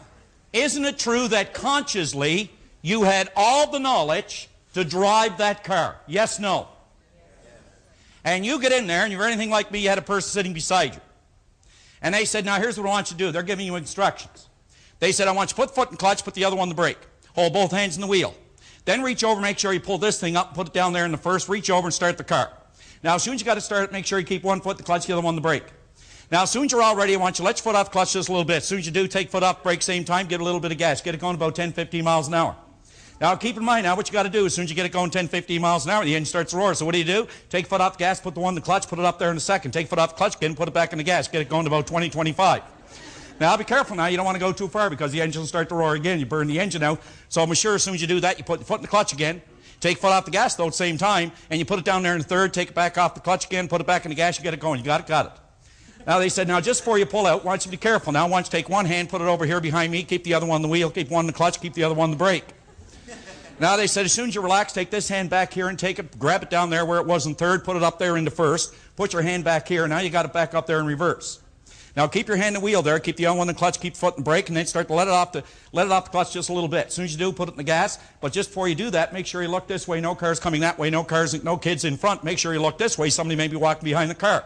isn't it true that consciously you had all the knowledge to drive that car? Yes, no? And you get in there, and you're anything like me, you had a person sitting beside you. And they said, now here's what I want you to do. They're giving you instructions. They said, I want you to put the foot in the clutch, put the other one in the brake. Hold both hands in the wheel. Then reach over, make sure you pull this thing up, and put it down there in the first. Reach over and start the car. Now, as soon as you got to start it, make sure you keep one foot in the clutch, the other one in the brake. Now, as soon as you're all ready, I want you to let your foot off the clutch just a little bit. As soon as you do, take foot off, brake same time, get a little bit of gas. Get it going about 10, 15 miles an hour. Now, keep in mind, now what you got to do, as soon as you get it going 10, 15 miles an hour, the engine starts to roar. So what do? Take foot off the gas, put the one in the clutch, put it up there in a second. Take foot off the clutch again, put it back in the gas. Get it going to about 20, 25. Now, be careful now. You don't want to go too far because the engine will start to roar again. You burn the engine out. So I'm sure as soon as you do that, you put the foot in the clutch again. Take foot off the gas, though, at the same time, and you put it down there in third, take it back off the clutch again, put it back in the gas, you get it going. You got it? Got it. Now, they said, now, just before you pull out, I want you to be careful. Now, I want you to take one hand, put it over here behind me, keep the other one on the wheel, keep one in the clutch, keep the other one on the brake. Now, they said, as soon as you relax, take this hand back here and take it, grab it down there where it was in third, put it up there into first, put your hand back here, now you got it back up there in reverse. Now, keep your hand in the wheel there, keep the other one in the clutch, keep the foot in the brake, and then start to let it off the clutch just a little bit. As soon as you do, put it in the gas, but just before you do that, make sure you look this way. No cars coming that way, no kids in front. Make sure you look this way. Somebody may be walking behind the car.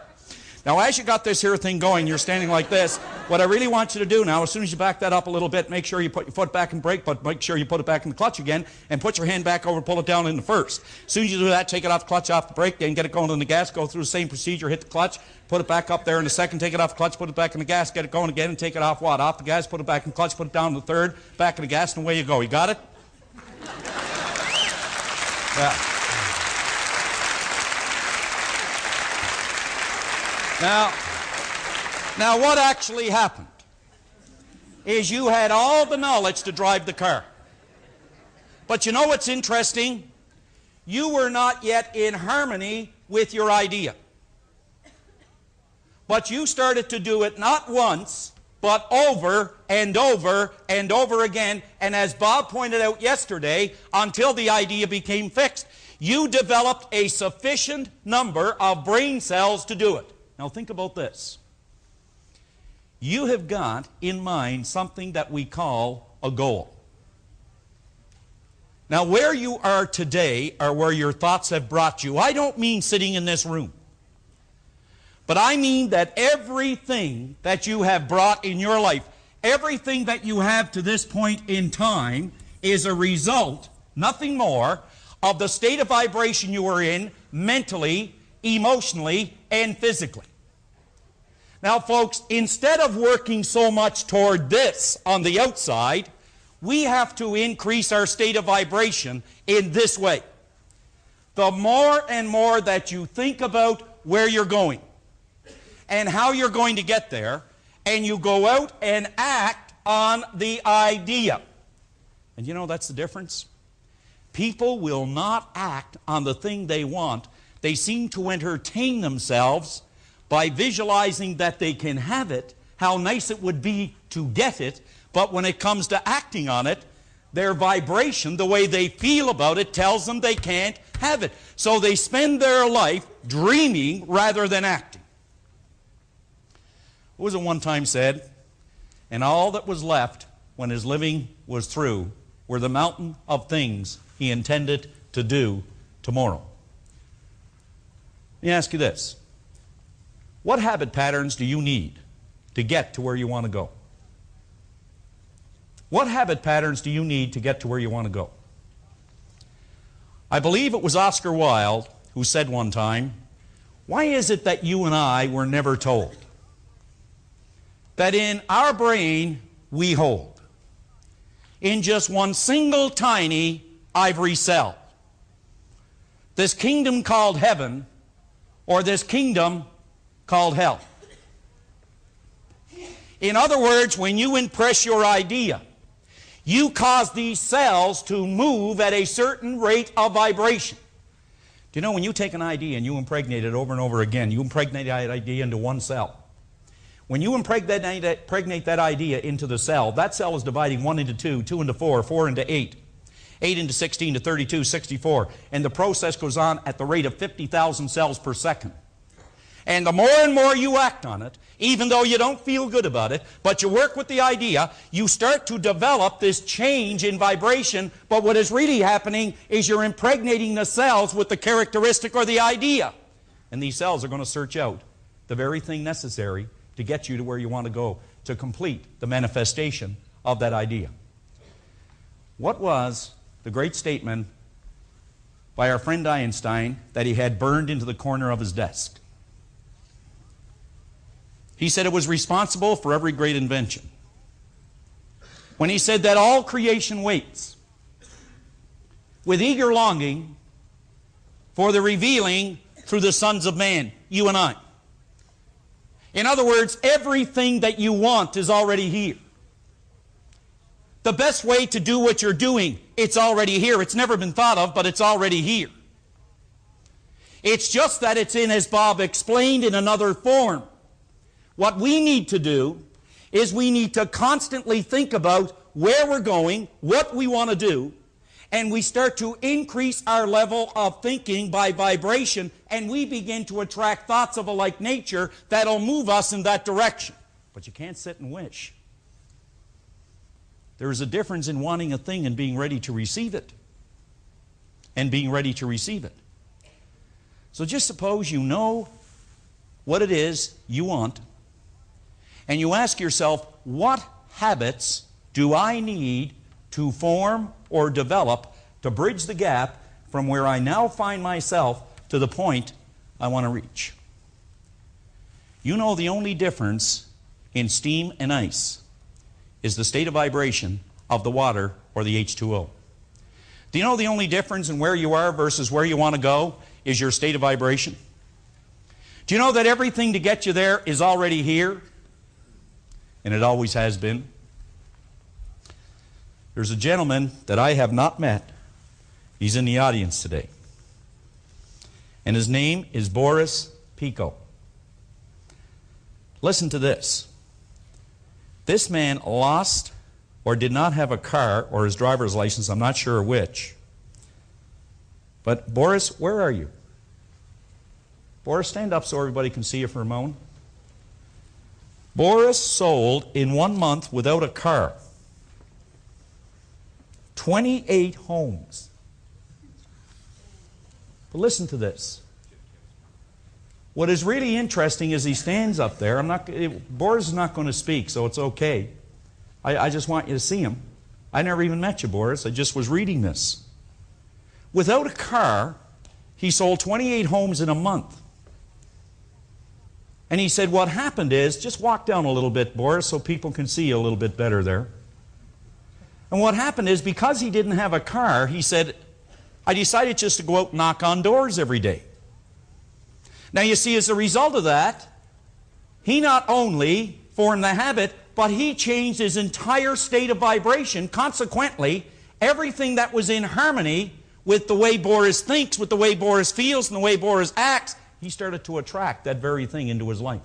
Now, as you got this here thing going, you're standing like this. What I really want you to do now, as soon as you back that up a little bit, make sure you put your foot back in brake, but make sure you put it back in the clutch again, and put your hand back over, pull it down in the first. As soon as you do that, take it off the clutch, off the brake, then get it going in the gas, go through the same procedure, hit the clutch, put it back up there in the second, take it off the clutch, put it back in the gas, get it going again, and take it off what? Off the gas, put it back in the clutch, put it down in the third, back in the gas, and away you go. You got it? Yeah. Now, what actually happened is you had all the knowledge to drive the car. But you know what's interesting? You were not yet in harmony with your idea. But you started to do it not once, but over and over and over again. And as Bob pointed out yesterday, until the idea became fixed. You developed a sufficient number of brain cells to do it. Now think about this. You have got in mind something that we call a goal. Now, where you are today, or where your thoughts have brought you, I don't mean sitting in this room. But I mean that everything that you have brought in your life, everything that you have to this point in time, is a result, nothing more, of the state of vibration you are in mentally, emotionally, and physically. Now, folks, instead of working so much toward this on the outside, we have to increase our state of vibration in this way. The more and more that you think about where you're going and how you're going to get there, and you go out and act on the idea. And you know, that's the difference. People will not act on the thing they want. They seem to entertain themselves by visualizing that they can have it, how nice it would be to get it, but when it comes to acting on it, their vibration, the way they feel about it, tells them they can't have it. So they spend their life dreaming rather than acting. What was it one time said? And all that was left when his living was through were the mountain of things he intended to do tomorrow. Let me ask you this. What habit patterns do you need to get to where you want to go? What habit patterns do you need to get to where you want to go? I believe it was Oscar Wilde who said one time, why is it that you and I were never told that in our brain we hold, in just one single tiny ivory cell, this kingdom called heaven, or this kingdom called hell? In other words, when you impress your idea, you cause these cells to move at a certain rate of vibration. Do you know, when you take an idea and you impregnate it over and over again, you impregnate that idea into one cell. When you impregnate that idea into the cell, that cell is dividing 1 into 2, 2 into 4, 4 into 8, 8 into 16 to 32, 64. And the process goes on at the rate of 50,000 cells per second. And the more and more you act on it, even though you don't feel good about it, but you work with the idea, you start to develop this change in vibration. But what is really happening is you're impregnating the cells with the characteristic or the idea. And these cells are going to search out the very thing necessary to get you to where you want to go, to complete the manifestation of that idea. What was the great statement by our friend Einstein that he had burned into the corner of his desk? He said it was responsible for every great invention. When he said that all creation waits with eager longing for the revealing through the sons of man, you and I. In other words, everything that you want is already here. The best way to do what you're doing, it's already here. It's never been thought of, but it's already here. It's just that it's in, as Bob explained, in another form. What we need to do is we need to constantly think about where we're going, what we want to do, and we start to increase our level of thinking by vibration, and we begin to attract thoughts of a like nature that'll move us in that direction. But you can't sit and wish. There is a difference in wanting a thing and being ready to receive it. And being ready to receive it. So just suppose you know what it is you want, and you ask yourself, what habits do I need to form or develop to bridge the gap from where I now find myself to the point I want to reach? You know, the only difference in steam and ice is the state of vibration of the water or the H2O. Do you know the only difference in where you are versus where you want to go is your state of vibration? Do you know that everything to get you there is already here? And it always has been. There's a gentleman that I have not met. He's in the audience today. And his name is Boris Pico. Listen to this. This man lost or did not have a car or his driver's license, I'm not sure which. But Boris, where are you? Boris, stand up so everybody can see you for a moment. Boris sold in 1 month without a car 28 homes. But listen to this. What is really interesting is he stands up there. Boris is not going to speak, so it's okay. I just want you to see him. I never even met you, Boris. I just was reading this. Without a car, he sold 28 homes in a month. And he said what happened is, just walk down a little bit, Boris, so people can see you a little bit better there. And what happened is, because he didn't have a car, he said, I decided just to go out and knock on doors every day. Now you see, as a result of that, he not only formed the habit, but he changed his entire state of vibration. Consequently, everything that was in harmony with the way Boris thinks, with the way Boris feels, and the way Boris acts, he started to attract that very thing into his life.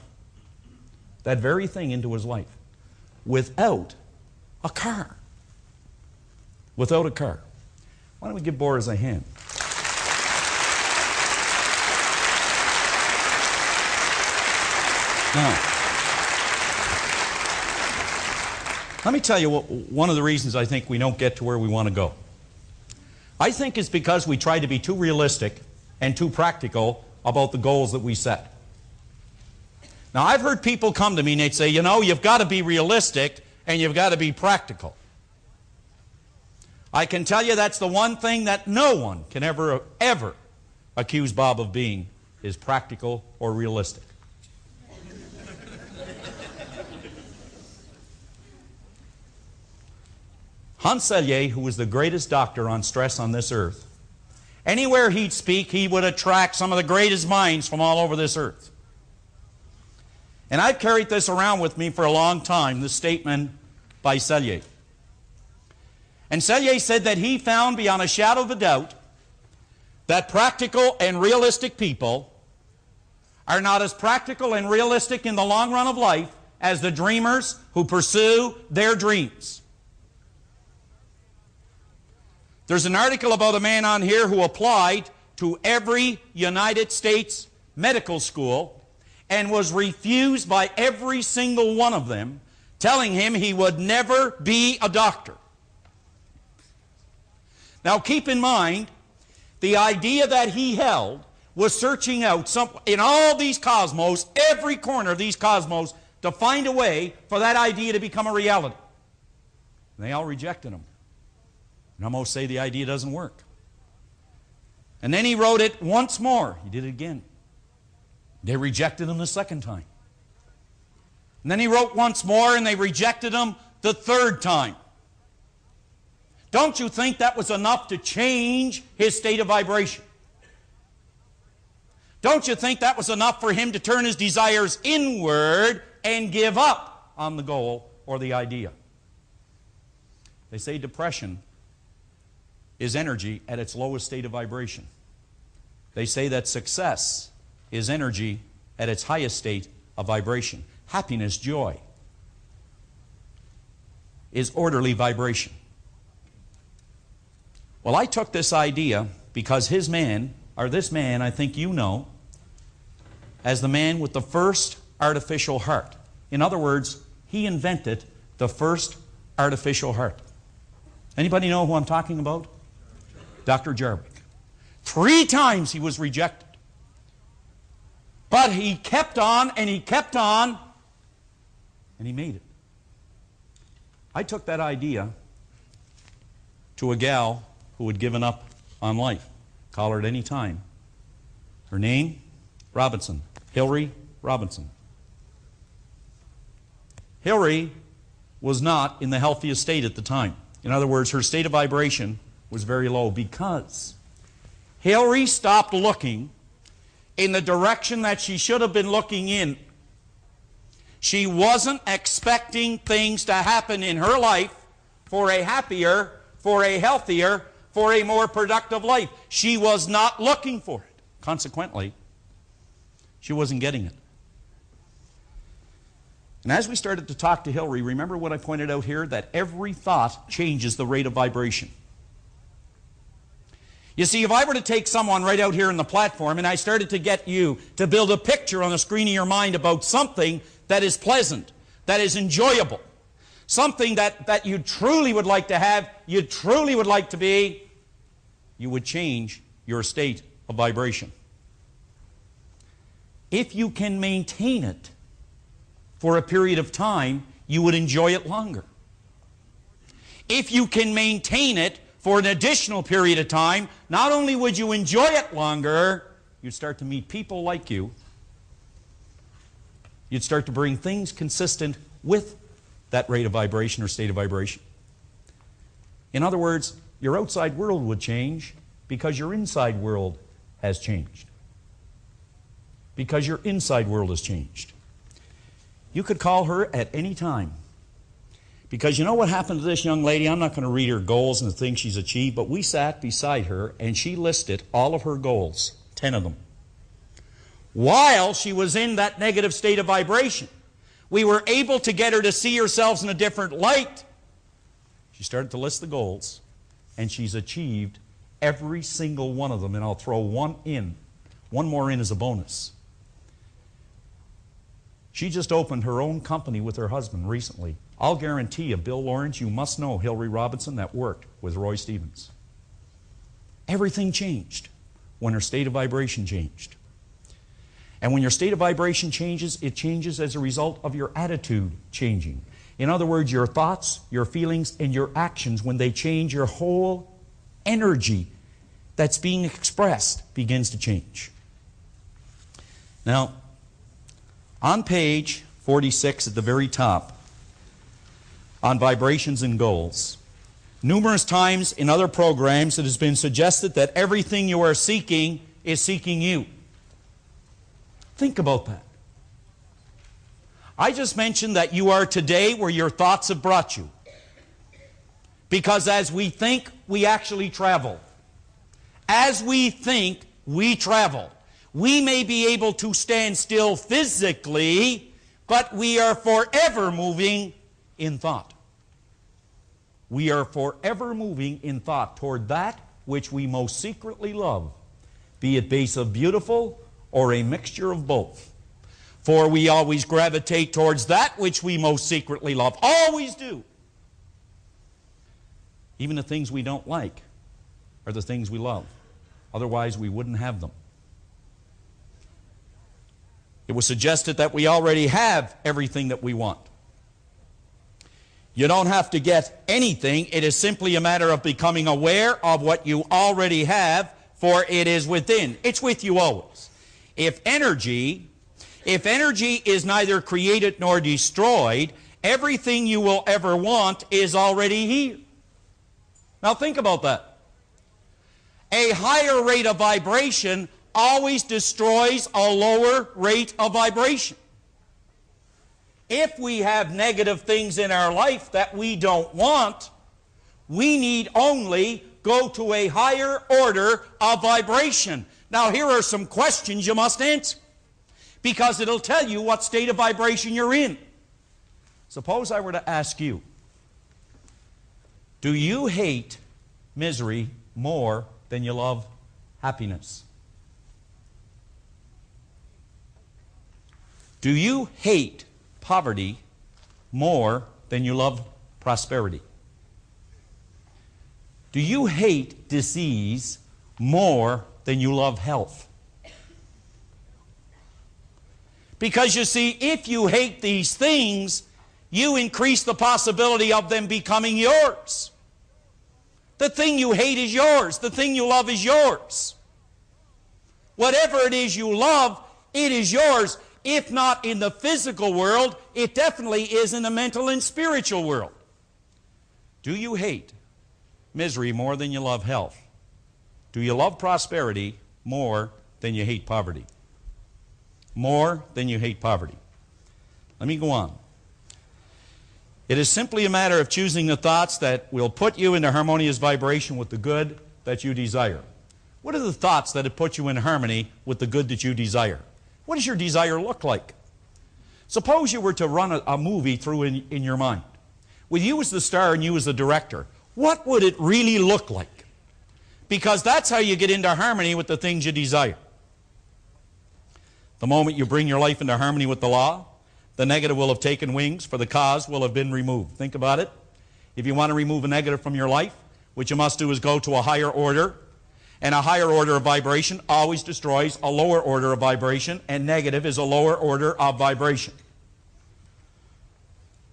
That very thing into his life. Without a car. Without a car. Why don't we give Boris a hand? Now, let me tell you one of the reasons I think we don't get to where we want to go. I think it's because we try to be too realistic and too practical about the goals that we set. Now, I've heard people come to me and they'd say, you know, you've got to be realistic and you've got to be practical. I can tell you that's the one thing that no one can ever accuse Bob of being, is practical or realistic. Hans Selye, who was the greatest doctor on stress on this earth, anywhere he'd speak, he would attract some of the greatest minds from all over this earth. And I've carried this around with me for a long time, this statement by Selye. And Selye said that he found beyond a shadow of a doubt that practical and realistic people are not as practical and realistic in the long run of life as the dreamers who pursue their dreams. There's an article about a man on here who applied to every United States medical school and was refused by every single one of them, telling him he would never be a doctor. Now keep in mind, the idea that he held was searching out in all these cosmos, every corner of these cosmos, to find a way for that idea to become a reality. And they all rejected him. And almost say the idea doesn't work. And then he wrote it once more. He did it again. They rejected him the second time. And then he wrote once more, and they rejected him the third time. Don't you think that was enough to change his state of vibration? Don't you think that was enough for him to turn his desires inward and give up on the goal or the idea? They say depression is energy at its lowest state of vibration. They say that success is energy at its highest state of vibration. Happiness, joy, is orderly vibration. Well, I took this idea because this man, I think you know, as the man with the first artificial heart. In other words, he invented the first artificial heart. Anybody know who I'm talking about? Dr. Jarvik. 3 times he was rejected. But he kept on and he kept on and he made it. I took that idea to a gal who had given up on life. Call her at any time. Her name? Robinson. Hillary Robinson. Hillary was not in the healthiest state at the time. In other words, her state of vibration was very low because Hillary stopped looking in the direction that she should have been looking in. She wasn't expecting things to happen in her life for a happier, for a healthier, for a more productive life. She was not looking for it. Consequently, she wasn't getting it. And as we started to talk to Hillary, remember what I pointed out here? That every thought changes the rate of vibration. You see, if I were to take someone right out here on the platform and I started to get you to build a picture on the screen of your mind about something that is pleasant, that is enjoyable, something that you truly would like to have, you truly would like to be, you would change your state of vibration. if you can maintain it for a period of time, you would enjoy it longer. If you can maintain it for an additional period of time, not only would you enjoy it longer, you'd start to meet people like you. You'd start to bring things consistent with that rate of vibration or state of vibration. In other words, your outside world would change because your inside world has changed. Because your inside world has changed. You could call her at any time. Because you know what happened to this young lady? I'm not going to read her goals and the things she's achieved, but we sat beside her and she listed all of her goals, 10 of them. While she was in that negative state of vibration, we were able to get her to see herself in a different light. She started to list the goals, and she's achieved every single one of them, and I'll throw one more in as a bonus. She just opened her own company with her husband recently. I'll guarantee you, Bill Lawrence, you must know Hillary Robinson that worked with Roy Stevens. Everything changed when her state of vibration changed. And when your state of vibration changes, it changes as a result of your attitude changing. In other words, your thoughts, your feelings, and your actions, when they change, your whole energy that's being expressed begins to change. Now, on page 46 at the very top, on vibrations and goals, numerous times in other programs it has been suggested that everything you are seeking is seeking you. Think about that. I just mentioned that you are today where your thoughts have brought you. Because as we think, we actually travel. As we think, we travel. We may be able to stand still physically, but we are forever moving in thought. We are forever moving in thought toward that which we most secretly love, be it base of beautiful or a mixture of both. For we always gravitate towards that which we most secretly love. Always do. Even the things we don't like are the things we love. Otherwise, we wouldn't have them. It was suggested that we already have everything that we want. You don't have to get anything. It is simply a matter of becoming aware of what you already have, for it is within. It's with you always. If energy is neither created nor destroyed, everything you will ever want is already here. Now think about that. A higher rate of vibration always destroys a lower rate of vibration. If we have negative things in our life that we don't want, we need only go to a higher order of vibration. Now here are some questions you must answer, because it'll tell you what state of vibration you're in. Suppose I were to ask you, do you hate misery more than you love happiness? Do you hate poverty more than you love prosperity? Do you hate disease more than you love health? Because you see, if you hate these things, you increase the possibility of them becoming yours. The thing you hate is yours. The thing you love is yours. Whatever it is you love, it is yours. If not in the physical world, it definitely is in the mental and spiritual world. Do you hate misery more than you love health? Do you love prosperity more than you hate poverty? More than you hate poverty. Let me go on. It is simply a matter of choosing the thoughts that will put you into harmonious vibration with the good that you desire. What are the thoughts that have put you in harmony with the good that you desire? What does your desire look like? Suppose you were to run a movie through in your mind, with you as the star and you as the director. What would it really look like? Because that's how you get into harmony with the things you desire. The moment you bring your life into harmony with the law, the negative will have taken wings, for the cause will have been removed. Think about it. If you want to remove a negative from your life, what you must do is go to a higher order, And a higher order of vibration always destroys a lower order of vibration, and negative is a lower order of vibration.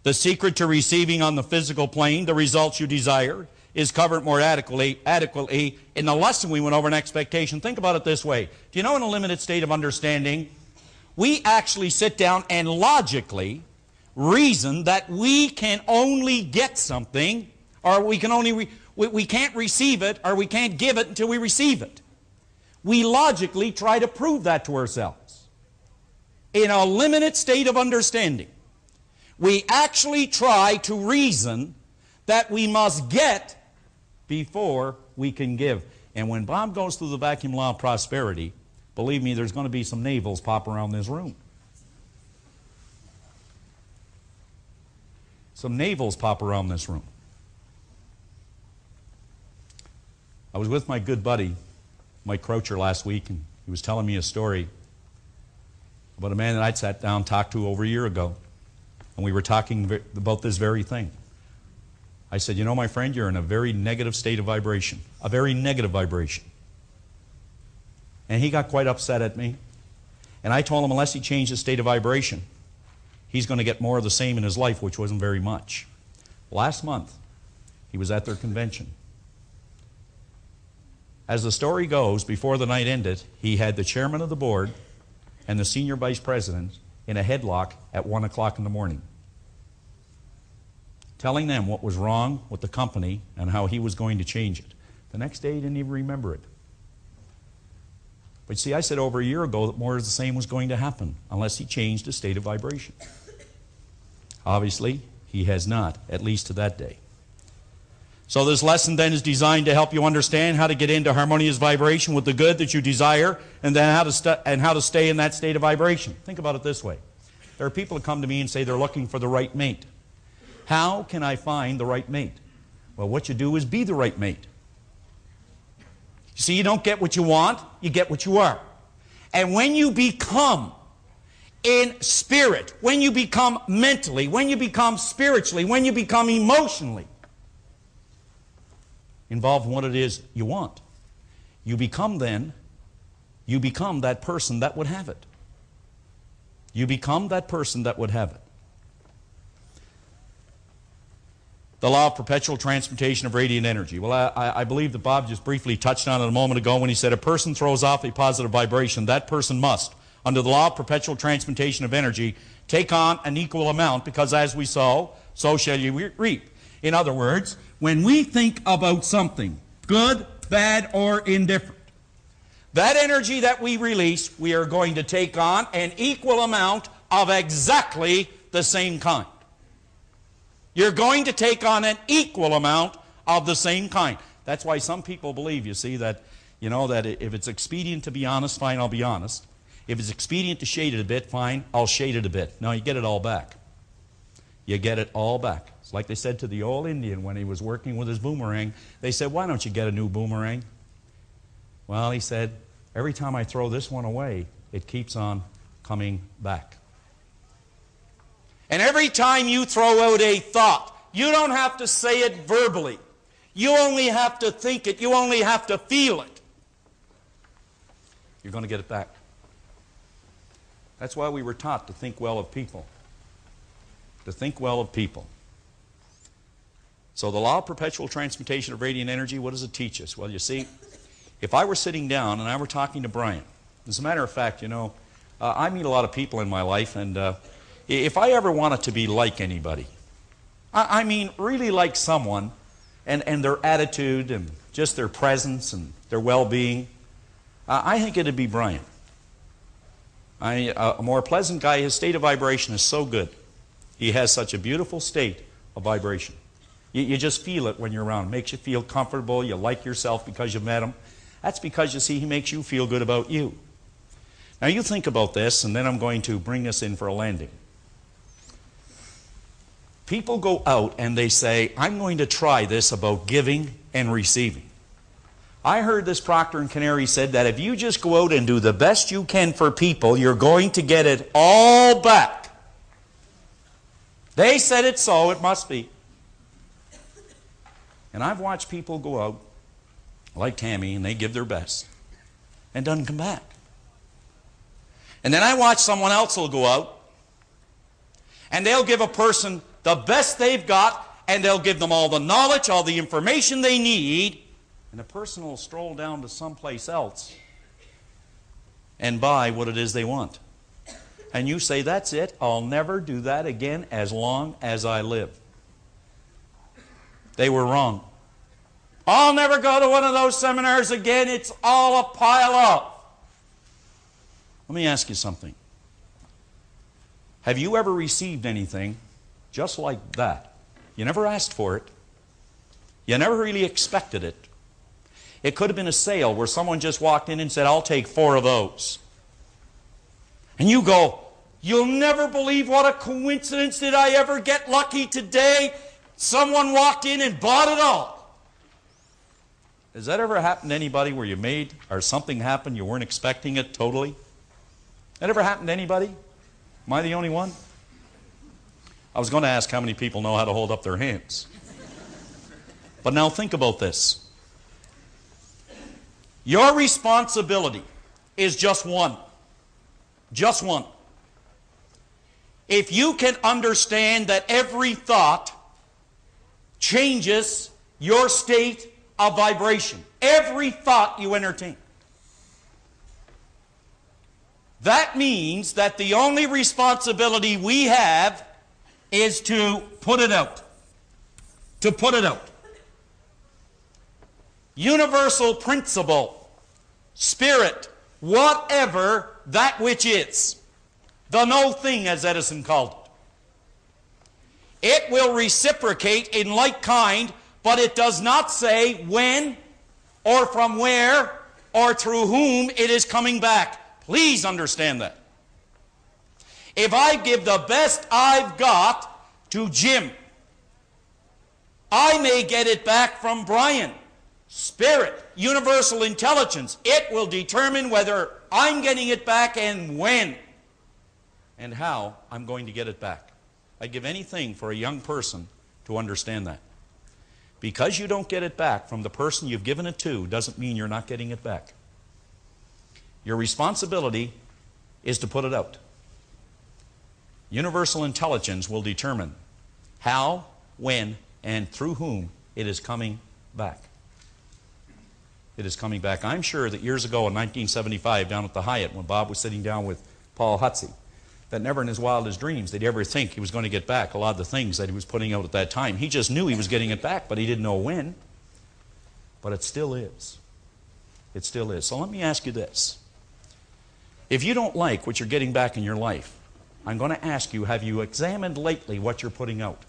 The secret to receiving on the physical plane the results you desire is covered more adequately in the lesson we went over in expectation. Think about it this way. Do you know in a limited state of understanding, we actually sit down and logically reason that we can only get something, or we can only we can't receive it, or we can't give it until we receive it. We logically try to prove that to ourselves. In a limited state of understanding, we actually try to reason that we must get before we can give. And when Bob goes through the vacuum law of prosperity, believe me, there's going to be some navels pop around this room. Some navels pop around this room. I was with my good buddy, Mike Proctor, last week, and he was telling me a story about a man that I'd sat down and talked to over a year ago. And we were talking about this very thing. I said, you know, my friend, you're in a very negative state of vibration. A very negative vibration. And he got quite upset at me. And I told him unless he changed his state of vibration, he's going to get more of the same in his life, which wasn't very much. Last month, he was at their convention. As the story goes, before the night ended, he had the chairman of the board and the senior vice president in a headlock at 1 o'clock in the morning, telling them what was wrong with the company and how he was going to change it. The next day, he didn't even remember it. But see, I said over a year ago that more of the same was going to happen unless he changed his state of vibration. Obviously, he has not, at least to that day. So this lesson then is designed to help you understand how to get into harmonious vibration with the good that you desire, and then how to stay in that state of vibration. Think about it this way. There are people who come to me and say they're looking for the right mate. How can I find the right mate? Well, what you do is be the right mate. You see, you don't get what you want, you get what you are. And when you become in spirit, when you become mentally, when you become spiritually, when you become emotionally involved in what it is you want, you become that person that would have it. You become that person that would have it. The law of perpetual transmutation of radiant energy. Well, I believe that Bob just briefly touched on it a moment ago when he said a person throws off a positive vibration, that person must, under the law of perpetual transmutation of energy, take on an equal amount, because as we sow, so shall you reap. In other words, when we think about something, good, bad, or indifferent, that energy that we release, we are going to take on an equal amount of exactly the same kind. You're going to take on an equal amount of the same kind. That's why some people believe, you see, that, you know, that if it's expedient to be honest, fine, I'll be honest. If it's expedient to shade it a bit, fine, I'll shade it a bit. No, you get it all back. You get it all back. It's like they said to the old Indian when he was working with his boomerang. They said, why don't you get a new boomerang? Well, he said, every time I throw this one away, it keeps on coming back. And every time you throw out a thought, you don't have to say it verbally. You only have to think it. You only have to feel it. You're going to get it back. That's why we were taught to think well of people. To think well of people. So the law of perpetual transmutation of radiant energy, what does it teach us? Well, you see, if I were sitting down and I were talking to Brian, as a matter of fact, you know, I meet a lot of people in my life, and if I ever wanted to be like anybody, I mean really like someone, and their attitude and just their presence and their well-being, I think it'd be Brian. A more pleasant guy, his state of vibration is so good. He has such a beautiful state of vibration. You just feel it when you're around him. It makes you feel comfortable. You like yourself because you've met him. That's because, you see, he makes you feel good about you. Now you think about this, and then I'm going to bring us in for a landing. People go out and they say, I'm going to try this about giving and receiving. I heard this Proctor and Canary said that if you just go out and do the best you can for people, you're going to get it all back. They said it, so it must be. And I've watched people go out like Tammy, and they give their best, and doesn't come back. And then I watch someone else will go out, and they'll give a person the best they've got, and they'll give them all the knowledge, all the information they need, and the person will stroll down to someplace else and buy what it is they want. And you say, that's it, I'll never do that again as long as I live. They were wrong. I'll never go to one of those seminars again, it's all a pile of. Let me ask you something. Have you ever received anything just like that? You never asked for it. You never really expected it. It could have been a sale where someone just walked in and said, I'll take 4 of those. And you go, you'll never believe what a coincidence. Did I ever get lucky today? Someone walked in and bought it all. Has that ever happened to anybody where you made or something happened, you weren't expecting it totally? That ever happened to anybody? Am I the only one? I was going to ask how many people know how to hold up their hands. But now think about this. Your responsibility is just one. Just one. If you can understand that every thought changes your state of vibration, every thought you entertain, that means that the only responsibility we have is to put it out. To put it out. Universal principle, spirit, whatever that which is. The no thing, as Edison called it. It will reciprocate in like kind, but it does not say when or from where or through whom it is coming back. Please understand that. If I give the best I've got to Jim, I may get it back from Brian. Spirit, universal intelligence, it will determine whether I'm getting it back and when and how I'm going to get it back. I'd give anything for a young person to understand that. Because you don't get it back from the person you've given it to doesn't mean you're not getting it back. Your responsibility is to put it out. Universal intelligence will determine how, when, and through whom it is coming back. It is coming back. I'm sure that years ago in 1975 down at the Hyatt when Bob was sitting down with Paul Hutsey, that never in his wildest dreams did he ever think he was going to get back a lot of the things that he was putting out at that time. He just knew he was getting it back, but he didn't know when. But it still is. It still is. So let me ask you this. If you don't like what you're getting back in your life, I'm going to ask you, have you examined lately what you're putting out?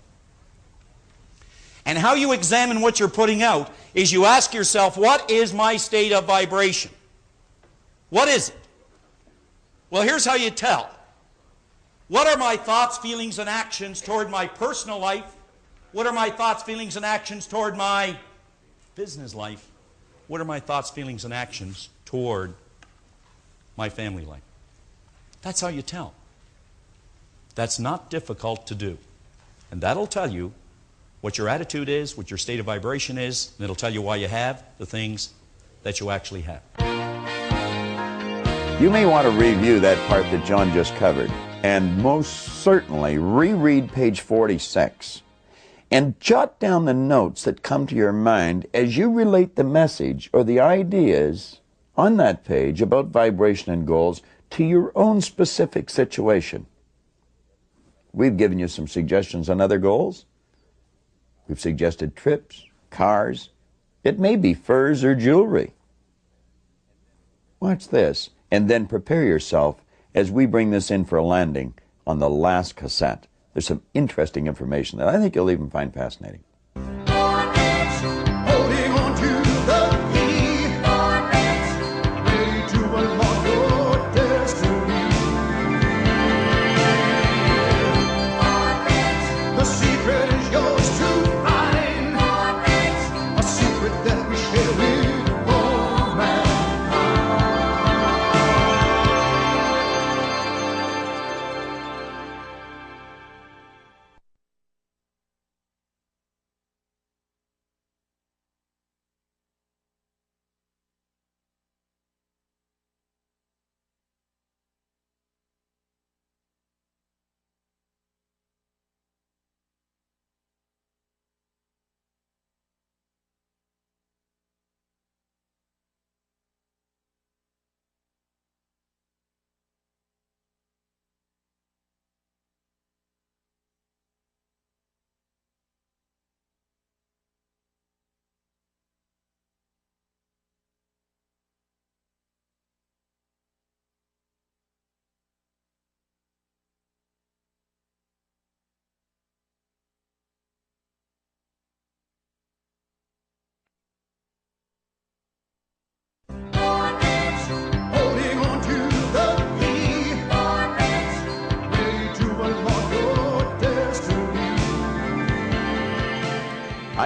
And how you examine what you're putting out is you ask yourself, what is my state of vibration? What is it? Well, here's how you tell. What are my thoughts, feelings, and actions toward my personal life? What are my thoughts, feelings, and actions toward my business life? What are my thoughts, feelings, and actions toward my family life? That's how you tell. That's not difficult to do. And that'll tell you what your attitude is, what your state of vibration is, and it'll tell you why you have the things that you actually have. You may want to review that part that John just covered, and most certainly reread page 46, and jot down the notes that come to your mind as you relate the message or the ideas on that page about vibration and goals to your own specific situation. We've given you some suggestions on other goals. We've suggested trips, cars. It may be furs or jewelry. Watch this, and then prepare yourself as we bring this in for a landing on the last cassette. There's some interesting information that I think you'll even find fascinating.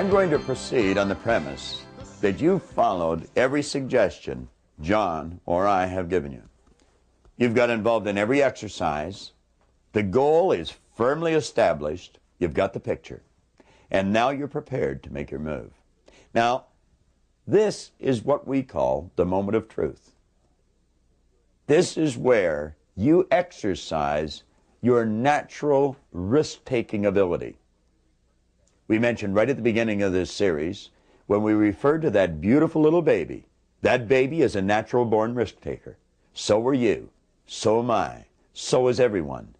I'm going to proceed on the premise that you followed every suggestion John or I have given you. You've got involved in every exercise. The goal is firmly established. You've got the picture. And now you're prepared to make your move. Now, this is what we call the moment of truth. This is where you exercise your natural risk-taking ability. We mentioned right at the beginning of this series, when we referred to that beautiful little baby, that baby is a natural-born risk-taker. So are you. So am I. So is everyone.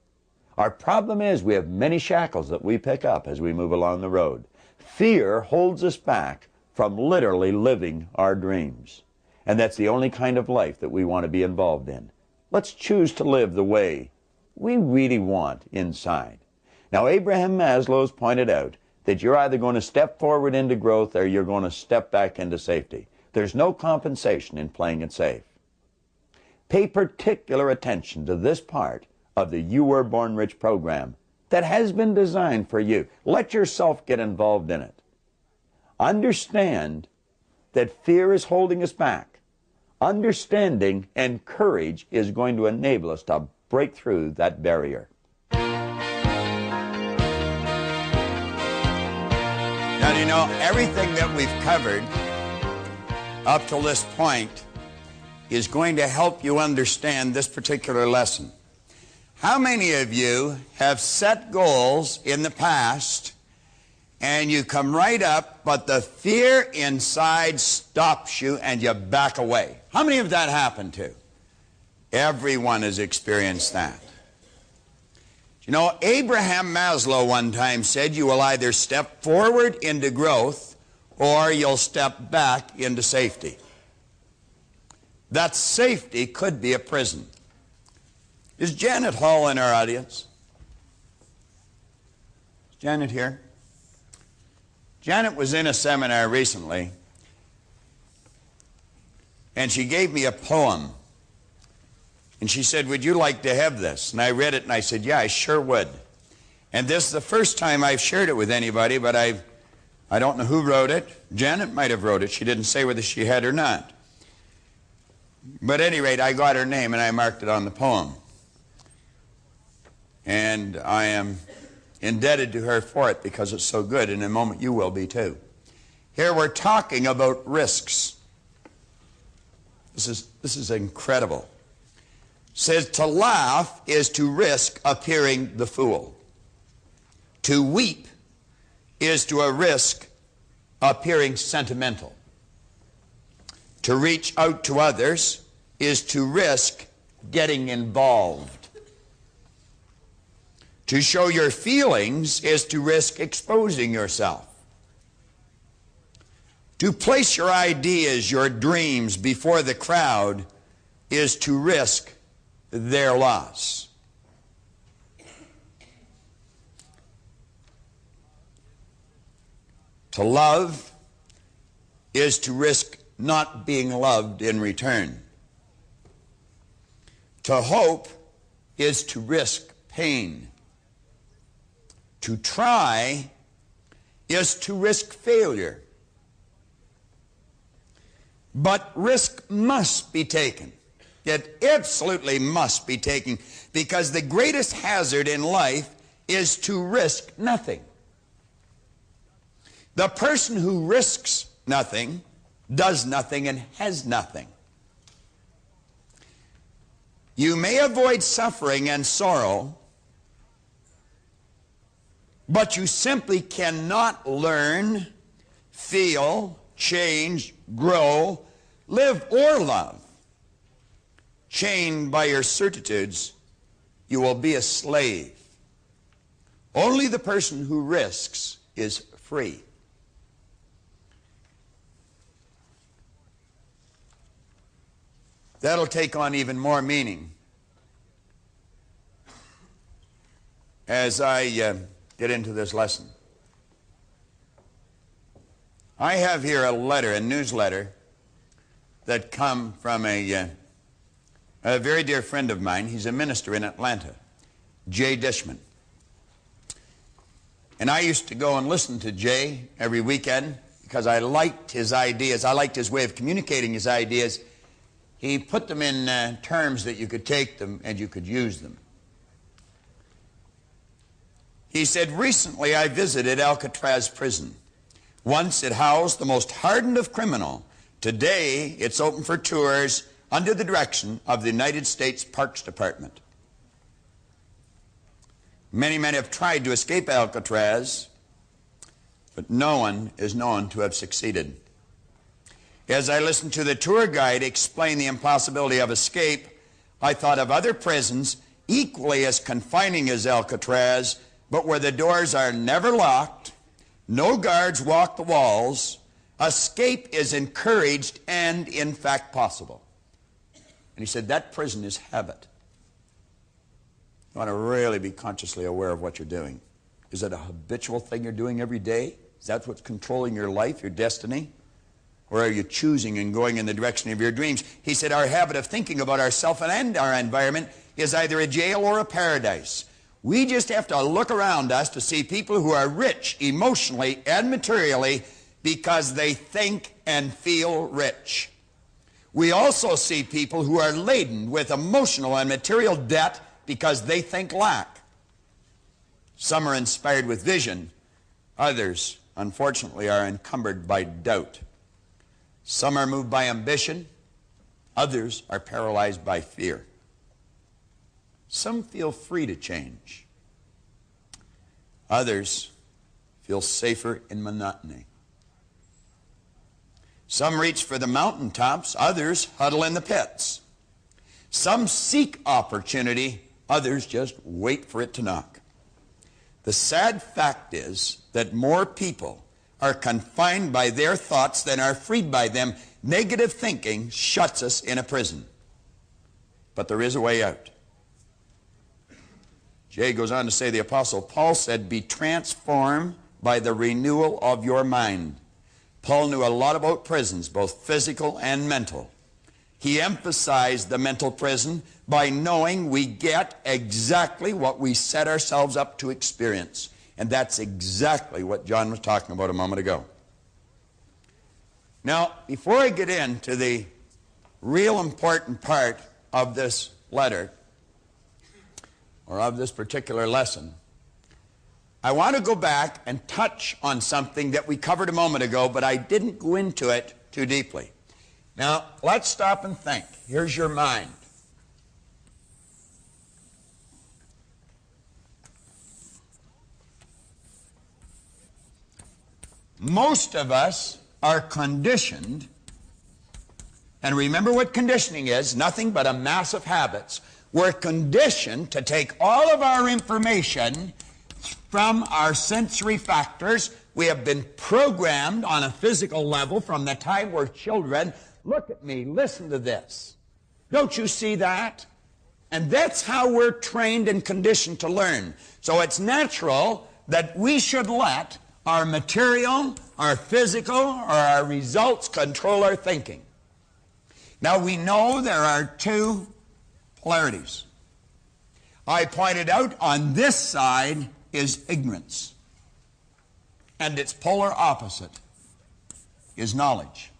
Our problem is we have many shackles that we pick up as we move along the road. Fear holds us back from literally living our dreams. And that's the only kind of life that we want to be involved in. Let's choose to live the way we really want inside. Now, Abraham Maslow's pointed out that you're either going to step forward into growth or you're going to step back into safety. There's no compensation in playing it safe. Pay particular attention to this part of the You Were Born Rich program that has been designed for you. Let yourself get involved in it. Understand that fear is holding us back. Understanding and courage is going to enable us to break through that barrier. Now, you know, everything that we've covered up till this point is going to help you understand this particular lesson. How many of you have set goals in the past and you come right up, but the fear inside stops you and you back away? How many of that happened to? Everyone has experienced that. You know, Abraham Maslow one time said you will either step forward into growth or you'll step back into safety. That safety could be a prison. Is Janet Hall in our audience? Is Janet here? Janet was in a seminar recently, and she gave me a poem. And she said, would you like to have this? And I read it and I said, yeah, I sure would. And this is the first time I've shared it with anybody, but I don't know who wrote it. Janet might have wrote it. She didn't say whether she had or not. But at any rate, I got her name and I marked it on the poem. And I am indebted to her for it because it's so good. In a moment you will be too. Here we're talking about risks. This is incredible. Says to laugh is to risk appearing the fool. To weep is to a risk appearing sentimental. To reach out to others is to risk getting involved. To show your feelings is to risk exposing yourself. To place your ideas, your dreams before the crowd is to risk their loss. To love is to risk not being loved in return. To hope is to risk pain. To try is to risk failure. But risk must be taken. It absolutely must be taken, because the greatest hazard in life is to risk nothing. The person who risks nothing does nothing and has nothing. You may avoid suffering and sorrow, but you simply cannot learn, feel, change, grow, live, or love. Chained by your certitudes, you will be a slave. Only the person who risks is free. That'll take on even more meaning as I get into this lesson. I have here a letter, a newsletter, that come from a very dear friend of mine. He's a minister in Atlanta, Jay Dishman. And I used to go and listen to Jay every weekend because I liked his ideas. I liked his way of communicating his ideas. He put them in terms that you could take them and you could use them. He said, recently I visited Alcatraz prison. Once it housed the most hardened of criminal. Today it's open for tours under the direction of the United States Parks Department. Many men have tried to escape Alcatraz, but no one is known to have succeeded. As I listened to the tour guide explain the impossibility of escape, I thought of other prisons equally as confining as Alcatraz, but where the doors are never locked, no guards walk the walls, escape is encouraged and in fact possible. And he said that prison is habit. You want to really be consciously aware of what you're doing. Is it a habitual thing you're doing every day? Is that what's controlling your life, your destiny? Or are you choosing and going in the direction of your dreams? He said our habit of thinking about ourselves and our environment is either a jail or a paradise. We just have to look around us to see people who are rich emotionally and materially because they think and feel rich. We also see people who are laden with emotional and material debt because they think lack. Some are inspired with vision. Others, unfortunately, are encumbered by doubt. Some are moved by ambition. Others are paralyzed by fear. Some feel free to change. Others feel safer in monotony. Some reach for the mountaintops. Others huddle in the pits. Some seek opportunity. Others just wait for it to knock. The sad fact is that more people are confined by their thoughts than are freed by them. Negative thinking shuts us in a prison. But there is a way out. Jay goes on to say, the Apostle Paul said, be transformed by the renewal of your mind. Paul knew a lot about prisons, both physical and mental. He emphasized the mental prison by knowing we get exactly what we set ourselves up to experience. And that's exactly what John was talking about a moment ago. Now, before I get into the real important part of this letter, or of this particular lesson, I want to go back and touch on something that we covered a moment ago, but I didn't go into it too deeply. Now, let's stop and think. Here's your mind. Most of us are conditioned, and remember what conditioning is, nothing but a mass of habits. We're conditioned to take all of our information from our sensory factors. We have been programmed on a physical level from the time we're children. Look at me, listen to this. Don't you see that? And that's how we're trained and conditioned to learn. So it's natural that we should let our material, our physical, or our results control our thinking. Now we know there are two polarities. I pointed out on this side is ignorance, and its polar opposite is knowledge.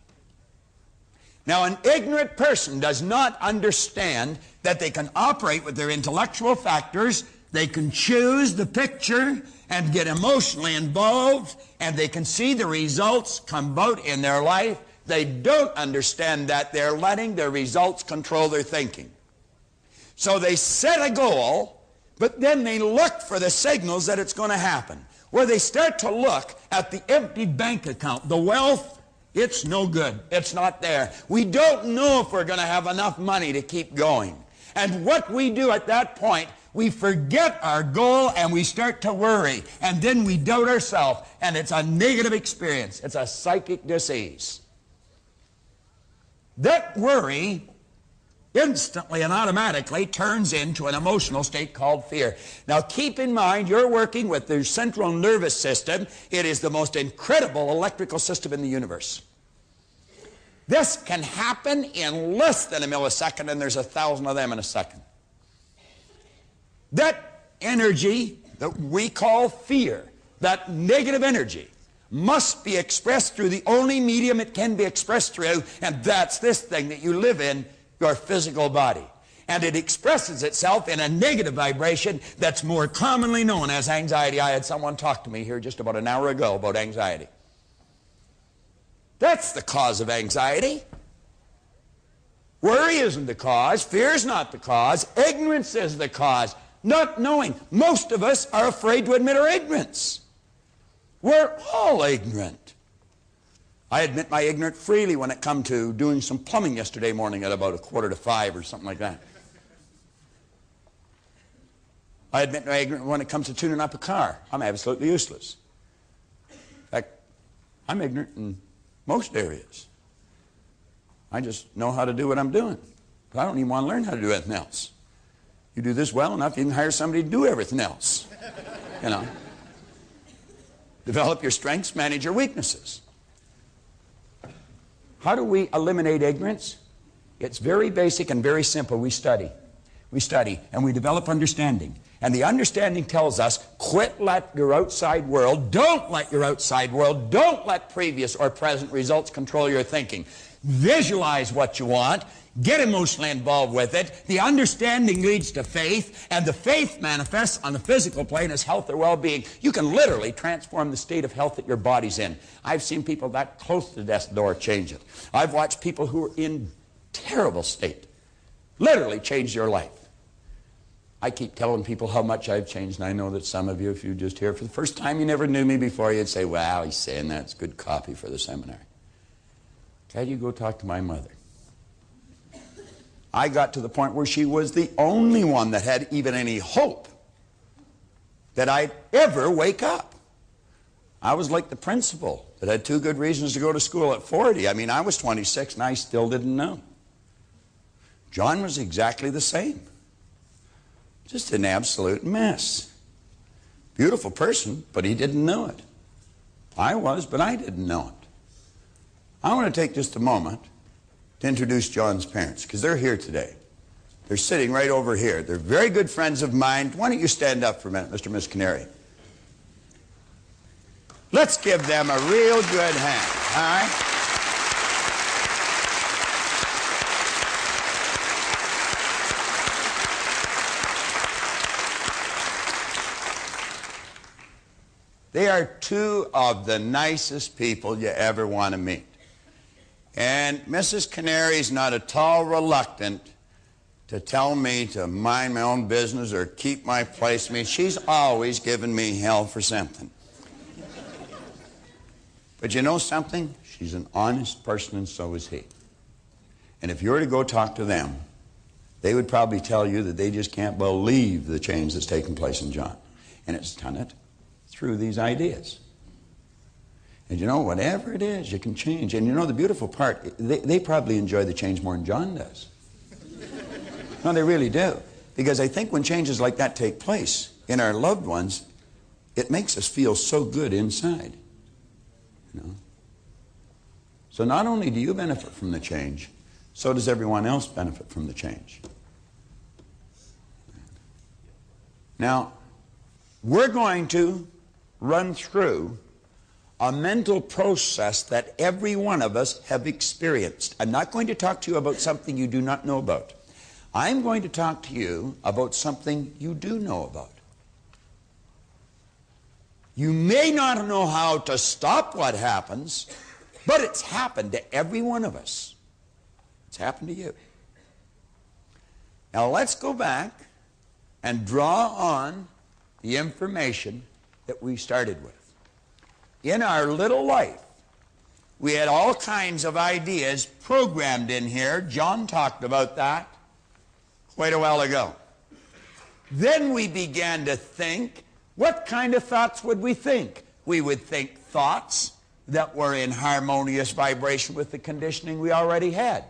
Now, an ignorant person does not understand that they can operate with their intellectual factors, they can choose the picture and get emotionally involved, and they can see the results come about in their life. They don't understand that they're letting their results control their thinking. So they set a goal, but then they look for the signals that it's going to happen. Where they start to look at the empty bank account, the wealth, it's no good. It's not there. We don't know if we're going to have enough money to keep going. And what we do at that point, we forget our goal and we start to worry. And then we doubt ourselves, and it's a negative experience. It's a psychic disease. That worry instantly and automatically turns into an emotional state called fear. Now keep in mind, you're working with the central nervous system. It is the most incredible electrical system in the universe. This can happen in less than a millisecond, and there's 1,000 of them in a second. That energy that we call fear, that negative energy must be expressed through the only medium it can be expressed through, and that's this thing that you live in, your physical body. And it expresses itself in a negative vibration that's more commonly known as anxiety. I had someone talk to me here just about an hour ago about anxiety. That's the cause of anxiety. Worry isn't the cause. Fear is not the cause. Ignorance is the cause. Not knowing. Most of us are afraid to admit our ignorance. We're all ignorant. I admit my ignorance freely when it come to doing some plumbing yesterday morning at about 4:45 or something like that. I admit my ignorance when it comes to tuning up a car. I'm absolutely useless. In fact, I'm ignorant in most areas. I just know how to do what I'm doing. But I don't even want to learn how to do anything else. You do this well enough, you can hire somebody to do everything else. You know. Develop your strengths, manage your weaknesses. How do we eliminate ignorance? It's very basic and very simple. We study. We study and we develop understanding. And the understanding tells us, quit let your outside world, don't let your outside world, don't let previous or present results control your thinking. Visualize what you want, get emotionally involved with it. The understanding leads to faith, and the faith manifests on the physical plane as health or well-being. You can literally transform the state of health that your body's in. I've seen people that close to death's door change it. I've watched people who are in terrible state literally change their life. I keep telling people how much I've changed, and I know that some of you, if you just hear for the first time, you never knew me before, you'd say, wow, he's saying that's good copy for the seminary. Had you go talk to my mother. I got to the point where she was the only one that had even any hope that I'd ever wake up. I was like the principal that had 2 good reasons to go to school at 40. I mean, I was 26 and I still didn't know. John was exactly the same. Just an absolute mess. Beautiful person, but he didn't know it. I was, but I didn't know it. I want to take just a moment to introduce John's parents, because they're here today. They're sitting right over here. They're very good friends of mine. Why don't you stand up for a minute, Mr. and Miss Canary? Let's give them a real good hand, all right? They are 2 of the nicest people you ever want to meet. And Mrs. Canary's not at all reluctant to tell me to mind my own business or keep my place. I mean, she's always given me hell for something. But you know something? She's an honest person, and so is he. And if you were to go talk to them, they would probably tell you that they just can't believe the change that's taken place in John. And it's done it through these ideas. And you know, whatever it is, you can change. And you know, the beautiful part, they probably enjoy the change more than John does. No, they really do. Because I think when changes like that take place in our loved ones, it makes us feel so good inside. You know? So not only do you benefit from the change, so does everyone else benefit from the change. Now, we're going to run through a mental process that every one of us have experienced. I'm not going to talk to you about something you do not know about. I'm going to talk to you about something you do know about. You may not know how to stop what happens, but it's happened to every one of us. It's happened to you. Now let's go back and draw on the information that we started with. In our little life, we had all kinds of ideas programmed in here. John talked about that quite a while ago. Then we began to think. What kind of thoughts would we think? We would think thoughts that were in harmonious vibration with the conditioning we already had.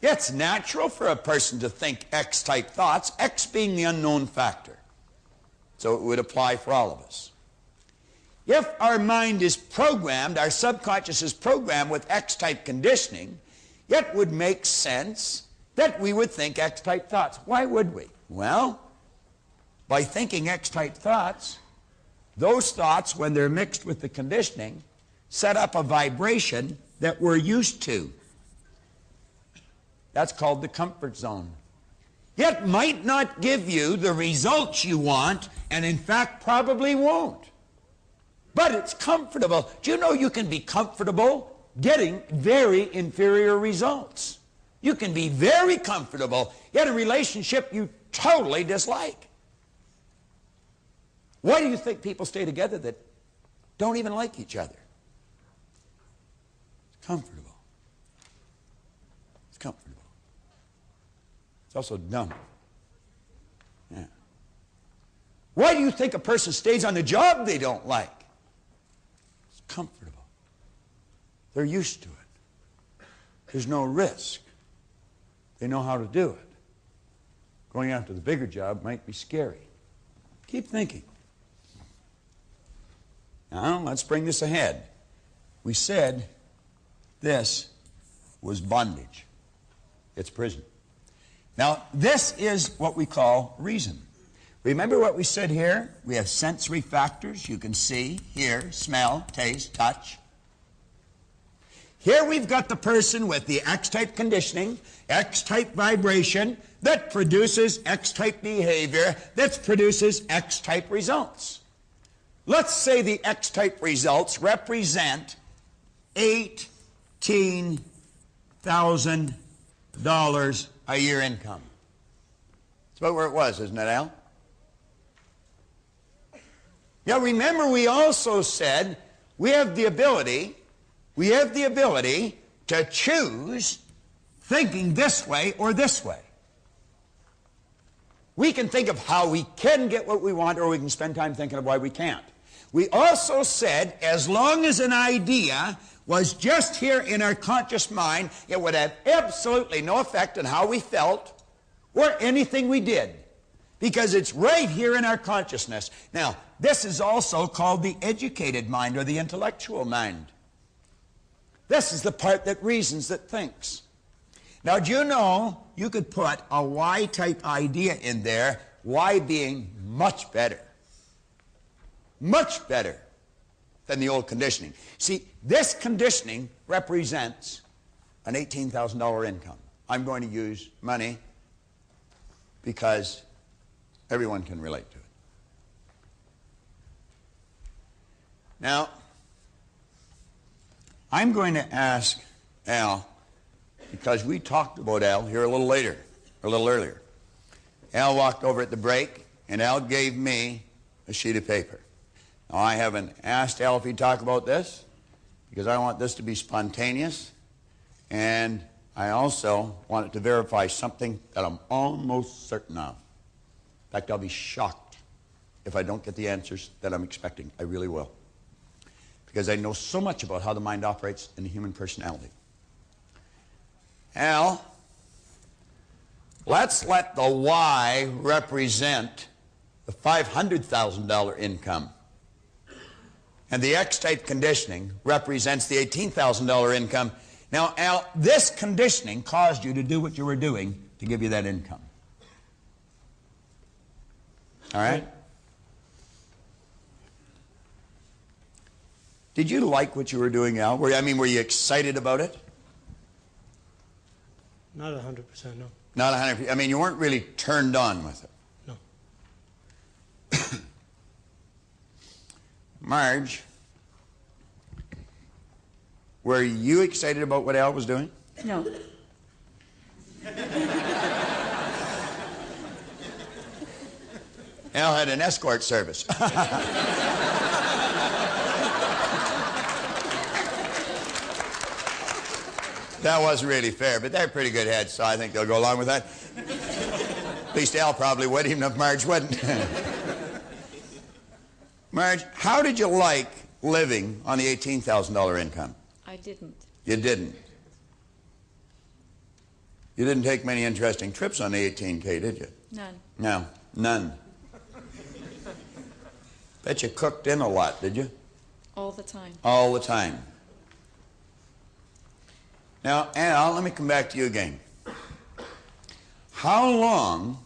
It's natural for a person to think X-type thoughts, X being the unknown factor. So it would apply for all of us. If our mind is programmed, our subconscious is programmed with X-type conditioning, it would make sense that we would think X-type thoughts. Why would we? Well, by thinking X-type thoughts, those thoughts, when they're mixed with the conditioning, set up a vibration that we're used to. That's called the comfort zone. It might not give you the results you want, and in fact probably won't. But it's comfortable. Do you know you can be comfortable getting very inferior results? You can be very comfortable in a relationship you totally dislike. Why do you think people stay together that don't even like each other? It's comfortable. It's comfortable. It's also dumb. Yeah. Why do you think a person stays on a job they don't like? It's comfortable. They're used to it. There's no risk. They know how to do it. Going after the bigger job might be scary. Keep thinking. Now, let's bring this ahead. We said this was bondage. It's prison. Now, this is what we call reason. Remember what we said here? We have sensory factors. You can see, hear, smell, taste, touch. Here we've got the person with the X-type conditioning, X-type vibration that produces X-type behavior, that produces X-type results. Let's say the X-type results represent $18,000 a year income. That's about where it was, isn't it, Al? Now remember, we also said we have the ability to choose thinking this way or this way. We can think of how we can get what we want, or we can spend time thinking of why we can't. We also said as long as an idea was just here in our conscious mind, it would have absolutely no effect on how we felt or anything we did, because it's right here in our consciousness. Now, this is also called the educated mind or the intellectual mind. This is the part that reasons, that thinks. Now, do you know you could put a Y-type idea in there, Y being much better than the old conditioning. See, this conditioning represents an $18,000 income. I'm going to use money because everyone can relate to it. Now, I'm going to ask Al, because we talked about Al here a little earlier. Al walked over at the break, and Al gave me a sheet of paper. Now, I haven't asked Al if he'd talk about this, because I want this to be spontaneous, and I also want it to verify something that I'm almost certain of. In fact, I'll be shocked if I don't get the answers that I'm expecting. I really will. Because I know so much about how the mind operates in the human personality. Al, let's let the Y represent the $500,000 income. And the X-type conditioning represents the $18,000 income. Now, Al, this conditioning caused you to do what you were doing to give you that income. All right? Did you like what you were doing, Al? Were you excited about it? Not 100%, no. Not 100%. You weren't really turned on with it. No. Marge, were you excited about what Al was doing? No. Al had an escort service. That wasn't really fair, but they're pretty good heads, so I think they'll go along with that. At least Al probably would, even if Marge wouldn't. Marge, how did you like living on the $18,000 income? I didn't. You didn't? You didn't take many interesting trips on the 18K, did you? None. No, none. Bet you cooked in a lot, did you? All the time. All the time. Now, Al, let me come back to you again. How long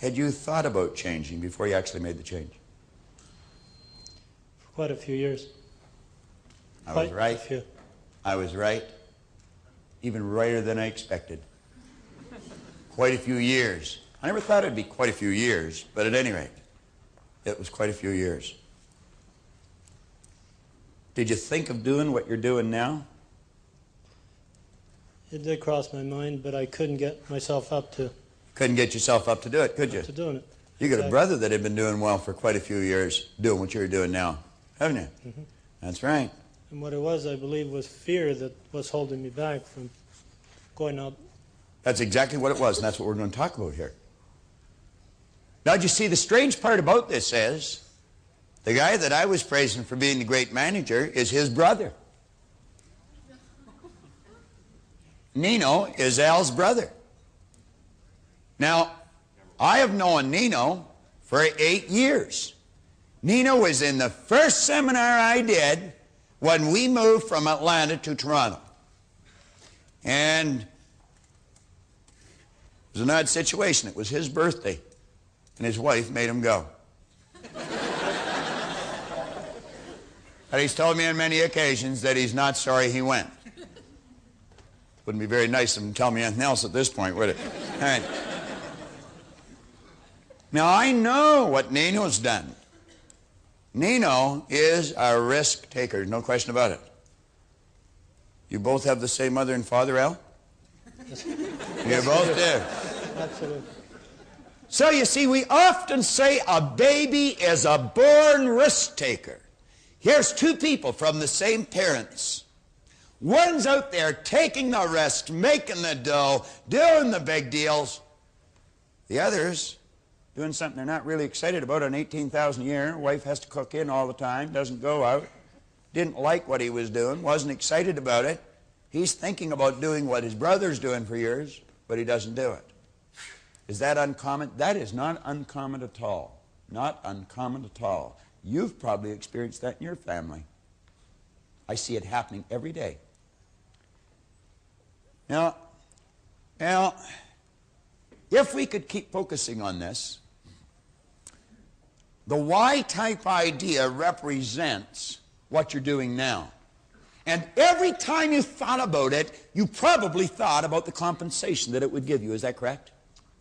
had you thought about changing before you actually made the change? For quite a few years. I was right. I was right. Even righter than I expected. Quite a few years. I never thought it'd be quite a few years, but at any rate, it was quite a few years. Did you think of doing what you're doing now? It did cross my mind, but I couldn't get myself up to... Couldn't get yourself up to do it, could you? To doing it. You got a brother that had been doing well for quite a few years, doing what you're doing now, haven't you? Mm-hmm. That's right. And what it was, I believe, was fear that was holding me back from going out. That's exactly what it was, and that's what we're going to talk about here. Now, you see, the strange part about this is, the guy that I was praising for being the great manager is his brother. Nino is Al's brother. Now, I have known Nino for 8 years. Nino was in the first seminar I did when we moved from Atlanta to Toronto. And it was an odd situation. It was his birthday, and his wife made him go. But he's told me on many occasions that he's not sorry he went. Wouldn't be very nice of him to tell me anything else at this point, would it? All right. Now, I know what Nino's done. Nino is a risk taker, no question about it. You both have the same mother and father, Al? You both do. Absolutely. So you see, we often say a baby is a born risk taker. Here's two people from the same parents. One's out there taking the risk, making the dough, doing the big deals. The other's doing something they're not really excited about on $18,000 a year. Wife has to cook in all the time, doesn't go out. Didn't like what he was doing, wasn't excited about it. He's thinking about doing what his brother's doing for years, but he doesn't do it. Is that uncommon? That is not uncommon at all. Not uncommon at all. You've probably experienced that in your family. I see it happening every day. Now, if we could keep focusing on this, the Y-type idea represents what you're doing now. And every time you thought about it, you probably thought about the compensation that it would give you. Is that correct?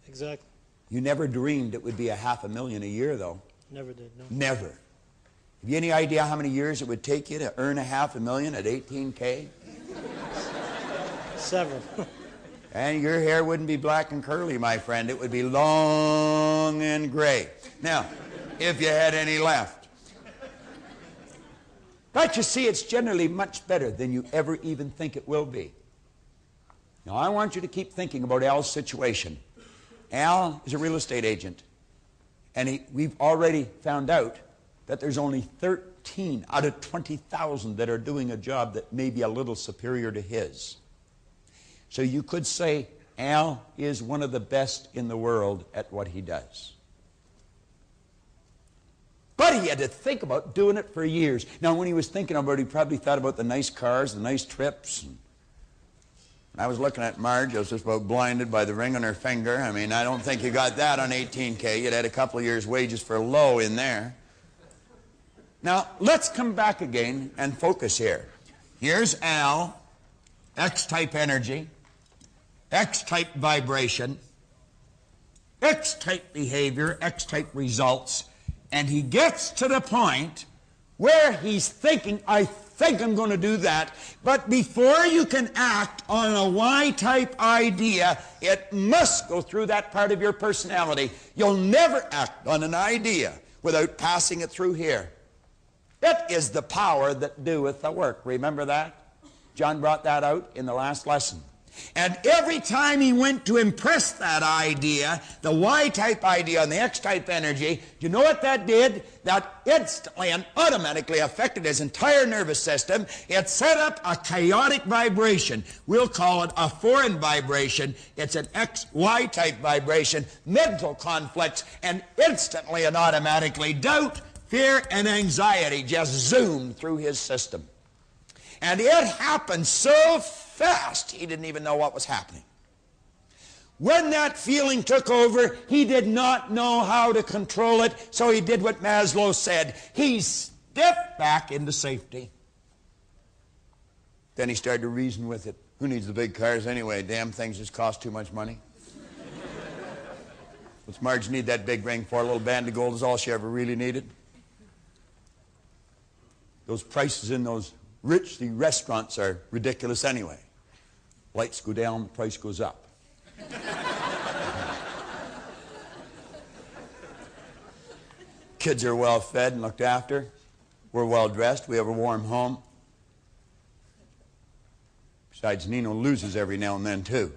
Exactly. You never dreamed it would be $500,000 a year, though. Never did, no. Never. Have you any idea how many years it would take you to earn $500,000 at 18K? Several. And your hair wouldn't be black and curly, my friend. It would be long and gray. Now, if you had any left. But you see, it's generally much better than you ever even think it will be. Now, I want you to keep thinking about Al's situation. Al is a real estate agent. And we've already found out that there's only 13 out of 20,000 that are doing a job that may be a little superior to his. So you could say Al is one of the best in the world at what he does. But he had to think about doing it for years. Now, when he was thinking about it, he probably thought about the nice cars, the nice trips. And I was looking at Marge. I was just about blinded by the ring on her finger. I mean, I don't think you got that on 18K. You'd had a couple of years' wages for low in there. Now, let's come back again and focus here. Here's Al, X-type energy, X-type vibration, X-type behavior, X-type results, and he gets to the point where he's thinking, I think I'm going to do that, but before you can act on a Y-type idea, it must go through that part of your personality. You'll never act on an idea without passing it through here. It is the power that doeth the work. Remember that? John brought that out in the last lesson. And every time he went to impress that idea, the Y-type idea on the X-type energy, do you know what that did? That instantly and automatically affected his entire nervous system. It set up a chaotic vibration. We'll call it a foreign vibration. It's an X-Y-type vibration, mental conflicts, and instantly and automatically doubt, fear, and anxiety just zoomed through his system. And it happened so fast, he didn't even know what was happening. When that feeling took over, he did not know how to control it, so he did what Maslow said. He stepped back into safety. Then he started to reason with it. Who needs the big cars anyway? Damn things just cost too much money. What's Marge need that big ring for? A little band of gold is all she ever really needed. Those prices in those rich restaurants are ridiculous anyway. Lights go down, the price goes up. Kids are well fed and looked after. We're well dressed. We have a warm home. Besides, Nino loses every now and then, too.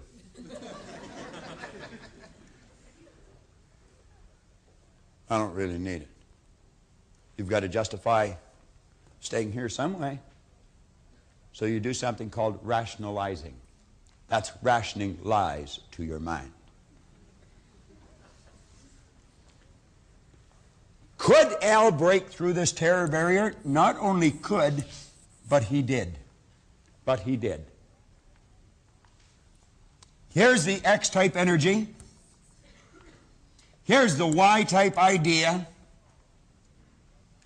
I don't really need it. You've got to justify staying here some way. So you do something called rationalizing. That's rationing lies to your mind. Could Al break through this terror barrier? Not only could, but he did. But he did. Here's the X-type energy. Here's the Y-type idea.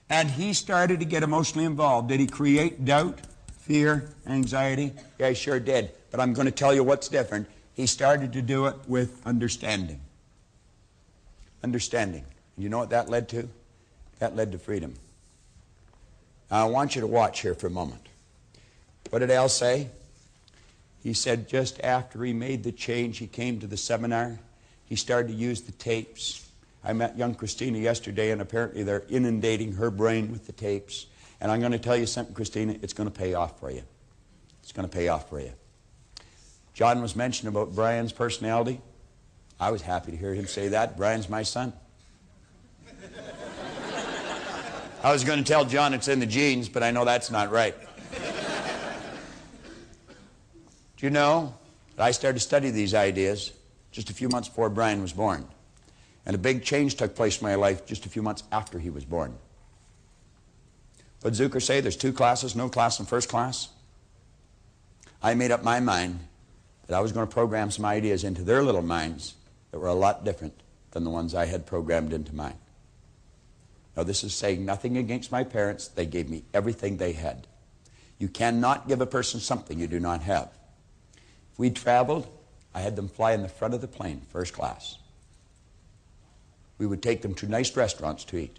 And he started to get emotionally involved. Did he create doubt, fear, anxiety? Yeah, he sure did. But I'm going to tell you what's different. He started to do it with understanding. Understanding. You know what that led to? That led to freedom. Now, I want you to watch here for a moment. What did Al say? He said just after he made the change, he came to the seminar. He started to use the tapes. I met young Christina yesterday, and apparently they're inundating her brain with the tapes. And I'm going to tell you something, Christina, it's going to pay off for you. It's going to pay off for you. John was mentioning about Brian's personality. I was happy to hear him say that. Brian's my son. I was going to tell John it's in the genes, but I know that's not right. Do you know that I started to study these ideas just a few months before Brian was born? And a big change took place in my life just a few months after he was born. What did Zucker say? There's two classes, no class in first class. I made up my mind that I was going to program some ideas into their little minds that were a lot different than the ones I had programmed into mine. Now, this is saying nothing against my parents. They gave me everything they had. You cannot give a person something you do not have. If we traveled, I had them fly in the front of the plane, first class. We would take them to nice restaurants to eat,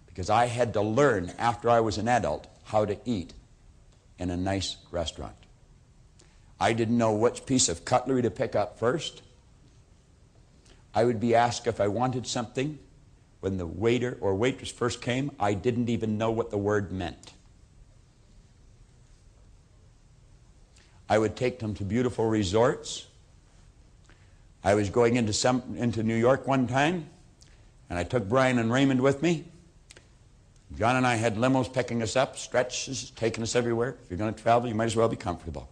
because I had to learn after I was an adult how to eat in a nice restaurant. I didn't know which piece of cutlery to pick up first. I would be asked if I wanted something. When the waiter or waitress first came, I didn't even know what the word meant. I would take them to beautiful resorts. I was going into New York one time, and I took Brian and Raymond with me. John and I had limos picking us up, stretches, taking us everywhere. If you're going to travel, you might as well be comfortable.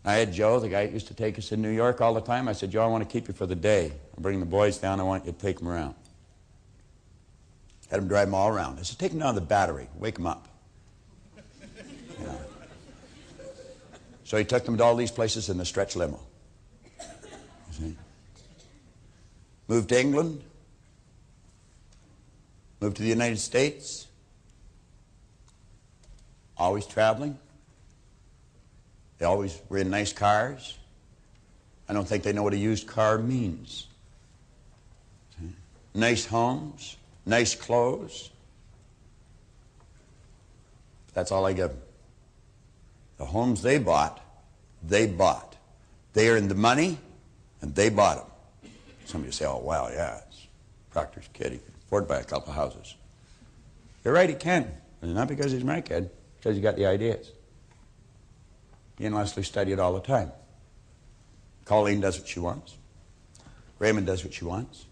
I had Joe, the guy who used to take us in New York all the time. I said, Joe, I want to keep you for the day. I'll bring the boys down. I want you to take them around. Had them drive them all around. I said, take them down to the Battery. Wake them up. You know. So he took them to all these places in the stretch limo. You see? Moved to England. Moved to the United States. Always traveling. They always were in nice cars. I don't think they know what a used car means. See? Nice homes. Nice clothes. That's all I give them. The homes they bought, they bought. They earned the money, and they bought them. Somebody say, oh, wow, yeah, it's Proctor's kid. He can afford to buy a couple of houses. You're right, he can. And not because he's my kid, because he got the ideas. He and Leslie study it all the time. Colleen does what she wants. Raymond does what she wants.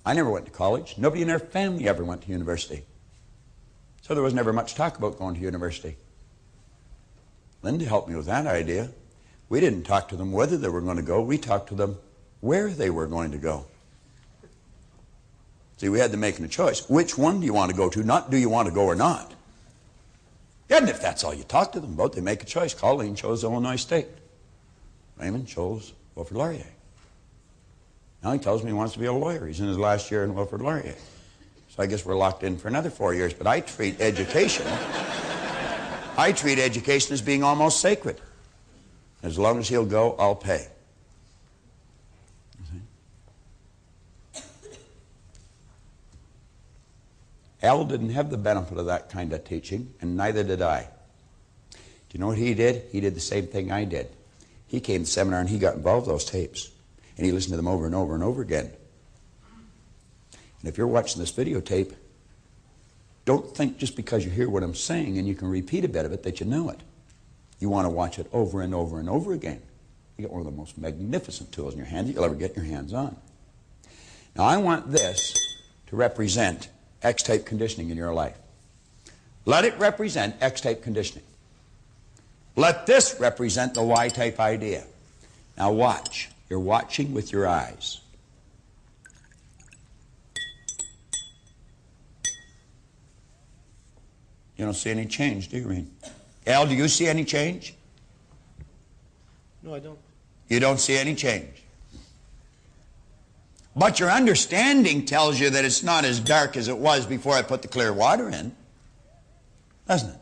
I never went to college. Nobody in our family ever went to university. So there was never much talk about going to university. Linda helped me with that idea. We didn't talk to them whether they were going to go. We talked to them where they were going to go. See, we had them making a choice. Which one do you want to go to? Not do you want to go or not. And if that's all you talk to them about, they make a choice. Colleen chose Illinois State. Raymond chose Wilfrid Laurier. Now he tells me he wants to be a lawyer. He's in his last year in Wilfrid Laurier. So I guess we're locked in for another 4 years. But I treat education, as being almost sacred. As long as he'll go, I'll pay. Al didn't have the benefit of that kind of teaching, and neither did I. Do you know what he did? He did the same thing I did. He came to seminar and he got involved with those tapes. And he listened to them over and over and over again. And if you're watching this videotape, don't think just because you hear what I'm saying and you can repeat a bit of it that you know it. You want to watch it over and over and over again. You get one of the most magnificent tools in your hand that you'll ever get your hands on. Now I want this to represent X-type conditioning in your life. Let it represent X-type conditioning. Let this represent the Y-type idea. Now watch. You're watching with your eyes. You don't see any change, do you, Reen? Al, do you see any change? No, I don't. You don't see any change. But your understanding tells you that it's not as dark as it was before I put the clear water in. Doesn't it?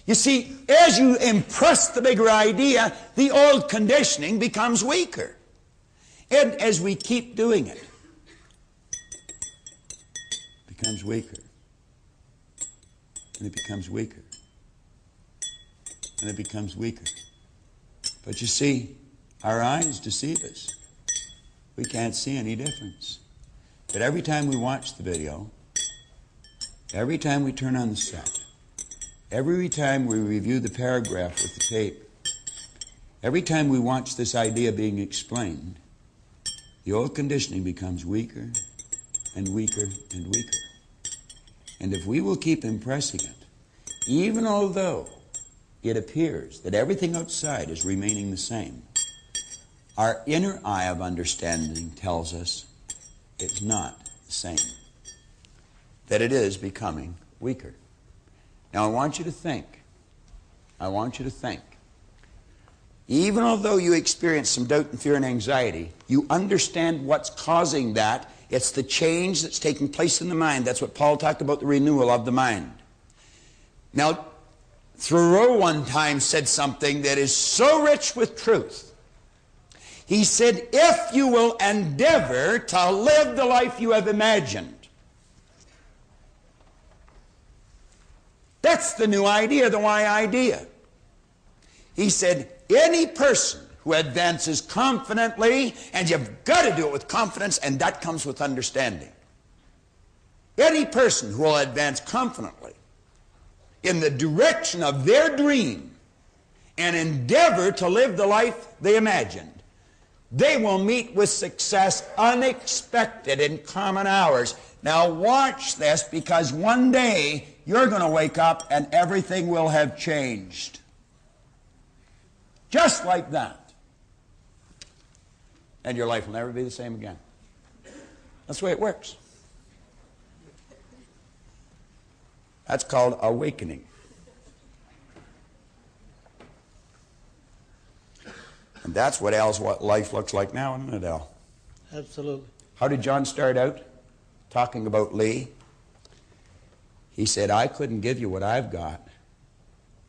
You see, as you impress the bigger idea, the old conditioning becomes weaker. And as we keep doing it, it becomes weaker. And it becomes weaker. And it becomes weaker. But you see, our eyes deceive us. We can't see any difference. But every time we watch the video, every time we turn on the set, every time we review the paragraph with the tape, every time we watch this idea being explained, the old conditioning becomes weaker and weaker and weaker. And if we will keep impressing it, even although it appears that everything outside is remaining the same, our inner eye of understanding tells us it's not the same, that it is becoming weaker. Now I want you to think, even although you experience some doubt and fear and anxiety, you understand what's causing that. It's the change that's taking place in the mind. That's what Paul talked about, the renewal of the mind. Now, Thoreau one time said something that is so rich with truth. He said, if you will endeavor to live the life you have imagined. That's the new idea, the why idea. He said, any person who advances confidently, and you've got to do it with confidence, and that comes with understanding. Any person who will advance confidently in the direction of their dream and endeavor to live the life they imagined, they will meet with success unexpected in common hours. Now watch this, because one day you're going to wake up and everything will have changed. Just like that. And your life will never be the same again. That's the way it works. That's called awakening. And that's what Al's life looks like now, isn't it, Al? Absolutely. How did John start out? Talking about Lee. He said, I couldn't give you what I've got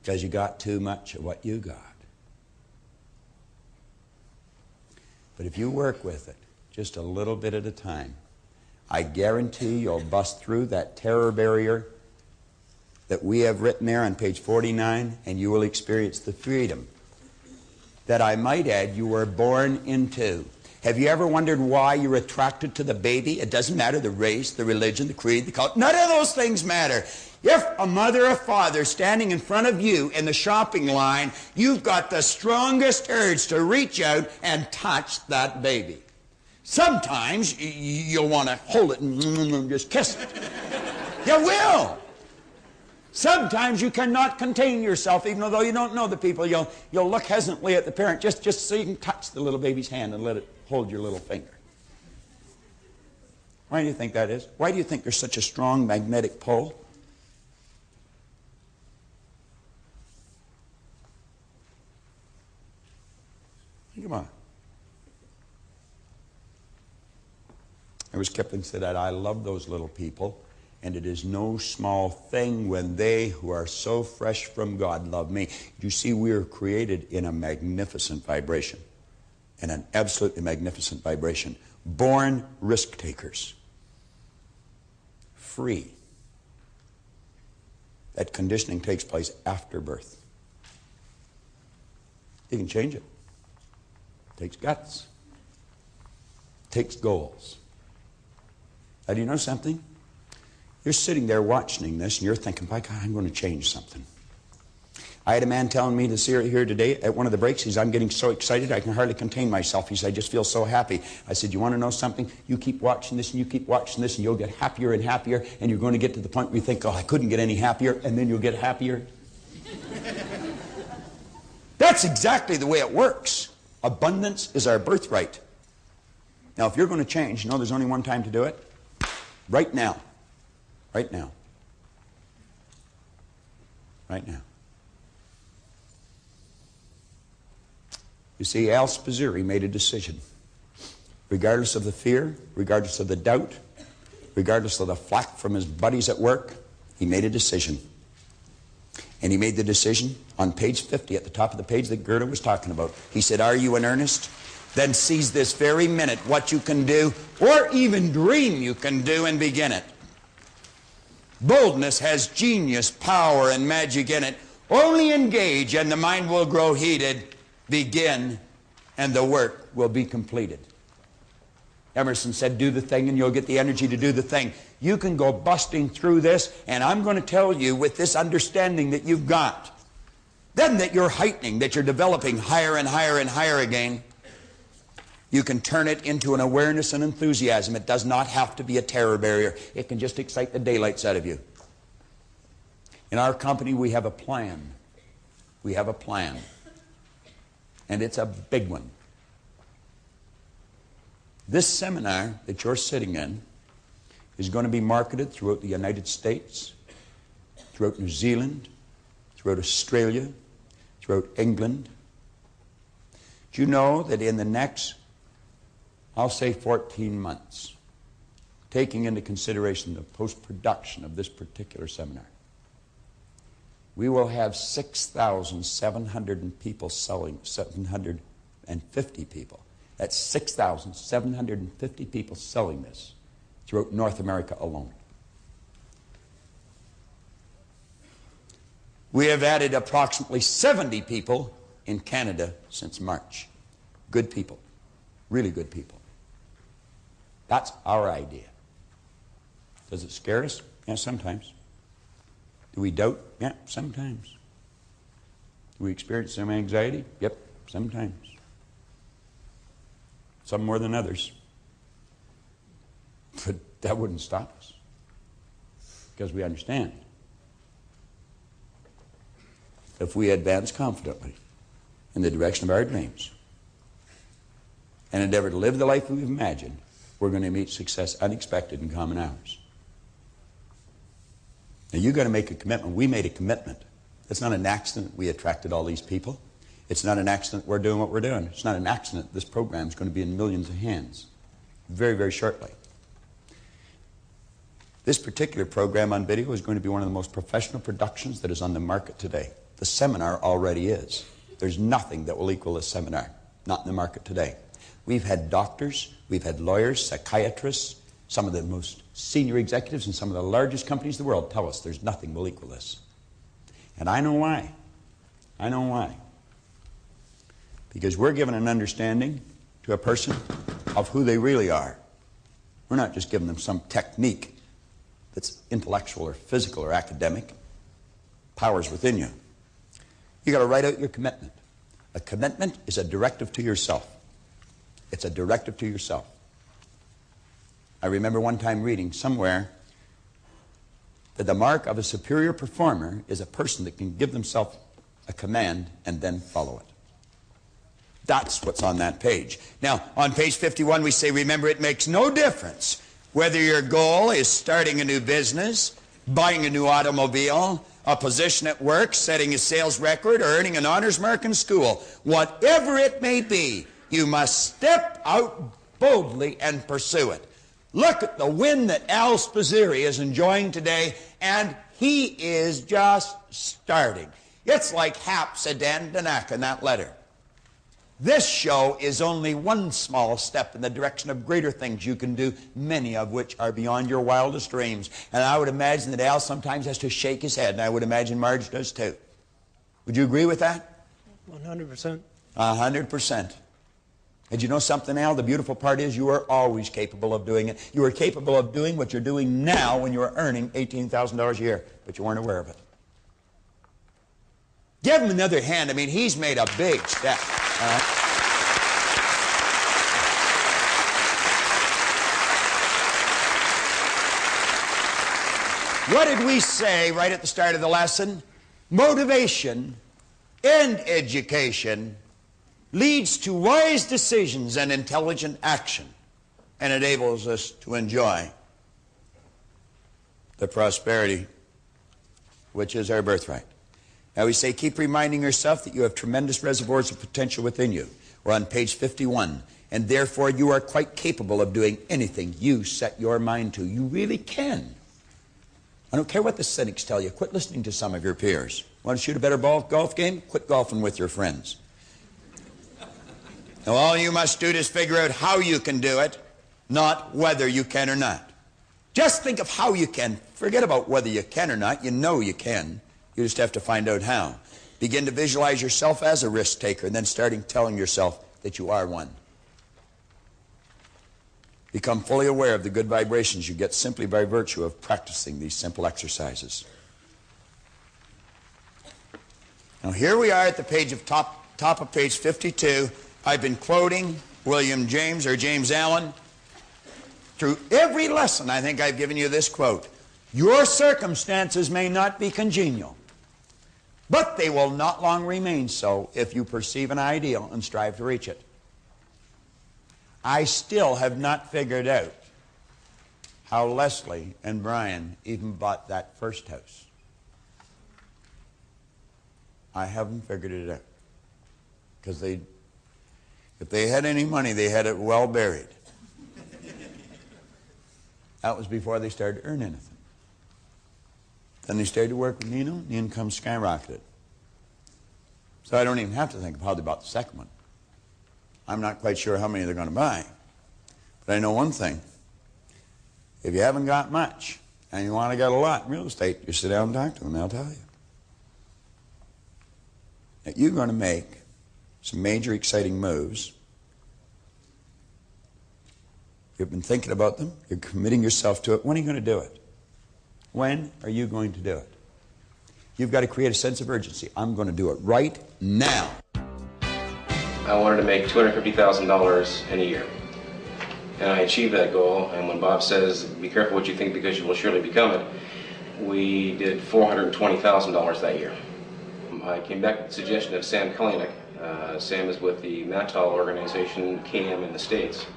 because you got too much of what you got. But if you work with it just a little bit at a time, I guarantee you'll bust through that terror barrier that we have written there on page 49, and you will experience the freedom that, I might add, you were born into. Have you ever wondered why you're attracted to the baby? It doesn't matter the race, the religion, the creed, the culture. None of those things matter. If a mother or father standing in front of you in the shopping line, you've got the strongest urge to reach out and touch that baby. Sometimes you'll want to hold it and just kiss it. You will. Sometimes you cannot contain yourself, even though you don't know the people. You'll look hesitantly at the parent just so you can touch the little baby's hand and let it hold your little finger. Why do you think that is? Why do you think there's such a strong magnetic pull? Think about it. was Kipling said that, I love those little people, and it is no small thing when they who are so fresh from God love me. You see, we are created in a magnificent vibration, in an absolutely magnificent vibration. Born risk takers. Free. That conditioning takes place after birth. You can change it. It takes guts. It takes goals. Now, do you know something? You're sitting there watching this, and you're thinking, by God, I'm going to change something. I had a man telling me this here today at one of the breaks. He said, I'm getting so excited I can hardly contain myself. He said, I just feel so happy. I said, you want to know something? You keep watching this, and you keep watching this, and you'll get happier and happier, and you're going to get to the point where you think, oh, I couldn't get any happier, and then you'll get happier. That's exactly the way it works. Abundance is our birthright. Now, if you're going to change, you know there's only one time to do it. Right now. Right now. Right now. You see, Al Spazzeri made a decision. Regardless of the fear, regardless of the doubt, regardless of the flack from his buddies at work, he made a decision. And he made the decision on page 50, at the top of the page that Gerda was talking about. He said, are you in earnest? Then seize this very minute what you can do, or even dream you can do, and begin it. Boldness has genius, power, and magic in it. Only engage, and the mind will grow heated. Begin, and the work will be completed. Emerson said, do the thing, and you'll get the energy to do the thing. You can go busting through this, and I'm going to tell you, with this understanding that you've got, then that you're heightening, that you're developing higher and higher and higher again, you can turn it into an awareness and enthusiasm. It does not have to be a terror barrier. It can just excite the daylights out of you. In our company, we have a plan. We have a plan. And it's a big one. This seminar that you're sitting in is going to be marketed throughout the United States, throughout New Zealand, throughout Australia, throughout England. Do you know that in the next, I'll say 14 months, taking into consideration the post-production of this particular seminar, we will have 6,700 people selling, 750 people. That's 6,750 people selling this throughout North America alone. We have added approximately 70 people in Canada since March. Good people. Really good people. That's our idea. Does it scare us? Yeah, sometimes. Do we doubt? Yeah, sometimes. Do we experience some anxiety? Yep, sometimes. Some more than others. But that wouldn't stop us. Because we understand. If we advance confidently in the direction of our dreams and endeavor to live the life we've imagined, we're going to meet success unexpected in common hours. Now, you've got to make a commitment. We made a commitment. It's not an accident we attracted all these people. It's not an accident we're doing what we're doing. It's not an accident this program is going to be in millions of hands very, very shortly. This particular program on video is going to be one of the most professional productions that is on the market today. The seminar already is. There's nothing that will equal this seminar, not in the market today. We've had doctors, we've had lawyers, psychiatrists, some of the most senior executives in some of the largest companies in the world tell us there's nothing will equal this. And I know why. I know why. Because we're giving an understanding to a person of who they really are. We're not just giving them some technique that's intellectual or physical or academic. Power's within you. You got to write out your commitment. A commitment is a directive to yourself. It's a directive to yourself. I remember one time reading somewhere that the mark of a superior performer is a person that can give themselves a command and then follow it. That's what's on that page. Now, on page 51, we say, remember, it makes no difference whether your goal is starting a new business, buying a new automobile, a position at work, setting a sales record, or earning an honors mark in school. Whatever it may be, you must step out boldly and pursue it. Look at the win that Al Spazzeri is enjoying today, and he is just starting. It's like Hap Sedandanak in that letter. This show is only one small step in the direction of greater things you can do, many of which are beyond your wildest dreams. And I would imagine that Al sometimes has to shake his head, and I would imagine Marge does too. Would you agree with that? 100%. 100%. And you know something, Al? The beautiful part is you are always capable of doing it. You are capable of doing what you're doing now when you are earning $18,000 a year, but you weren't aware of it. Give him another hand. I mean, he's made a big step. All right? What did we say right at the start of the lesson? Motivation and education leads to wise decisions and intelligent action, and enables us to enjoy the prosperity which is our birthright. Now we say, keep reminding yourself that you have tremendous reservoirs of potential within you. We're on page 51. And therefore you are quite capable of doing anything you set your mind to. You really can. I don't care what the cynics tell you. Quit listening to some of your peers. Want to shoot a better golf game? Quit golfing with your friends. Now all you must do is figure out how you can do it, not whether you can or not. Just think of how you can. Forget about whether you can or not. You know you can. You just have to find out how. Begin to visualize yourself as a risk taker, and then starting telling yourself that you are one. Become fully aware of the good vibrations you get simply by virtue of practicing these simple exercises. Now here we are at the page of top of page 52. I've been quoting William James or James Allen. Through every lesson I think I've given you this quote. Your circumstances may not be congenial, but they will not long remain so if you perceive an ideal and strive to reach it. I still have not figured out how Leslie and Brian even bought that first house. I haven't figured it out. Because if they had any money, they had it well buried. That was before they started to earn anything. Then they started to work with Nino, and the income skyrocketed. So I don't even have to think of how they bought the second one. I'm not quite sure how many they're going to buy. But I know one thing. If you haven't got much, and you want to get a lot in real estate, you sit down and talk to them, they'll tell you. That you're going to make some major exciting moves. You've been thinking about them. You're committing yourself to it. When are you going to do it? When are you going to do it? You've got to create a sense of urgency. I'm going to do it right now. I wanted to make $250,000 in a year. And I achieved that goal. And when Bob says, be careful what you think because you will surely become it, we did $420,000 that year. I came back with the suggestion of Sam Kalanick. Sam is with the Mattall organization, KM in the States.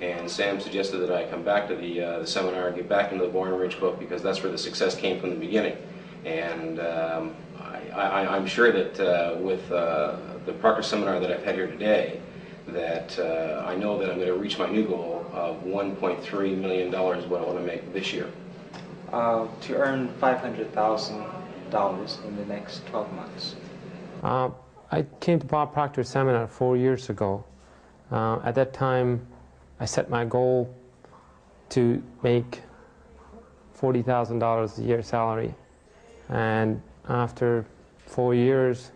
And Sam suggested that I come back to the seminar and get back into the Boring Ridge book because that's where the success came from the beginning. And I'm sure that with the Proctor seminar that I've had here today, that I know that I'm going to reach my new goal of $1.3 million is what I want to make this year. To earn $500,000 in the next 12 months. I came to Bob Proctor's seminar 4 years ago. At that time, I set my goal to make $40,000 a year salary. And after 4 years,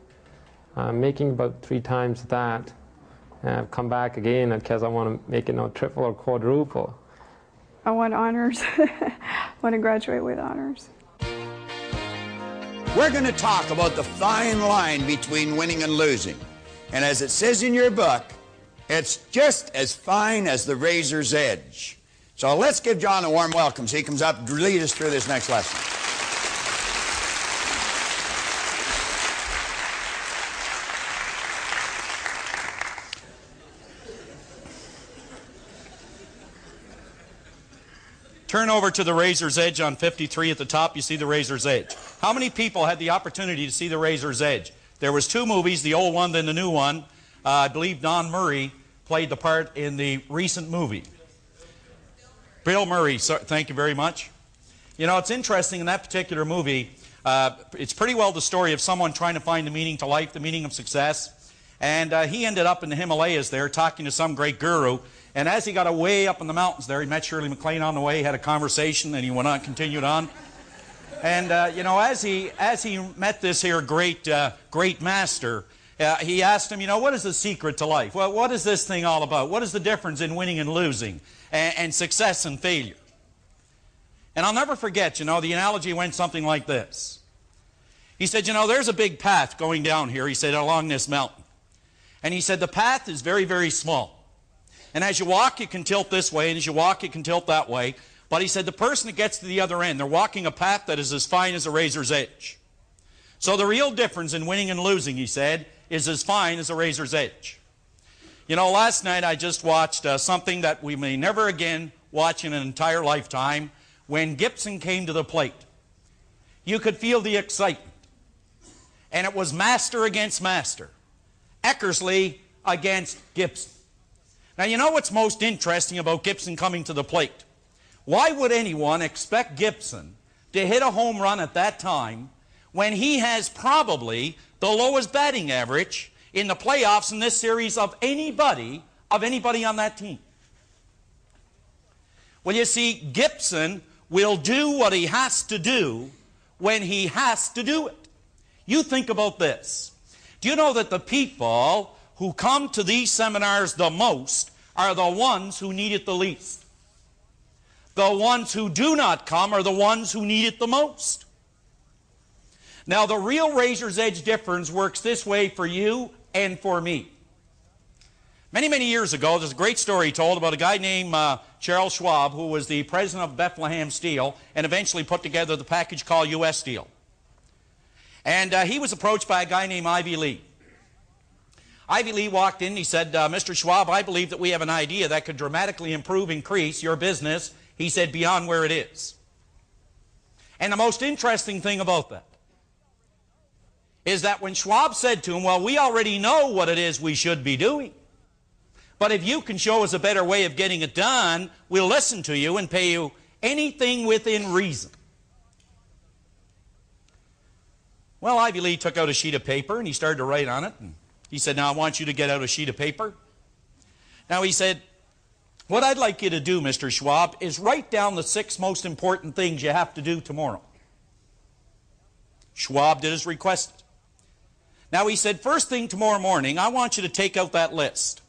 making about 3 times that, I've come back again because I want to make it triple or quadruple. I want honors. I want to graduate with honors. We're going to talk about the fine line between winning and losing. And as it says in your book, it's just as fine as the razor's edge. So let's give John a warm welcome as he comes up to lead us through this next lesson. Turn over to the razor's edge on 53 at the top. You see the razor's edge. How many people had the opportunity to see the razor's edge? There was 2 movies, the old one, then the new one. I believe Don Murray played the part in the recent movie. Bill Murray, thank you very much. You know, it's interesting in that particular movie, it's pretty well the story of someone trying to find the meaning to life, the meaning of success. And he ended up in the Himalayas there talking to some great guru. And as he got way up in the mountains there, he met Shirley MacLaine on the way, had a conversation, and he went on, continued on. And, you know, as he met this here great master, he asked him, you know, what is the secret to life? Well, what is this thing all about? What is the difference in winning and losing, and success and failure? And I'll never forget, you know, the analogy went something like this. He said, you know, there's a big path going down here, he said, along this mountain. And he said, the path is very, very small. And as you walk, you can tilt this way, and as you walk, you can tilt that way. But he said, the person that gets to the other end, they're walking a path that is as fine as a razor's edge. So the real difference in winning and losing, he said, is as fine as a razor's edge. You know, last night I just watched something that we may never again watch in an entire lifetime. When Gibson came to the plate, you could feel the excitement. And it was master against master. Eckersley against Gibson. Now, you know what's most interesting about Gibson coming to the plate? Why would anyone expect Gibson to hit a home run at that time when he has probably the lowest batting average in the playoffs in this series of anybody on that team? Well, you see, Gibson will do what he has to do when he has to do it. You think about this. Do you know that the people who come to these seminars the most are the ones who need it the least? The ones who do not come are the ones who need it the most. Now, the real razor's edge difference works this way for you and for me. Many, many years ago, there's a great story told about a guy named Charles Schwab, who was the president of Bethlehem Steel and eventually put together the package called U.S. Steel. And he was approached by a guy named Ivy Lee. Ivy Lee walked in and he said, Mr. Schwab, I believe that we have an idea that could dramatically increase your business, he said, beyond where it is. And the most interesting thing about that is that when Schwab said to him, well, we already know what it is we should be doing, but if you can show us a better way of getting it done, we'll listen to you and pay you anything within reason. Well, Ivy Lee took out a sheet of paper and he started to write on it. And he said, now I want you to get out a sheet of paper. Now he said, what I'd like you to do, Mr. Schwab, is write down the 6 most important things you have to do tomorrow. Schwab did as requested. Now he said, first thing tomorrow morning, I want you to take out that list.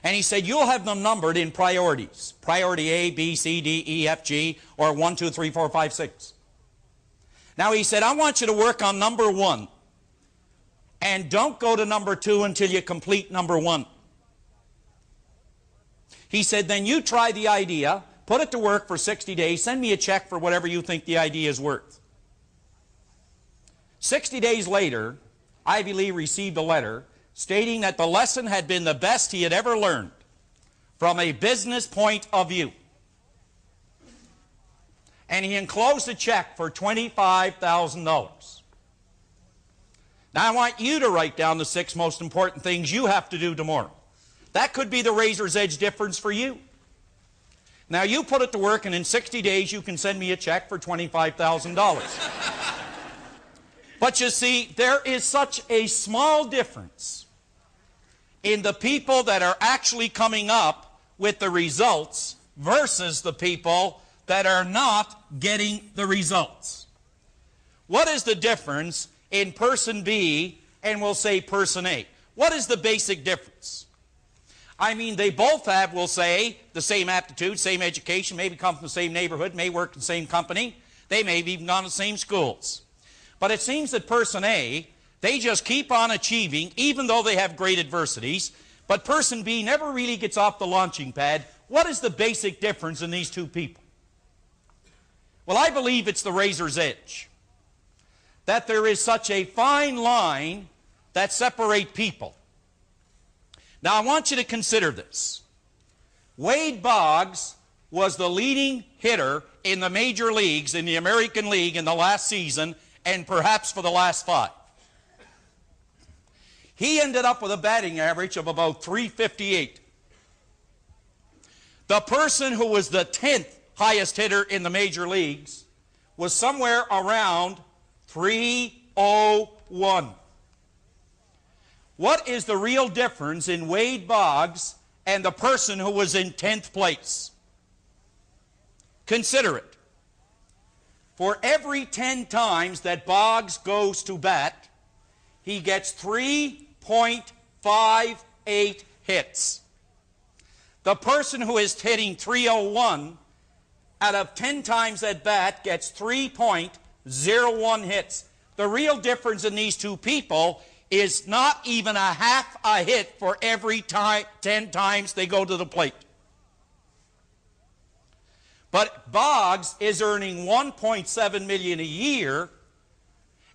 And he said, you'll have them numbered in priorities. Priority A, B, C, D, E, F, G, or 1, 2, 3, 4, 5, 6. Now he said, I want you to work on number 1. And don't go to number 2 until you complete number 1. He said, then you try the idea, put it to work for 60 days, send me a check for whatever you think the idea is worth. 60 days later, Ivy Lee received a letter stating that the lesson had been the best he had ever learned from a business point of view. And he enclosed a check for $25,000. Now I want you to write down the 6 most important things you have to do tomorrow. That could be the razor's edge difference for you. Now you put it to work and in 60 days you can send me a check for $25,000. But you see, there is such a small difference in the people that are actually coming up with the results versus the people that are not getting the results. What is the difference in person B and we'll say person A? What is the basic difference? I mean, they both have, we'll say, the same aptitude, same education, maybe come from the same neighborhood, may work in the same company, they may have even gone to the same schools. But it seems that person A, they just keep on achieving even though they have great adversities, but person B never really gets off the launching pad. What is the basic difference in these two people? Well, I believe it's the razor's edge. That there is such a fine line that separates people. Now, I want you to consider this. Wade Boggs was the leading hitter in the major leagues, in the American League in the last season, and perhaps for the last 5. He ended up with a batting average of about .358. The person who was the 10th highest hitter in the major leagues was somewhere around 301. What is the real difference in Wade Boggs and the person who was in 10th place? Consider it. For every 10 times that Boggs goes to bat, he gets 3.58 hits. The person who is hitting 301 out of 10 times at bat gets 3.01 hits. The real difference in these two people is not even a half a hit for every 10 times they go to the plate. But Boggs is earning $1.7 million a year,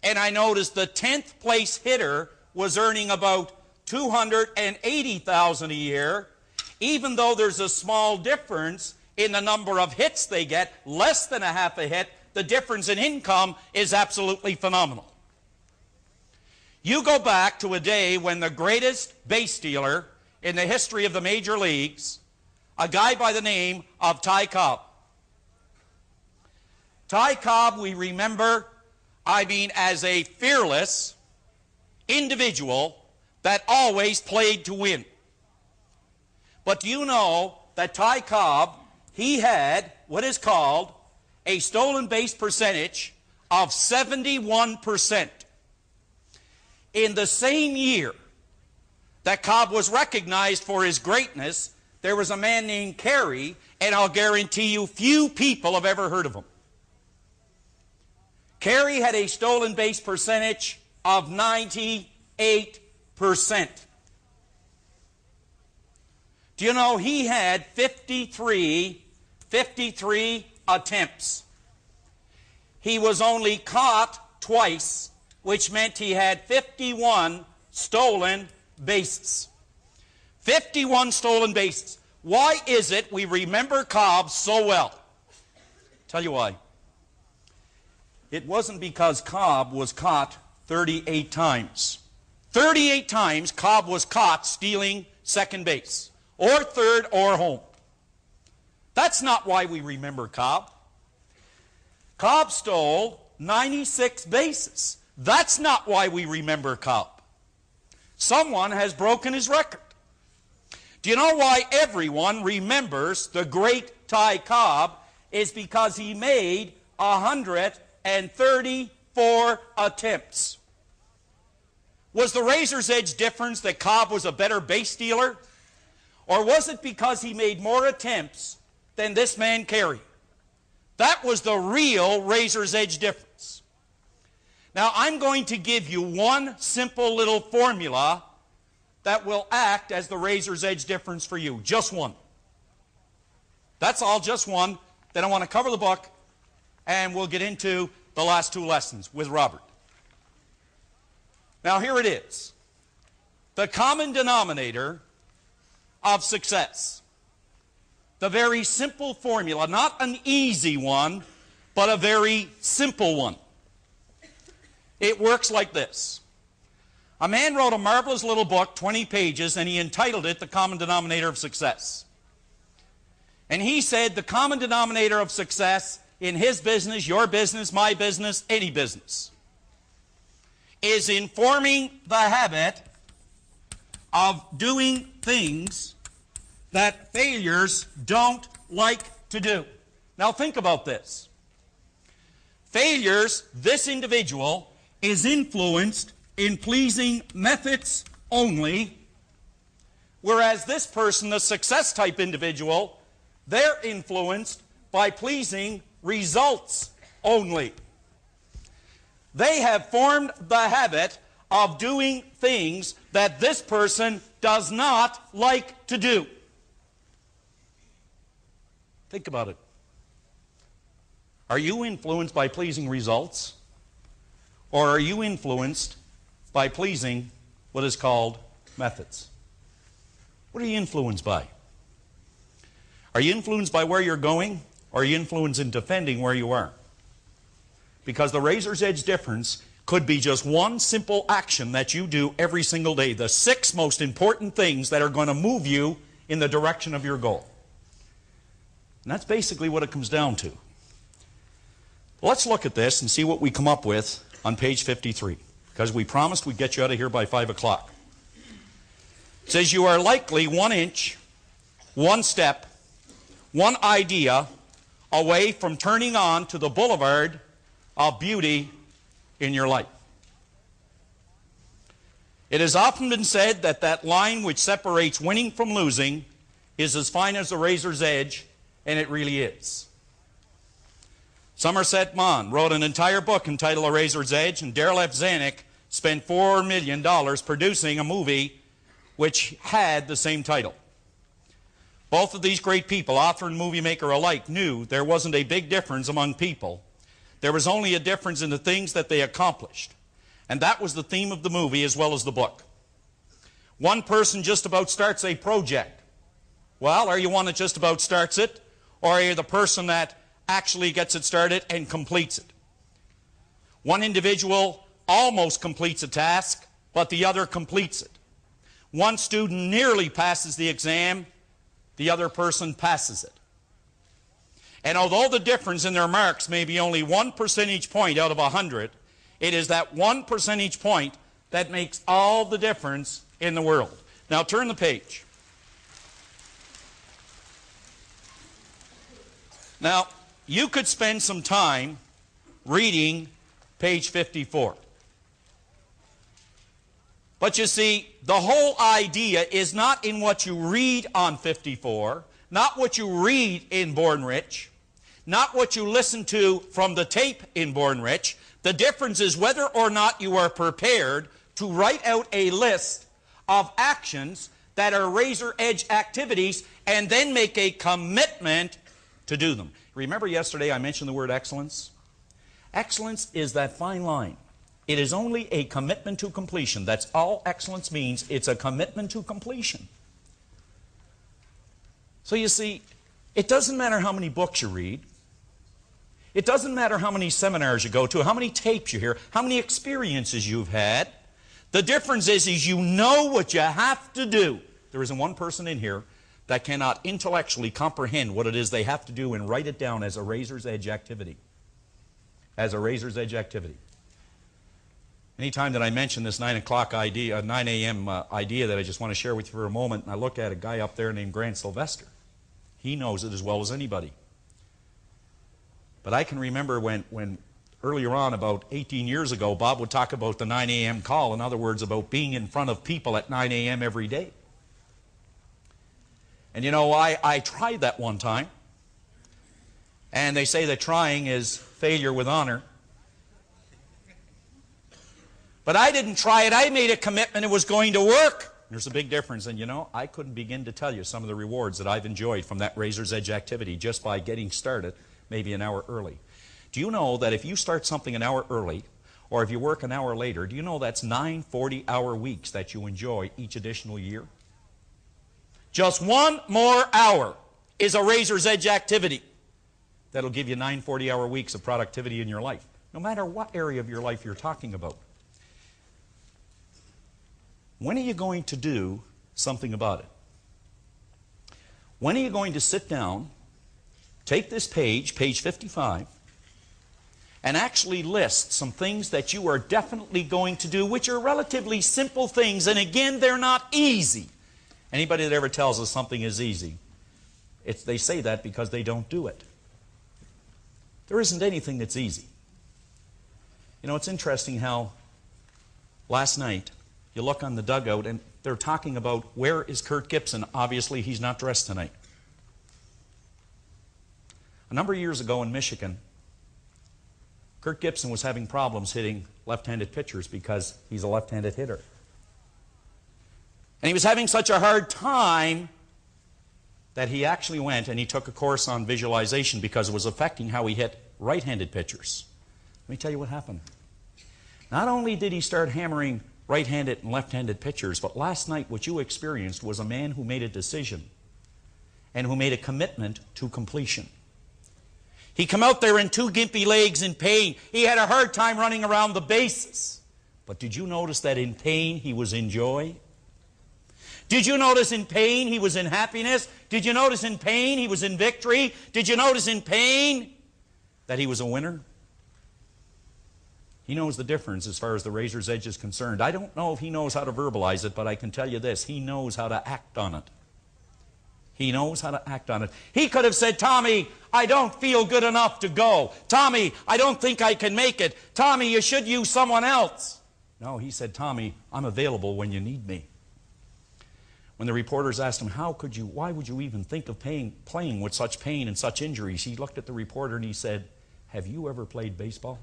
and I noticed the 10th place hitter was earning about $280,000 a year, even though there's a small difference in the number of hits they get, less than a half a hit. The difference in income is absolutely phenomenal. You go back to a day when the greatest base stealer in the history of the major leagues, a guy by the name of Ty Cobb. Ty Cobb, we remember, as a fearless individual that always played to win. But do you know that Ty Cobb, he had what is called a stolen base percentage of 71%. In the same year that Cobb was recognized for his greatness, there was a man named Carey, and I'll guarantee you few people have ever heard of him. Carey had a stolen base percentage of 98%. Do you know he had 53 attempts? He was only caught twice, which meant he had 51 stolen bases. 51 stolen bases. Why is it we remember Cobb so well? Tell you why. It wasn't because Cobb was caught 38 times. 38 times Cobb was caught stealing second base, or third, or home. That's not why we remember Cobb. Cobb stole 96 bases. That's not why we remember Cobb. Someone has broken his record. Do you know why everyone remembers the great Ty Cobb? Is because he made 134 attempts. Was the razor's edge difference that Cobb was a better base stealer? Or was it because he made more attempts than this man Carey? That was the real razor's edge difference. Now I'm going to give you one simple little formula that will act as the razor's edge difference for you. Just one. That's all, just one. Then I want to cover the book, and we'll get into the last two lessons with Robert. Now here it is. The common denominator of success. The very simple formula, not an easy one, but a very simple one. It works like this. A man wrote a marvelous little book, 20 pages, and he entitled it The Common Denominator of Success. And he said the common denominator of success in his business, your business, my business, any business, is in forming the habit of doing things that failures don't like to do. Now think about this. Failures, this individual is influenced in pleasing methods only, whereas this person, the success type individual, they're influenced by pleasing results only. They have formed the habit of doing things that this person does not like to do. Think about it. Are you influenced by pleasing results? Or are you influenced by pleasing what is called methods? What are you influenced by? Are you influenced by where you're going? Or are you influenced in defending where you are? Because the razor's edge difference could be just one simple action that you do every single day. The 6 most important things that are going to move you in the direction of your goal. And that's basically what it comes down to. Let's look at this and see what we come up with on page 53, because we promised we'd get you out of here by 5 o'clock. It says, you are likely 1 inch, 1 step, 1 idea away from turning on to the boulevard of beauty in your life. It has often been said that that line which separates winning from losing is as fine as a razor's edge, and it really is. Somerset Maugham wrote an entire book entitled A Razor's Edge, and Darryl F. Zanuck spent $4 million producing a movie which had the same title. Both of these great people, author and movie maker alike, knew there wasn't a big difference among people. There was only a difference in the things that they accomplished. And that was the theme of the movie as well as the book. One person just about starts a project. Well, are you one that just about starts it? Or are you the person that actually gets it started and completes it? One individual almost completes a task, but the other completes it. One student nearly passes the exam, the other person passes it. And although the difference in their marks may be only 1 percentage point out of 100, it is that 1 percentage point that makes all the difference in the world. Now turn the page. Now, you could spend some time reading page 54. But you see, the whole idea is not in what you read on 54, not what you read in Born Rich, not what you listen to from the tape in Born Rich. The difference is whether or not you are prepared to write out a list of actions that are razor edge activities and then make a commitment to do them. Remember yesterday I mentioned the word excellence? Excellence is that fine line. It is only a commitment to completion. That's all excellence means. It's a commitment to completion. So you see, it doesn't matter how many books you read. It doesn't matter how many seminars you go to, how many tapes you hear, how many experiences you've had. The difference is you know what you have to do. There isn't one person in here that cannot intellectually comprehend what it is they have to do and write it down as a razor's edge activity. As a razor's edge activity. Anytime that I mention this 9 a.m. idea that I just want to share with you for a moment, and I look at a guy up there named Grant Sylvester. He knows it as well as anybody. But I can remember when earlier on, about 18 years ago, Bob would talk about the 9 a.m. call. In other words, about being in front of people at 9 a.m. every day. And you know, I tried that one time. And they say that trying is failure with honor. But I didn't try it. I made a commitment it was going to work. There's a big difference. And you know, I couldn't begin to tell you some of the rewards that I've enjoyed from that razor's edge activity just by getting started maybe an hour early. Do you know that if you start something an hour early, or if you work an hour later, do you know that's 9 40-hour weeks that you enjoy each additional year? Just 1 more hour is a razor's edge activity that'll give you 9 40-hour weeks of productivity in your life, no matter what area of your life you're talking about. When are you going to do something about it? When are you going to sit down, take this page, page 55, and actually list some things that you are definitely going to do, which are relatively simple things, and again, they're not easy. Anybody that ever tells us something is easy, they say that because they don't do it. There isn't anything that's easy. You know, it's interesting how last night you look on the dugout and they're talking about where is Kurt Gibson. Obviously, he's not dressed tonight. A number of years ago in Michigan, Kurt Gibson was having problems hitting left-handed pitchers because he's a left-handed hitter. And he was having such a hard time that he actually went and he took a course on visualization because it was affecting how he hit right-handed pitchers. Let me tell you what happened. Not only did he start hammering right-handed and left-handed pitchers, but last night what you experienced was a man who made a decision and who made a commitment to completion. He come out there in 2 gimpy legs in pain. He had a hard time running around the bases. But did you notice that in pain he was in joy? Did you notice in pain he was in happiness? Did you notice in pain he was in victory? Did you notice in pain that he was a winner? He knows the difference as far as the razor's edge is concerned. I don't know if he knows how to verbalize it, but I can tell you this. He knows how to act on it. He knows how to act on it. He could have said, Tommy, I don't feel good enough to go. Tommy, I don't think I can make it. Tommy, you should use someone else. No, he said, Tommy, I'm available when you need me. When the reporters asked him, why would you even think of playing with such pain and such injuries? He looked at the reporter and he said, have you ever played baseball?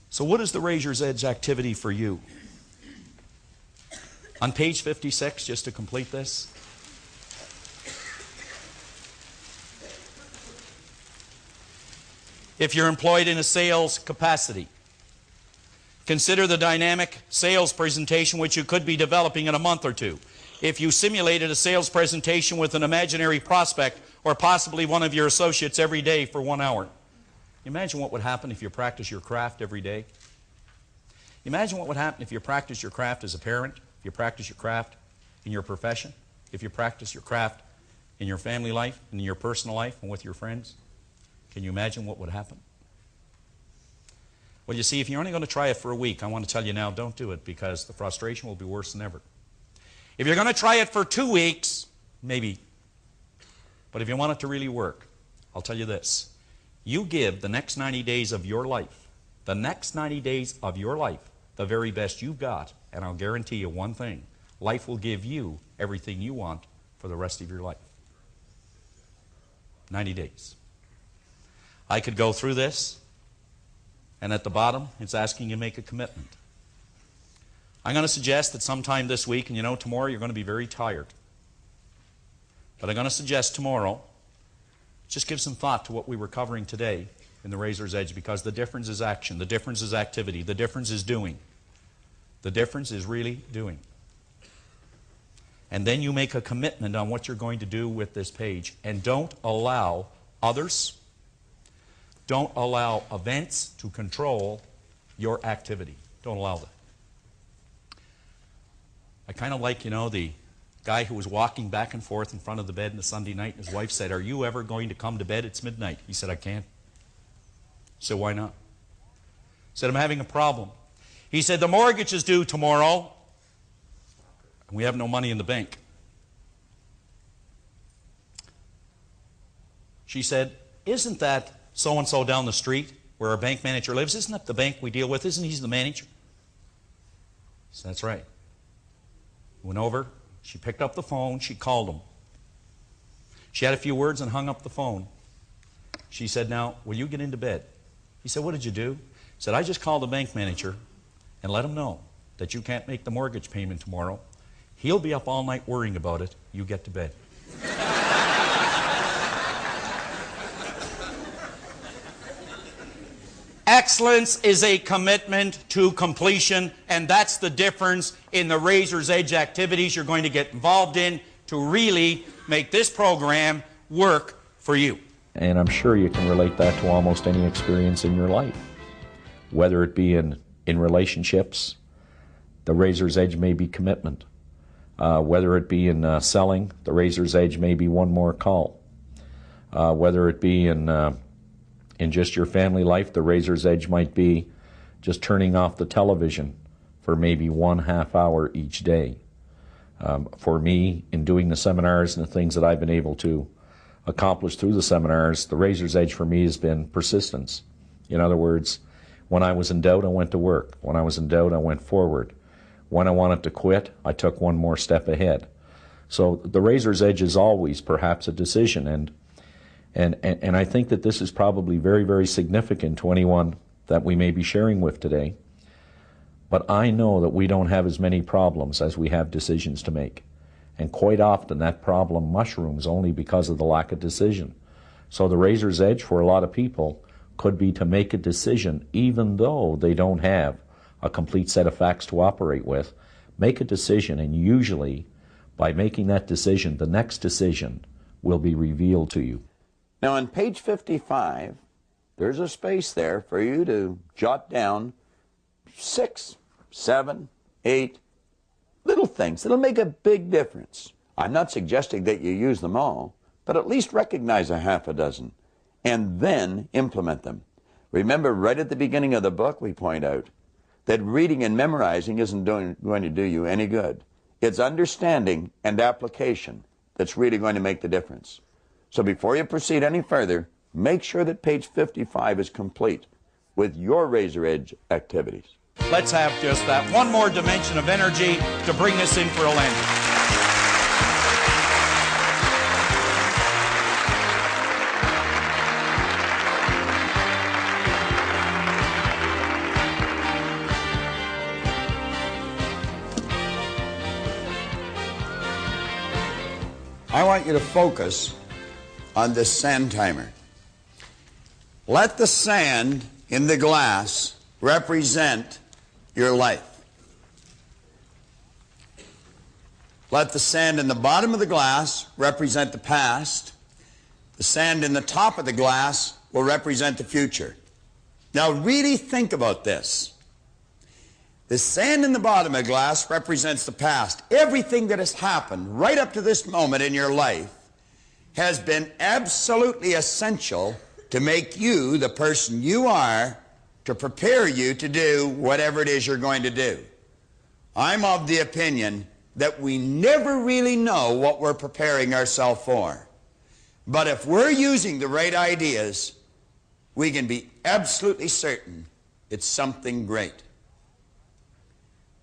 So what is the razor's edge activity for you? On page 56, just to complete this, if you're employed in a sales capacity, consider the dynamic sales presentation which you could be developing in a month or two. If you simulated a sales presentation with an imaginary prospect or possibly one of your associates every day for 1 hour, imagine what would happen if you practice your craft every day. Imagine what would happen if you practice your craft as a parent, if you practice your craft in your profession, if you practice your craft in your family life, in your personal life, and with your friends. Can you imagine what would happen? Well, you see, if you're only going to try it for a week, I want to tell you now, don't do it, because the frustration will be worse than ever. If you're going to try it for 2 weeks, maybe. But if you want it to really work, I'll tell you this. You give the next 90 days of your life, the next 90 days of your life, the very best you've got, and I'll guarantee you one thing. Life will give you everything you want for the rest of your life. 90 days. I could go through this, and at the bottom, it's asking you to make a commitment. I'm going to suggest that sometime this week, and you know, tomorrow you're going to be very tired. But I'm going to suggest tomorrow, just give some thought to what we were covering today in the razor's edge, because the difference is action, the difference is activity, the difference is doing. The difference is really doing. And then you make a commitment on what you're going to do with this page. And don't allow others, don't allow events to control your activity. Don't allow that. I kind of like, you know, the guy who was walking back and forth in front of the bed on a Sunday night, and his wife said, are you ever going to come to bed? It's midnight. He said, I can't. So why not? He said, I'm having a problem. He said, the mortgage is due tomorrow, and we have no money in the bank. She said, isn't that so-and-so down the street where our bank manager lives? Isn't that the bank we deal with? Isn't he the manager? He said, that's right. Went over, she picked up the phone, she called him. She had a few words and hung up the phone. She said, now, will you get into bed? He said, what did you do? He said, I just called the bank manager and let him know that you can't make the mortgage payment tomorrow. He'll be up all night worrying about it. You get to bed. Excellence is a commitment to completion, and that's the difference in the razor's edge activities you're going to get involved in to really make this program work for you. And I'm sure you can relate that to almost any experience in your life. Whether it be in relationships, the razor's edge may be commitment. Whether it be in selling, the razor's edge may be one more call. Whether it be in just your family life, the razor's edge might be just turning off the television for maybe 1/2 hour each day. For me, in doing the seminars and the things that I've been able to accomplish through the seminars, the razor's edge for me has been persistence. In other words, when I was in doubt, I went to work. When I was in doubt, I went forward. When I wanted to quit, I took one more step ahead. So the razor's edge is always perhaps a decision, and I think that this is probably very, very significant to anyone that we may be sharing with today. But I know that we don't have as many problems as we have decisions to make. And quite often that problem mushrooms only because of the lack of decision. So the razor's edge for a lot of people could be to make a decision even though they don't have a complete set of facts to operate with. Make a decision, and usually by making that decision, the next decision will be revealed to you. Now on page 55, there's a space there for you to jot down 6, 7, 8 little things that'll make a big difference. I'm not suggesting that you use them all, but at least recognize a half a dozen and then implement them. Remember, right at the beginning of the book, we point out that reading and memorizing isn't going to do you any good. It's understanding and application that's really going to make the difference. So before you proceed any further, make sure that page 55 is complete with your razor edge activities. Let's have just that one more dimension of energy to bring this in for a landing. I want you to focus on this sand timer. Let the sand in the glass represent your life. Let the sand in the bottom of the glass represent the past. The sand in the top of the glass will represent the future. Now really think about this. The sand in the bottom of the glass represents the past. Everything that has happened right up to this moment in your life has been absolutely essential to make you the person you are, to prepare you to do whatever it is you're going to do. I'm of the opinion that we never really know what we're preparing ourselves for. But if we're using the right ideas, we can be absolutely certain it's something great.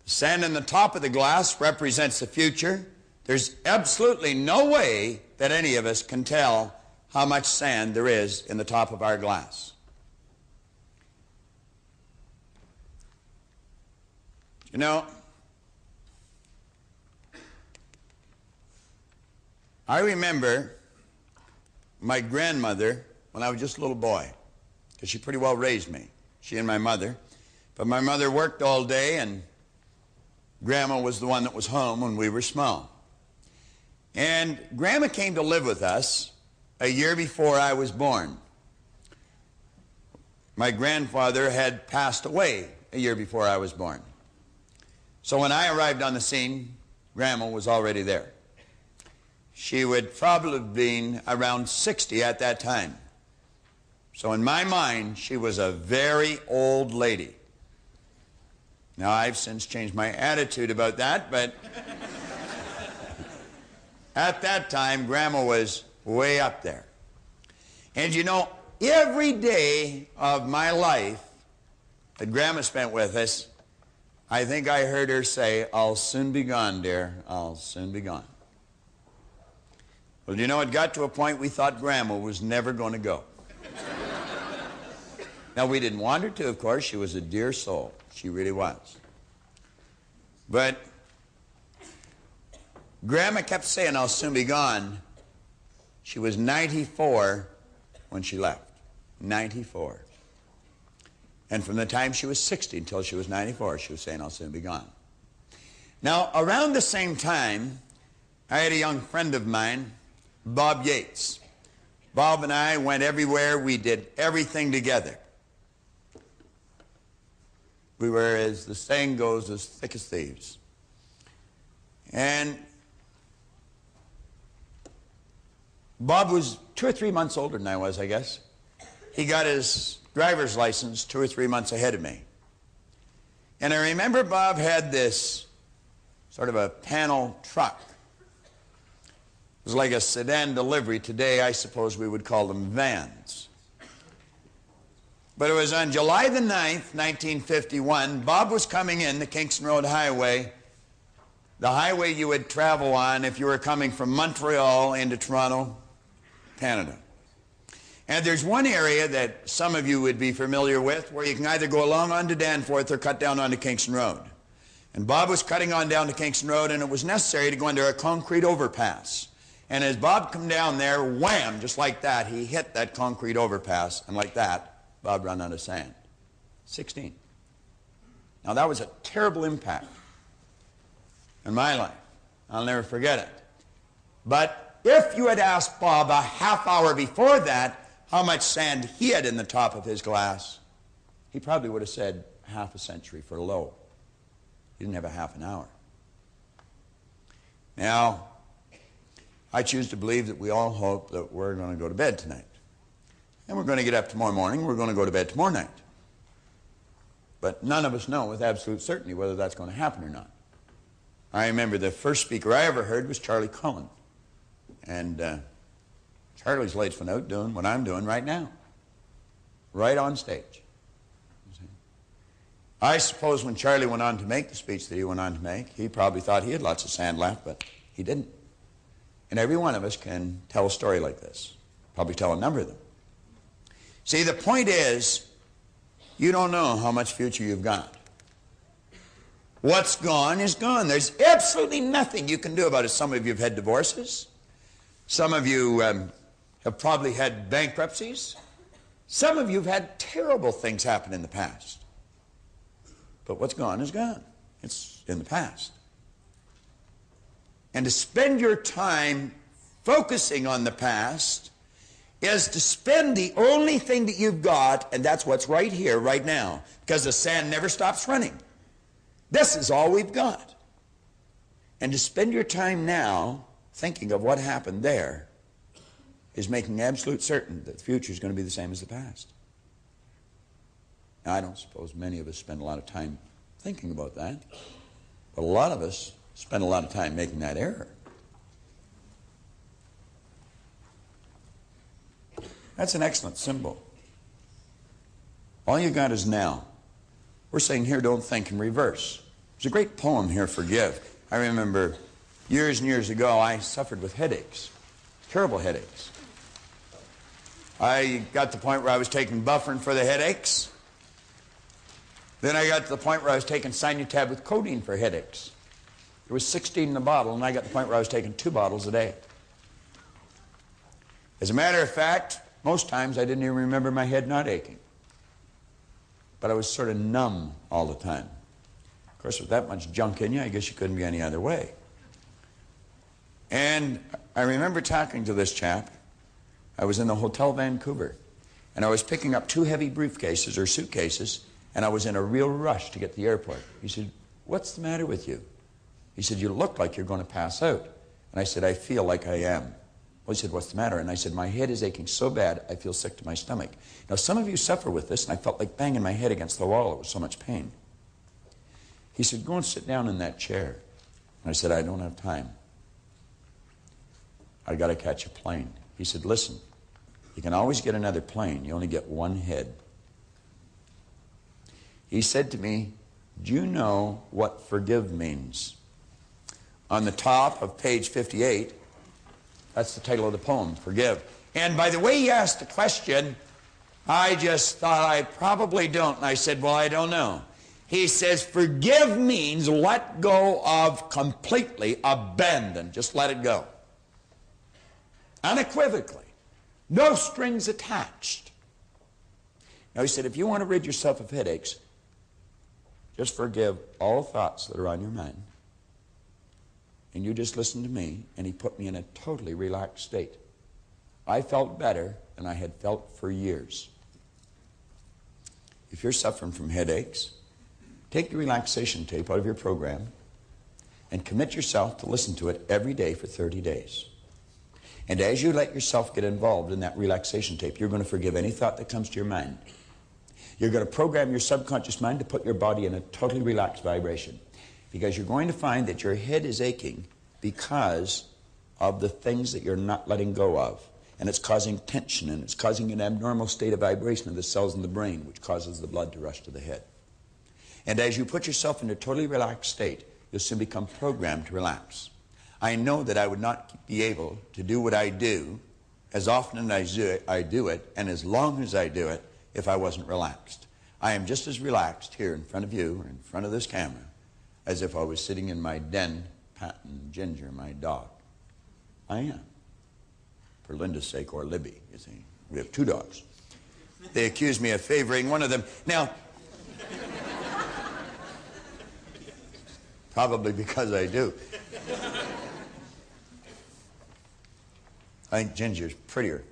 The sand in the top of the glass represents the future. There's absolutely no way that any of us can tell how much sand there is in the top of our glass. You know, I remember my grandmother when I was just a little boy, because she pretty well raised me, she and my mother. But my mother worked all day, and Grandma was the one that was home when we were small. And Grandma came to live with us a year before I was born. My grandfather had passed away a year before I was born. So when I arrived on the scene, Grandma was already there. She would probably have been around 60 at that time. So in my mind, she was a very old lady. Now, I've since changed my attitude about that, but at that time, Grandma was way up there. And you know, every day of my life that Grandma spent with us, I think I heard her say, "I'll soon be gone, dear, I'll soon be gone." Well, you know, it got to a point we thought Grandma was never going to go. Now, we didn't want her to, of course. She was a dear soul. She really was. But Grandma kept saying, "I'll soon be gone." She was 94 when she left. 94. And from the time she was 60 until she was 94, she was saying, "I'll soon be gone." Now, around the same time, I had a young friend of mine, Bob Yates. Bob and I went everywhere. We did everything together. We were, as the saying goes, as thick as thieves. And Bob was 2 or 3 months older than I was, I guess. He got his driver's license 2 or 3 months ahead of me. And I remember Bob had this sort of a panel truck. It was like a sedan delivery. Today, I suppose we would call them vans. But it was on July the 9th, 1951, Bob was coming in the Kingston Road Highway, the highway you would travel on if you were coming from Montreal into Toronto, Canada. And there's one area that some of you would be familiar with where you can either go along onto Danforth or cut down onto Kingston Road. And Bob was cutting on down to Kingston Road, and it was necessary to go under a concrete overpass. And as Bob come down there, wham, just like that, he hit that concrete overpass, and like that, Bob ran out of sand. 16. Now that was a terrible impact in my life. I'll never forget it. But if you had asked Bob a half hour before that how much sand he had in the top of his glass, he probably would have said half a century for low. He didn't have a half an hour. Now, I choose to believe that we all hope that we're going to go to bed tonight. And we're going to get up tomorrow morning, we're going to go to bed tomorrow night. But none of us know with absolute certainty whether that's going to happen or not. I remember the first speaker I ever heard was Charlie Cullen. And Charlie's lights went out doing what I'm doing right now. Right on stage. I suppose when Charlie went on to make the speech that he went on to make, he probably thought he had lots of sand left, but he didn't. And every one of us can tell a story like this. Probably tell a number of them. See, the point is, you don't know how much future you've got. What's gone is gone. There's absolutely nothing you can do about it. Some of you have had divorces. Some of you have probably had bankruptcies. Some of you have had terrible things happen in the past. But what's gone is gone. It's in the past. And to spend your time focusing on the past is to spend the only thing that you've got, and that's what's right here, right now, because the sand never stops running. This is all we've got. And to spend your time now thinking of what happened there is making absolute certain that the future is going to be the same as the past. Now, I don't suppose many of us spend a lot of time thinking about that, but a lot of us spend a lot of time making that error. That's an excellent symbol. All you got is now. We're saying here, don't think in reverse. There's a great poem here, Forgive. I remember years and years ago, I suffered with headaches, terrible headaches. I got to the point where I was taking Bufferin for the headaches. Then I got to the point where I was taking Sinutab with codeine for headaches. There was 16 in the bottle, and I got to the point where I was taking 2 bottles a day. As a matter of fact, most times I didn't even remember my head not aching. But I was sort of numb all the time. Of course, with that much junk in you, I guess you couldn't be any other way. And I remember talking to this chap. I was in the Hotel Vancouver, and I was picking up 2 heavy briefcases or suitcases, and I was in a real rush to get to the airport. He said, "What's the matter with you?" He said, "You look like you're going to pass out." And I said, "I feel like I am." Well, he said, "What's the matter?" And I said, "My head is aching so bad, I feel sick to my stomach." Now, some of you suffer with this, and I felt like banging my head against the wall. It was so much pain. He said, "Go and sit down in that chair." And I said, "I don't have time. I got to catch a plane." He said, "Listen, you can always get another plane. You only get one head." He said to me, "Do you know what forgive means?" On the top of page 58, that's the title of the poem, Forgive. And by the way he asked the question, I just thought I probably don't. And I said, "Well, I don't know." He says, forgive means let go of completely, abandon. Just let it go. Unequivocally. No strings attached. Now he said, if you want to rid yourself of headaches, just forgive all thoughts that are on your mind. And you just listen to me. And he put me in a totally relaxed state. I felt better than I had felt for years. If you're suffering from headaches, take the relaxation tape out of your program and commit yourself to listen to it every day for 30 days. And as you let yourself get involved in that relaxation tape, you're going to forgive any thought that comes to your mind. You're going to program your subconscious mind to put your body in a totally relaxed vibration, because you're going to find that your head is aching because of the things that you're not letting go of. And it's causing tension, and it's causing an abnormal state of vibration of the cells in the brain, which causes the blood to rush to the head. And as you put yourself in a totally relaxed state, you'll soon become programmed to relax. I know that I would not be able to do what I do as often as I do it, and as long as I do it, if I wasn't relaxed. I am just as relaxed here in front of you, or in front of this camera, as if I was sitting in my den patting Ginger, my dog. I am. For Linda's sake, or Libby, you see. We have 2 dogs. They accuse me of favoring one of them. Now, probably because I do. I think Ginger's prettier.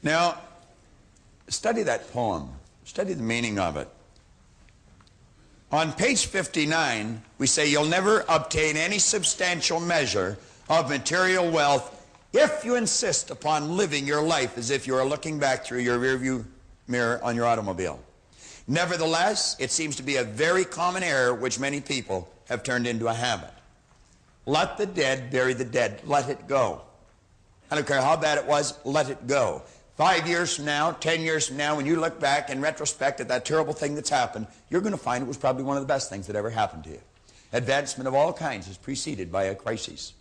Now, Study that poem. Study the meaning of it. On page 59, we say you'll never obtain any substantial measure of material wealth if you insist upon living your life as if you are looking back through your rearview mirror on your automobile. Nevertheless, it seems to be a very common error which many people have turned into a habit. Let the dead bury the dead. Let it go. I don't care how bad it was, let it go. 5 years from now, 10 years from now, when you look back in retrospect at that terrible thing that's happened, you're going to find it was probably one of the best things that ever happened to you. Advancement of all kinds is preceded by a crisis.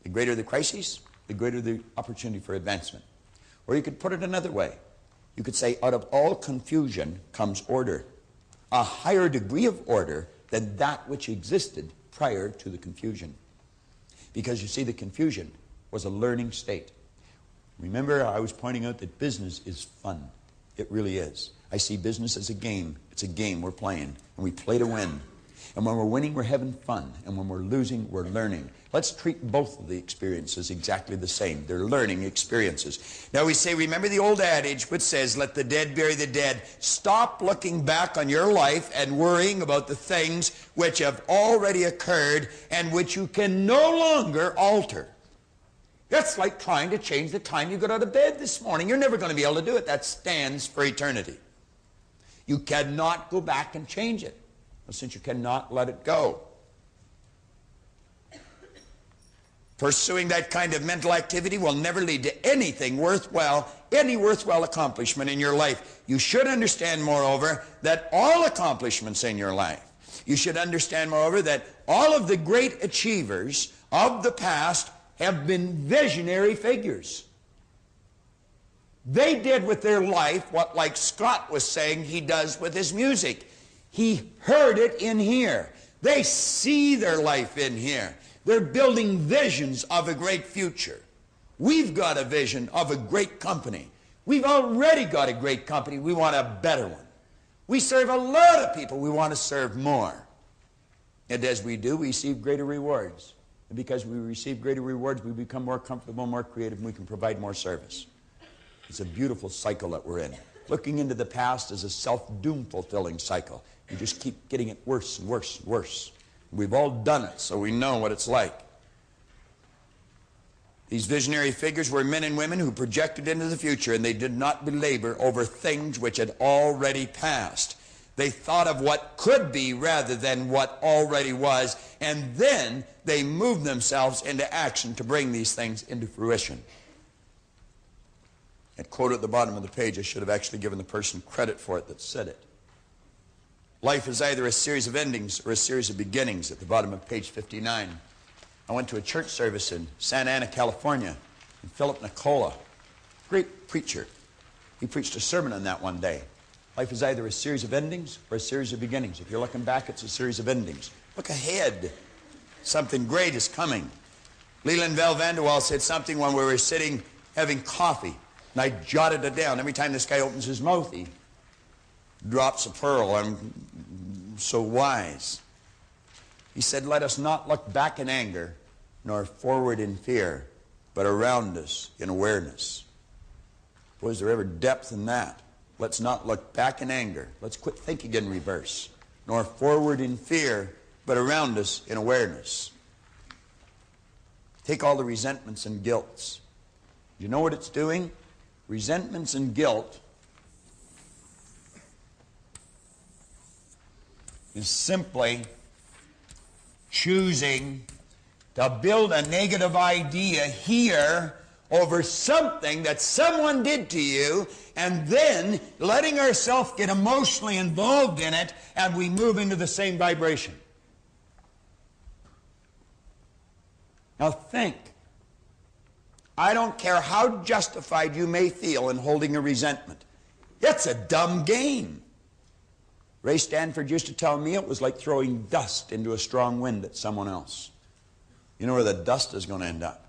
The greater the crisis, the greater the opportunity for advancement. Or you could put it another way. You could say, out of all confusion comes order. A higher degree of order than that which existed prior to the confusion. Because you see, the confusion was a learning state. Remember, I was pointing out that business is fun. It really is. I see business as a game. It's a game we're playing, and we play to win. And when we're winning, we're having fun. And when we're losing, we're learning. Let's treat both of the experiences exactly the same. They're learning experiences. Now we say, remember the old adage which says, let the dead bury the dead. Stop looking back on your life and worrying about the things which have already occurred and which you can no longer alter. That's like trying to change the time you got out of bed this morning. You're never going to be able to do it. That stands for eternity. You cannot go back and change it, since you cannot let it go. Pursuing that kind of mental activity will never lead to anything worthwhile, any worthwhile accomplishment in your life. You should understand, moreover, that all accomplishments in your life, you should understand, moreover, that all of the great achievers of the past have been visionary figures. They did with their life what, like Scott was saying, he does with his music. He heard it in here. They see their life in here. They're building visions of a great future. We've got a vision of a great company. We've already got a great company. We want a better one. We serve a lot of people. We want to serve more. And as we do, we receive greater rewards. And because we receive greater rewards, we become more comfortable, more creative, and we can provide more service. It's a beautiful cycle that we're in. Looking into the past is a self-doom fulfilling cycle. You just keep getting it worse and worse and worse. We've all done it, so we know what it's like. These visionary figures were men and women who projected into the future, and they did not belabor over things which had already passed. They thought of what could be rather than what already was, and then they moved themselves into action to bring these things into fruition. That quote at the bottom of the page, I should have actually given the person credit for it that said it. Life is either a series of endings or a series of beginnings, at the bottom of page 59. I went to a church service in Santa Ana, California, and Philip Nicola, great preacher, he preached a sermon on that one day. Life is either a series of endings or a series of beginnings. If you're looking back, it's a series of endings. Look ahead. Something great is coming. Leland Val Vanderwall said something when we were sitting having coffee, and I jotted it down. Every time this guy opens his mouth, he drops a pearl. I'm so wise. He said, let us not look back in anger, nor forward in fear, but around us in awareness. Boy, is there ever depth in that? Let's not look back in anger. Let's quit thinking in reverse. Nor forward in fear, but around us in awareness. Take all the resentments and guilts. You know what it's doing? Resentments and guilt is simply choosing to build a negative idea here over something that someone did to you, and then letting ourselves get emotionally involved in it, and we move into the same vibration. Now think. I don't care how justified you may feel in holding a resentment. It's a dumb game. Ray Stanford used to tell me it was like throwing dust into a strong wind at someone else. You know where the dust is going to end up.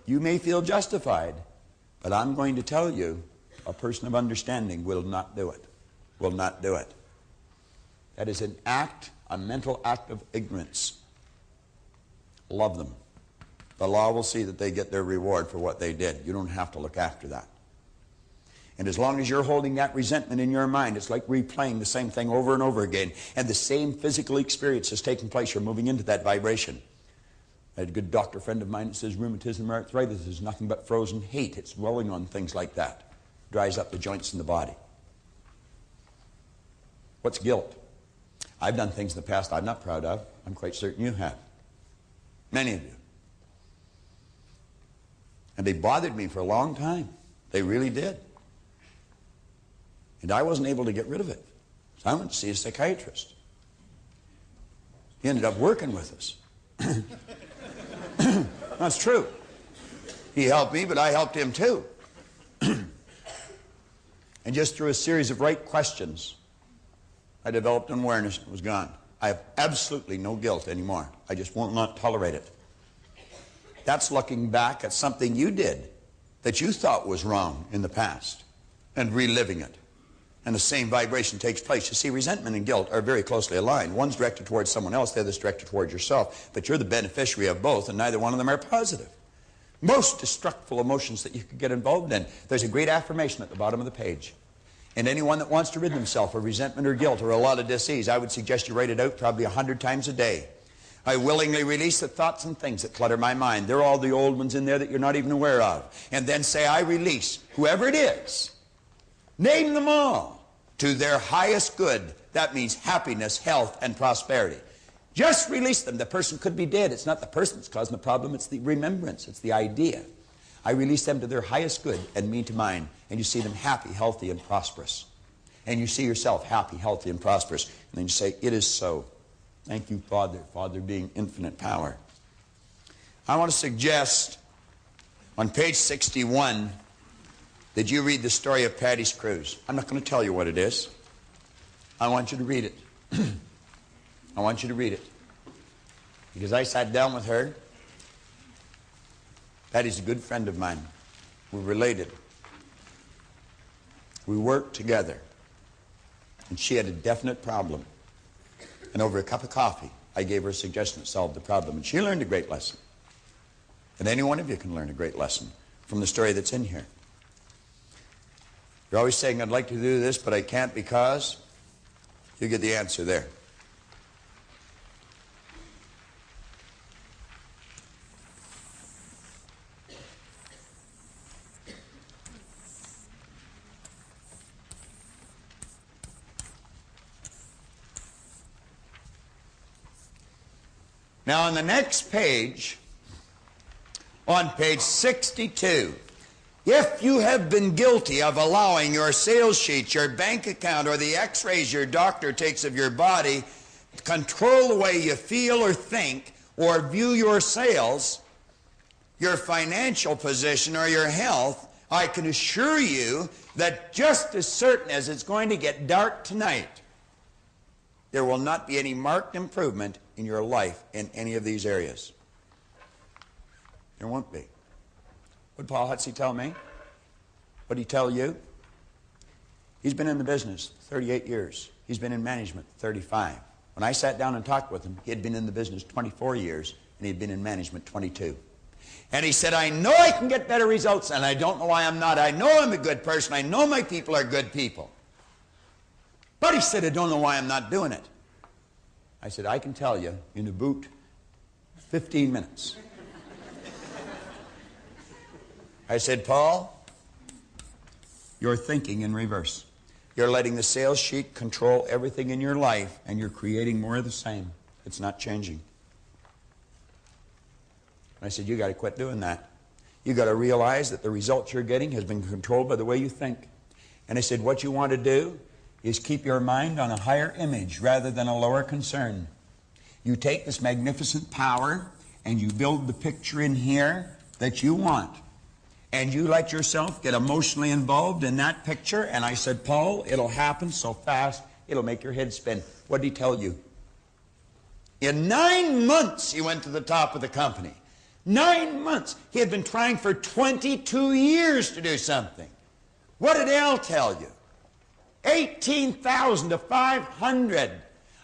You may feel justified, but I'm going to tell you, a person of understanding will not do it. Will not do it. That is an act, a mental act of ignorance. Love them. The law will see that they get their reward for what they did. You don't have to look after that. And as long as you're holding that resentment in your mind, it's like replaying the same thing over and over again. And the same physical experience is taking place. You're moving into that vibration. I had a good doctor friend of mine that says rheumatism or arthritis is nothing but frozen hate. It's dwelling on things like that. Dries up the joints in the body. What's guilt? I've done things in the past I'm not proud of. I'm quite certain you have. Many of you. And they bothered me for a long time. They really did. And I wasn't able to get rid of it. So I went to see a psychiatrist. He ended up working with us. That's true. He helped me, but I helped him too. And just through a series of right questions, I developed an awareness and it was gone. I have absolutely no guilt anymore. I just will not tolerate it. That's looking back at something you did that you thought was wrong in the past and reliving it. And the same vibration takes place. You see, resentment and guilt are very closely aligned. One's directed towards someone else, the other's directed towards yourself. But you're the beneficiary of both, and neither one of them are positive. Most destructive emotions that you could get involved in. There's a great affirmation at the bottom of the page. And anyone that wants to rid themselves of resentment or guilt or a lot of disease, I would suggest you write it out probably 100 times a day. I willingly release the thoughts and things that clutter my mind. They're all the old ones in there that you're not even aware of. And then say, I release whoever it is. Name them all to their highest good. That means happiness, health, and prosperity. Just release them. The person could be dead. It's not the person that's causing the problem. It's the remembrance. It's the idea. I release them to their highest good and me to mine. And you see them happy, healthy, and prosperous. And you see yourself happy, healthy, and prosperous. And then you say, it is so. Thank you, Father. Father being infinite power. I want to suggest on page 61 that you read the story of Patty's Cruise. I'm not going to tell you what it is. I want you to read it. I want you to read it. Because I sat down with her. Patty's a good friend of mine. We're related. We worked together. And she had a definite problem. And over a cup of coffee, I gave her a suggestion that solved the problem. And she learned a great lesson. And any one of you can learn a great lesson from the story that's in here. You're always saying, I'd like to do this, but I can't because you get the answer there. Now on the next page, on page 62, if you have been guilty of allowing your sales sheet, your bank account, or the x-rays your doctor takes of your body control the way you feel or think or view your sales, your financial position, or your health, I can assure you that just as certain as it's going to get dark tonight, there will not be any marked improvement in your life in any of these areas. There won't be. What did Paul Hutsey tell me? What did he tell you? He's been in the business 38 years. He's been in management 35. When I sat down and talked with him, he had been in the business 24 years, and he'd been in management 22. And he said, I know I can get better results, and I don't know why I'm not. I know I'm a good person. I know my people are good people. But he said, I don't know why I'm not doing it. I said, I can tell you in about 15 minutes. I said, Paul, you're thinking in reverse. You're letting the sales sheet control everything in your life, and you're creating more of the same. It's not changing. And I said, you got to quit doing that. You got to realize that the results you're getting has been controlled by the way you think. And I said, what you want to do is keep your mind on a higher image rather than a lower concern. You take this magnificent power and you build the picture in here that you want. And you let yourself get emotionally involved in that picture. And I said, Paul, it'll happen so fast, it'll make your head spin. What did he tell you? In 9 months, he went to the top of the company. 9 months. He had been trying for 22 years to do something. What did Al tell you? 18,000 to 500.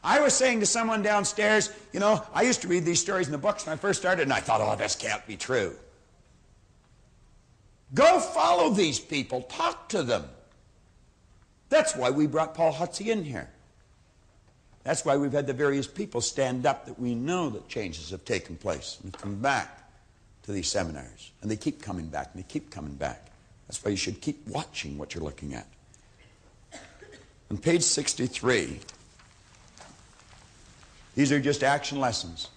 I was saying to someone downstairs, you know, I used to read these stories in the books when I first started, and I thought, oh, this can't be true. Go follow these people. Talk to them. That's why we brought Paul Hutsey in here. That's why we've had the various people stand up that we know that changes have taken place and have come back to these seminars. And they keep coming back, and they keep coming back. That's why you should keep watching what you're looking at. On page 63, these are just action lessons.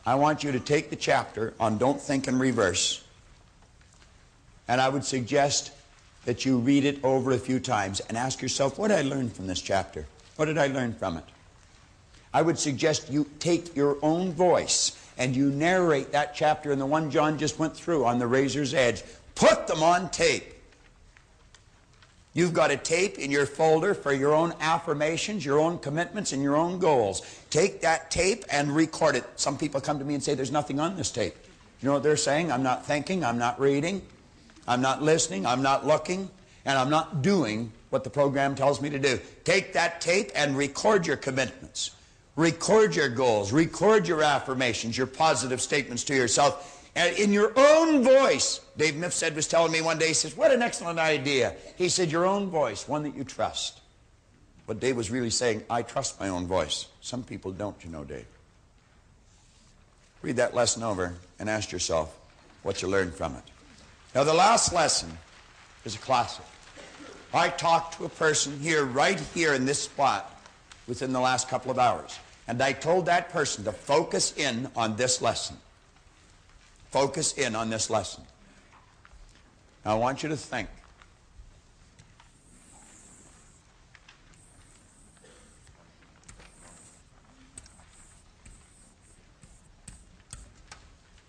I want you to take the chapter on Don't Think in Reverse, and I would suggest that you read it over a few times and ask yourself, what did I learn from this chapter? What did I learn from it? I would suggest you take your own voice and you narrate that chapter and the one John just went through on the razor's edge. Put them on tape. You've got a tape in your folder for your own affirmations, your own commitments, and your own goals. Take that tape and record it. Some people come to me and say, there's nothing on this tape. You know what they're saying? I'm not thinking, I'm not reading, I'm not listening, I'm not looking, and I'm not doing what the program tells me to do. Take that tape and record your commitments. Record your goals. Record your affirmations, your positive statements to yourself. And in your own voice, Dave Mifsud was telling me one day, he says, what an excellent idea. He said, your own voice, one that you trust. But Dave was really saying, I trust my own voice. Some people don't, you know, Dave. Read that lesson over and ask yourself what you learned from it. Now, the last lesson is a classic. I talked to a person here, right here in this spot, within the last couple of hours. And I told that person to focus in on this lesson. Focus in on this lesson. Now I want you to think.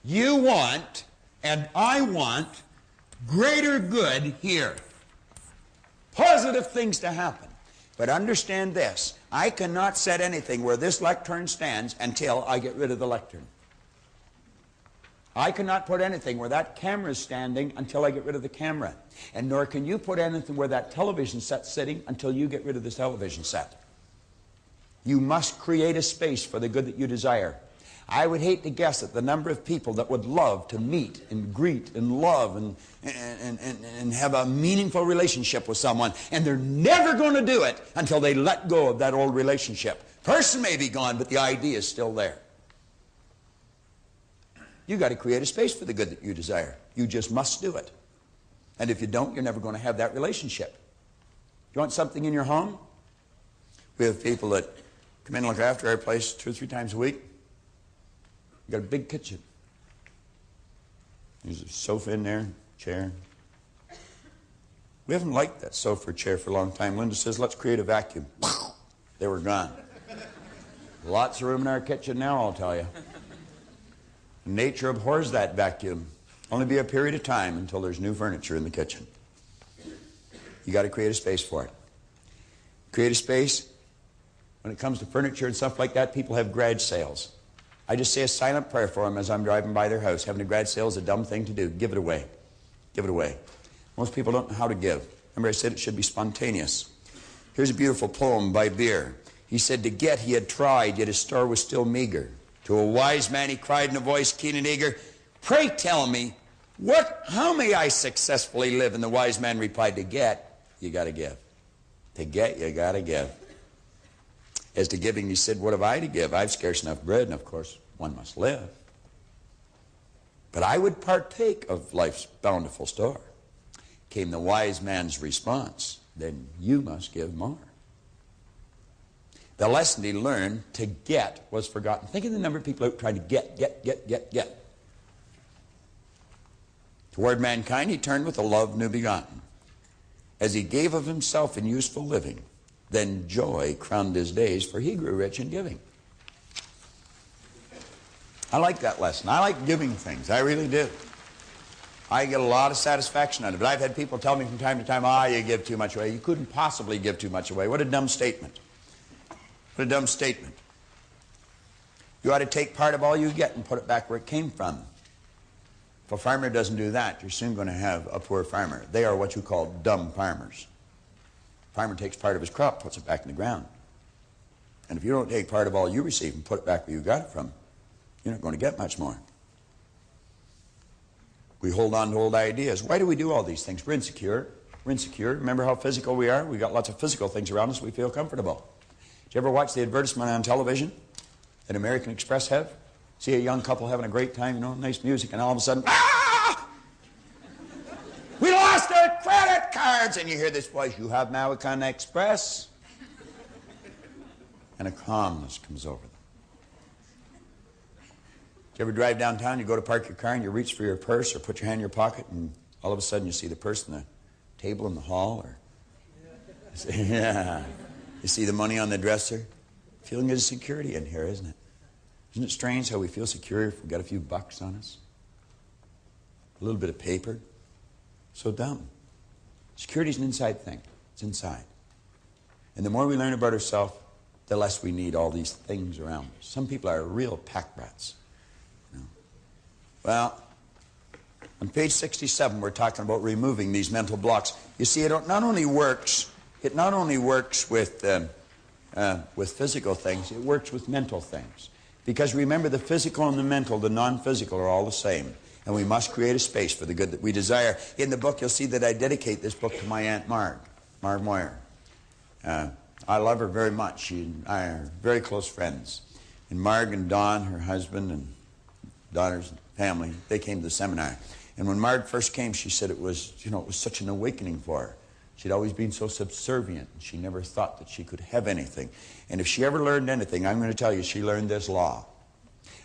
You want, and I want, greater good here. Positive things to happen. But understand this, I cannot set anything where this lectern stands until I get rid of the lectern. I cannot put anything where that camera is standing until I get rid of the camera. And nor can you put anything where that television set's sitting until you get rid of this television set. You must create a space for the good that you desire. I would hate to guess at the number of people that would love to meet and greet and love and have a meaningful relationship with someone, and they're never going to do it until they let go of that old relationship. Person may be gone, but the idea is still there. You've got to create a space for the good that you desire. You just must do it. And if you don't, you're never going to have that relationship. You want something in your home? We have people that come in and look after our place 2 or 3 times a week. We've got a big kitchen. There's a sofa in there, chair. We haven't liked that sofa or chair for a long time. Linda says, let's create a vacuum. They were gone. Lots of room in our kitchen now, I'll tell you. Nature abhors that vacuum. Only be a period of time until there's new furniture in the kitchen. You got to create a space for it. Create a space. When it comes to furniture and stuff like that, people have garage sales. I just say a silent prayer for them as I'm driving by their house. Having a garage sale is a dumb thing to do. Give it away. Give it away. Most people don't know how to give. Remember I said it should be spontaneous. Here's a beautiful poem by Beer. He said, to get he had tried, yet his store was still meager. To a wise man he cried in a voice keen and eager, pray tell me, how may I successfully live? And the wise man replied, to get, you got to give. To get, you got to give. As to giving, he said, what have I to give? I've scarce enough bread, and of course, one must live. But I would partake of life's bountiful store. Came the wise man's response, then you must give more. The lesson he learned, to get, was forgotten. Think of the number of people out trying to get. Toward mankind he turned with a love new begotten. As he gave of himself in useful living, then joy crowned his days, for he grew rich in giving. I like that lesson. I like giving things. I really do. I get a lot of satisfaction out of it. I've had people tell me from time to time, you give too much away. You couldn't possibly give too much away. What a dumb statement. What a dumb statement. You ought to take part of all you get and put it back where it came from. If a farmer doesn't do that, you're soon going to have a poor farmer. They are what you call dumb farmers. The farmer takes part of his crop, puts it back in the ground. And if you don't take part of all you receive and put it back where you got it from, you're not going to get much more. We hold on to old ideas. Why do we do all these things? We're insecure. We're insecure. Remember how physical we are? We got lots of physical things around us. We feel comfortable. Did you ever watch the advertisement on television that American Express have? See a young couple having a great time, you know, nice music, and all of a sudden, ah! We lost our credit cards! And you hear this voice, you have American Express? And a calmness comes over them. Did you ever drive downtown, you go to park your car, and you reach for your purse or put your hand in your pocket, and all of a sudden you see the purse in the table in the hall? Or yeah. You see the money on the dresser? Feeling of security in here, isn't it? Isn't it strange how we feel secure if we've got a few bucks on us? A little bit of paper? So dumb. Security's an inside thing. It's inside. And the more we learn about ourselves, the less we need all these things around us. Some people are real pack rats. You know? Well, on page 67, we're talking about removing these mental blocks. You see, it not only works with physical things, it works with mental things. Because remember, the physical and the mental, the non-physical, are all the same. And we must create a space for the good that we desire. In the book, you'll see that I dedicate this book to my Aunt Marg Moyer. I love her very much. She and I are very close friends. And Marg and Don, her husband and daughters and family, they came to the seminar. And when Marg first came, she said it was such an awakening for her. She'd always been so subservient. She never thought that she could have anything. And if she ever learned anything, I'm going to tell you, she learned this law.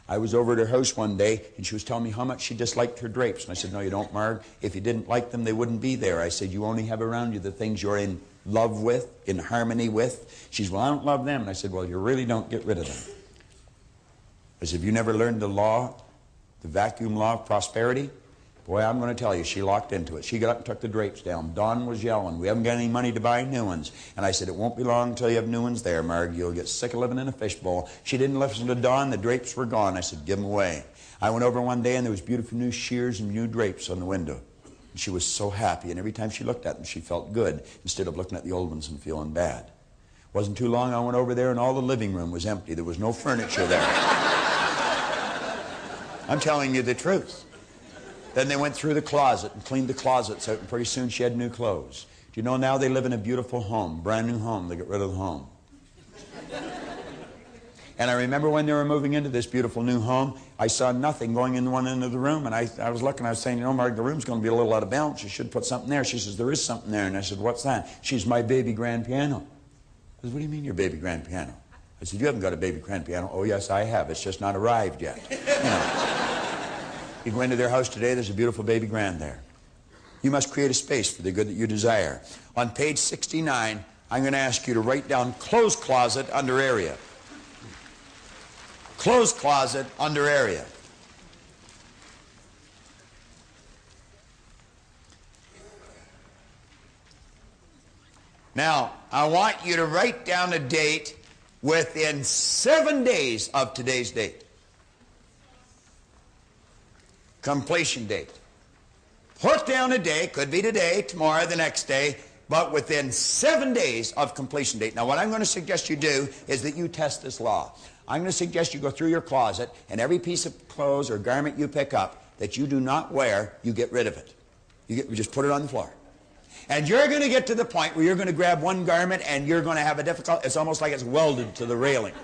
I was over at her house one day, and she was telling me how much she disliked her drapes. And I said, no, you don't, Marg. If you didn't like them, they wouldn't be there. I said, you only have around you the things you're in love with, in harmony with. She said, well, I don't love them. And I said, well, you really don't get rid of them. I said, have you never learned the law, the vacuum law of prosperity? Boy, I'm going to tell you, she locked into it. She got up and took the drapes down. Dawn was yelling, we haven't got any money to buy new ones. And I said, it won't be long until you have new ones there, Marg. You'll get sick of living in a fishbowl. She didn't listen to Dawn. The drapes were gone. I said, give them away. I went over one day, and there was beautiful new shears and new drapes on the window. And she was so happy, and every time she looked at them, she felt good, instead of looking at the old ones and feeling bad. Wasn't too long, I went over there, and all the living room was empty. There was no furniture there. I'm telling you the truth. Then they went through the closet and cleaned the closets out, and pretty soon she had new clothes. Do you know now they live in a beautiful home, brand new home. They got rid of the home. And I remember when they were moving into this beautiful new home, I saw nothing going in one end of the room, and I was looking, I was saying, you know, Marg, the room's going to be a little out of balance. You should put something there. She says, there is something there. And I said, what's that? She's my baby grand piano. I said, what do you mean your baby grand piano? I said, you haven't got a baby grand piano. Oh, yes, I have. It's just not arrived yet. You know. You go into their house today, there's a beautiful baby grand there. You must create a space for the good that you desire. On page 69, I'm going to ask you to write down clothes closet under area. Clothes closet under area. Now, I want you to write down a date within 7 days of today's date. Completion date. Put down a day, could be today, tomorrow, the next day, but within 7 days of completion date. Now, what I'm going to suggest you do is that you test this law. I'm going to suggest you go through your closet, and every piece of clothes or garment you pick up that you do not wear, you get rid of it. You just put it on the floor. And you're going to get to the point where you're going to grab one garment and you're going to have a difficult, it's almost like it's welded to the railing.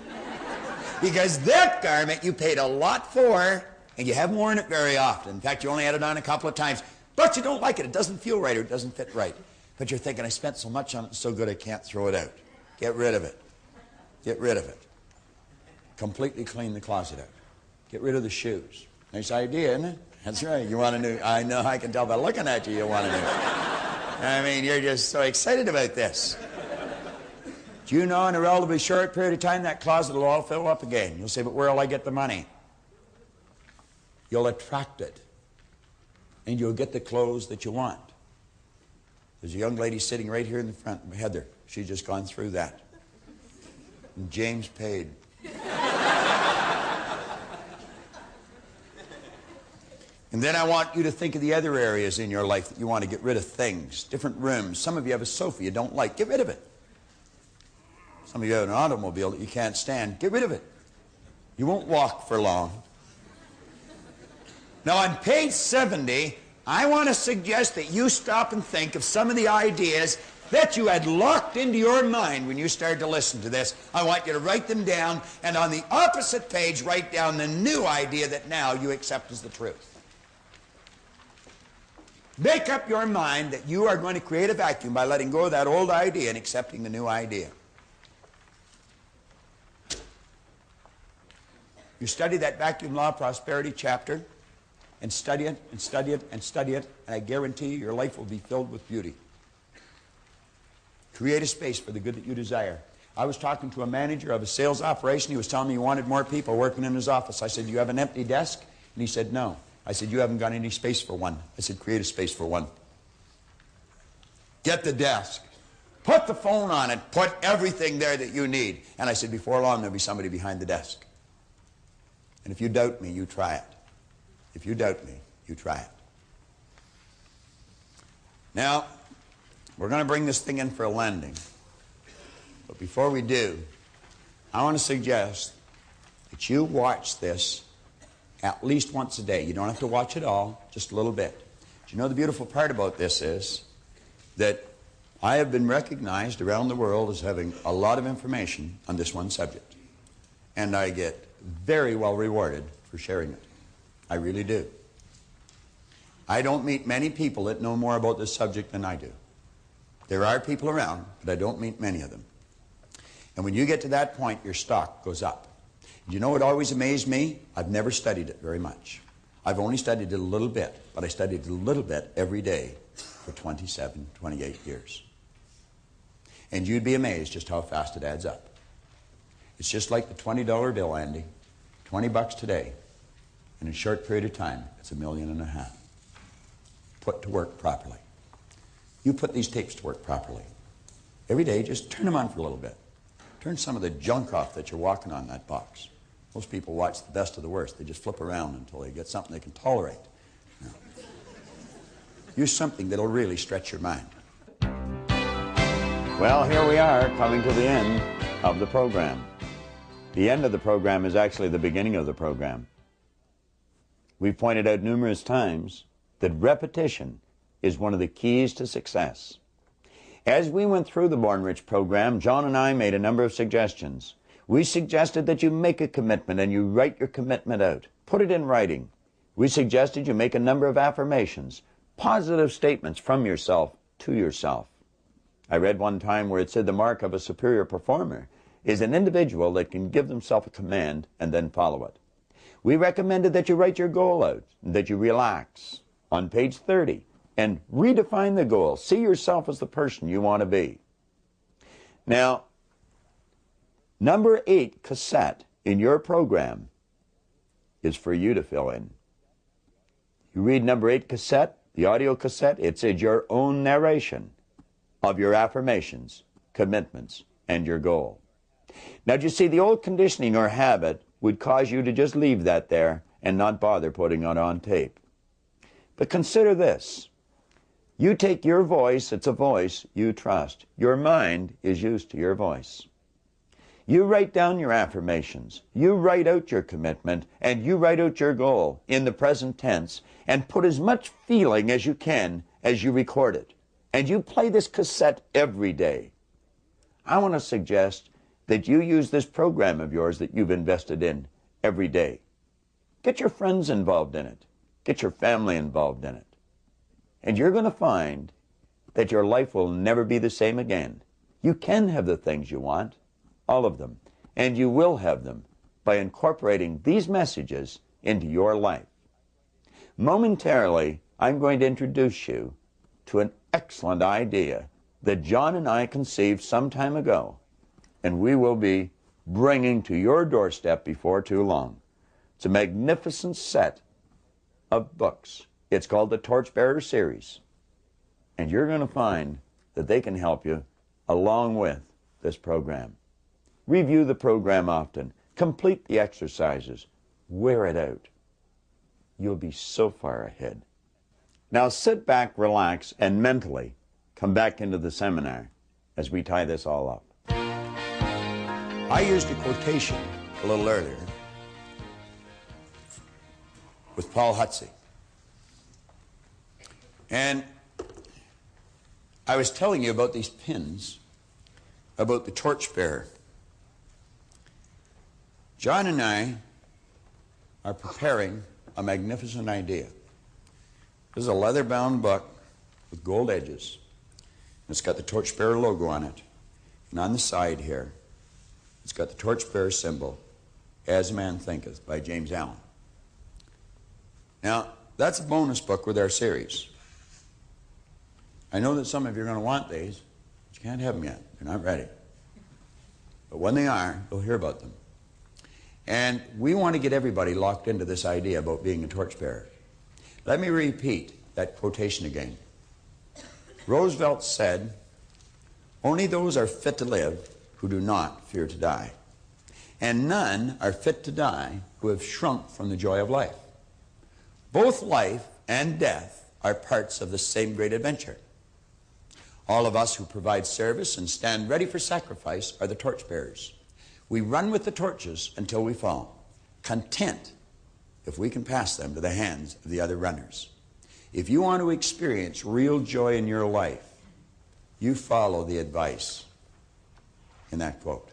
Because that garment you paid a lot for, and you haven't worn it very often. In fact, you only had it on a couple of times. But you don't like it. It doesn't feel right or it doesn't fit right. But you're thinking, I spent so much on it, it's so good I can't throw it out. Get rid of it. Get rid of it. Completely clean the closet out. Get rid of the shoes. Nice idea, isn't it? That's right. You want a new, I know, I can tell by looking at you, you want a new. I mean, you're just so excited about this. Do you know in a relatively short period of time that closet will all fill up again? You'll say, but where will I get the money? You'll attract it. And you'll get the clothes that you want. There's a young lady sitting right here in the front, Heather. She's just gone through that. And James paid. And then I want you to think of the other areas in your life that you want to get rid of things, different rooms. Some of you have a sofa you don't like. Get rid of it. Some of you have an automobile that you can't stand. Get rid of it. You won't walk for long. Now on page 70, I want to suggest that you stop and think of some of the ideas that you had locked into your mind when you started to listen to this. I want you to write them down, and on the opposite page, write down the new idea that now you accept as the truth. Make up your mind that you are going to create a vacuum by letting go of that old idea and accepting the new idea. You study that vacuum law of prosperity chapter, and study it, and study it, and study it, and I guarantee you your life will be filled with beauty. Create a space for the good that you desire. I was talking to a manager of a sales operation. He was telling me he wanted more people working in his office. I said, "Do you have an empty desk?" And he said, "No." I said, "You haven't got any space for one." I said, "Create a space for one. Get the desk. Put the phone on it. Put everything there that you need." And I said, "Before long, there'll be somebody behind the desk. And if you doubt me, you try it. If you doubt me, you try it." Now, we're going to bring this thing in for a landing. But before we do, I want to suggest that you watch this at least once a day. You don't have to watch it all, just a little bit. Do you know the beautiful part about this is that I have been recognized around the world as having a lot of information on this one subject. And I get very well rewarded for sharing it. I really do. I don't meet many people that know more about this subject than I do. There are people around, but I don't meet many of them. And when you get to that point, your stock goes up. Do you know what always amazed me? I've never studied it very much. I've only studied it a little bit, but I studied it a little bit every day for 27, 28 years. And you'd be amazed just how fast it adds up. It's just like the $20 bill, Andy. 20 bucks today. In a short period of time, it's $1.5 million. Put to work properly. You put these tapes to work properly. Every day, just turn them on for a little bit. Turn some of the junk off that you're walking on that box. Most people watch the best of the worst. They just flip around until they get something they can tolerate. Now, use something that'll really stretch your mind. Well, here we are, coming to the end of the program. The end of the program is actually the beginning of the program. We've pointed out numerous times that repetition is one of the keys to success. As we went through the Born Rich program, John and I made a number of suggestions. We suggested that you make a commitment and you write your commitment out. Put it in writing. We suggested you make a number of affirmations, positive statements from yourself to yourself. I read one time where it said the mark of a superior performer is an individual that can give themselves a command and then follow it. We recommended that you write your goal out, that you relax on page 30 and redefine the goal. See yourself as the person you want to be. Now, number 8 cassette in your program is for you to fill in. You read number 8 cassette, the audio cassette, it says your own narration of your affirmations, commitments, and your goal. Now, do you see, the old conditioning or habit would cause you to just leave that there and not bother putting it on tape. But consider this. You take your voice, it's a voice you trust. Your mind is used to your voice. You write down your affirmations, you write out your commitment, and you write out your goal in the present tense, and put as much feeling as you can as you record it. And you play this cassette every day. I want to suggest that you use this program of yours that you've invested in every day. Get your friends involved in it. Get your family involved in it. And you're going to find that your life will never be the same again. You can have the things you want, all of them, and you will have them by incorporating these messages into your life. Momentarily, I'm going to introduce you to an excellent idea that John and I conceived some time ago, and we will be bringing to your doorstep before too long. It's a magnificent set of books. It's called the Torchbearer Series, and you're going to find that they can help you along with this program. Review the program often. Complete the exercises. Wear it out. You'll be so far ahead. Now sit back, relax, and mentally come back into the seminar as we tie this all up. I used a quotation a little earlier with Paul Hutsey. And I was telling you about these pins, about the torchbearer. John and I are preparing a magnificent idea. This is a leather-bound book with gold edges. It's got the torchbearer logo on it. And on the side here, it's got the torchbearer symbol, As a Man Thinketh, by James Allen. Now, that's a bonus book with our series. I know that some of you are going to want these, but you can't have them yet. They're not ready. But when they are, you'll hear about them. And we want to get everybody locked into this idea about being a torchbearer. Let me repeat that quotation again. Roosevelt said, "Only those are fit to live who do not fear to die. And none are fit to die who have shrunk from the joy of life. Both life and death are parts of the same great adventure. All of us who provide service and stand ready for sacrifice are the torchbearers. We run with the torches until we fall, content if we can pass them to the hands of the other runners. If you want to experience real joy in your life, you follow the advice in that quote.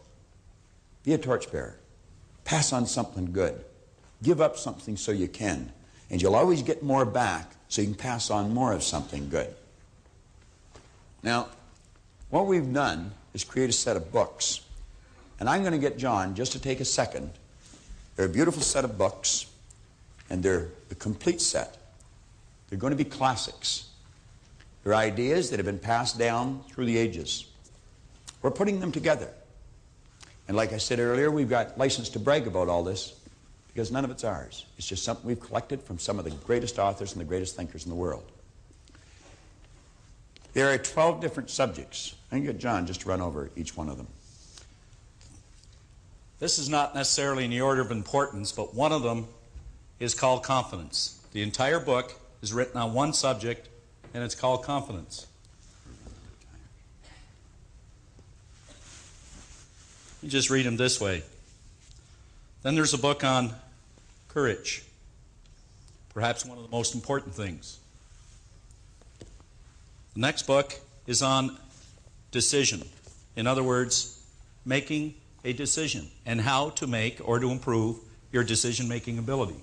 Be a torchbearer. Pass on something good. Give up something so you can. And you'll always get more back so you can pass on more of something good." Now, what we've done is create a set of books. And I'm going to get John just to take a second. They're a beautiful set of books, and they're the complete set. They're going to be classics. They're ideas that have been passed down through the ages. We're putting them together. And like I said earlier, we've got license to brag about all this because none of it's ours. It's just something we've collected from some of the greatest authors and the greatest thinkers in the world. There are 12 different subjects. I can get John just to run over each one of them. This is not necessarily in the order of importance, but one of them is called confidence. The entire book is written on one subject, and it's called confidence. You just read them this way. Then there's a book on courage, perhaps one of the most important things. The next book is on decision. In other words, making a decision and how to make or to improve your decision-making ability.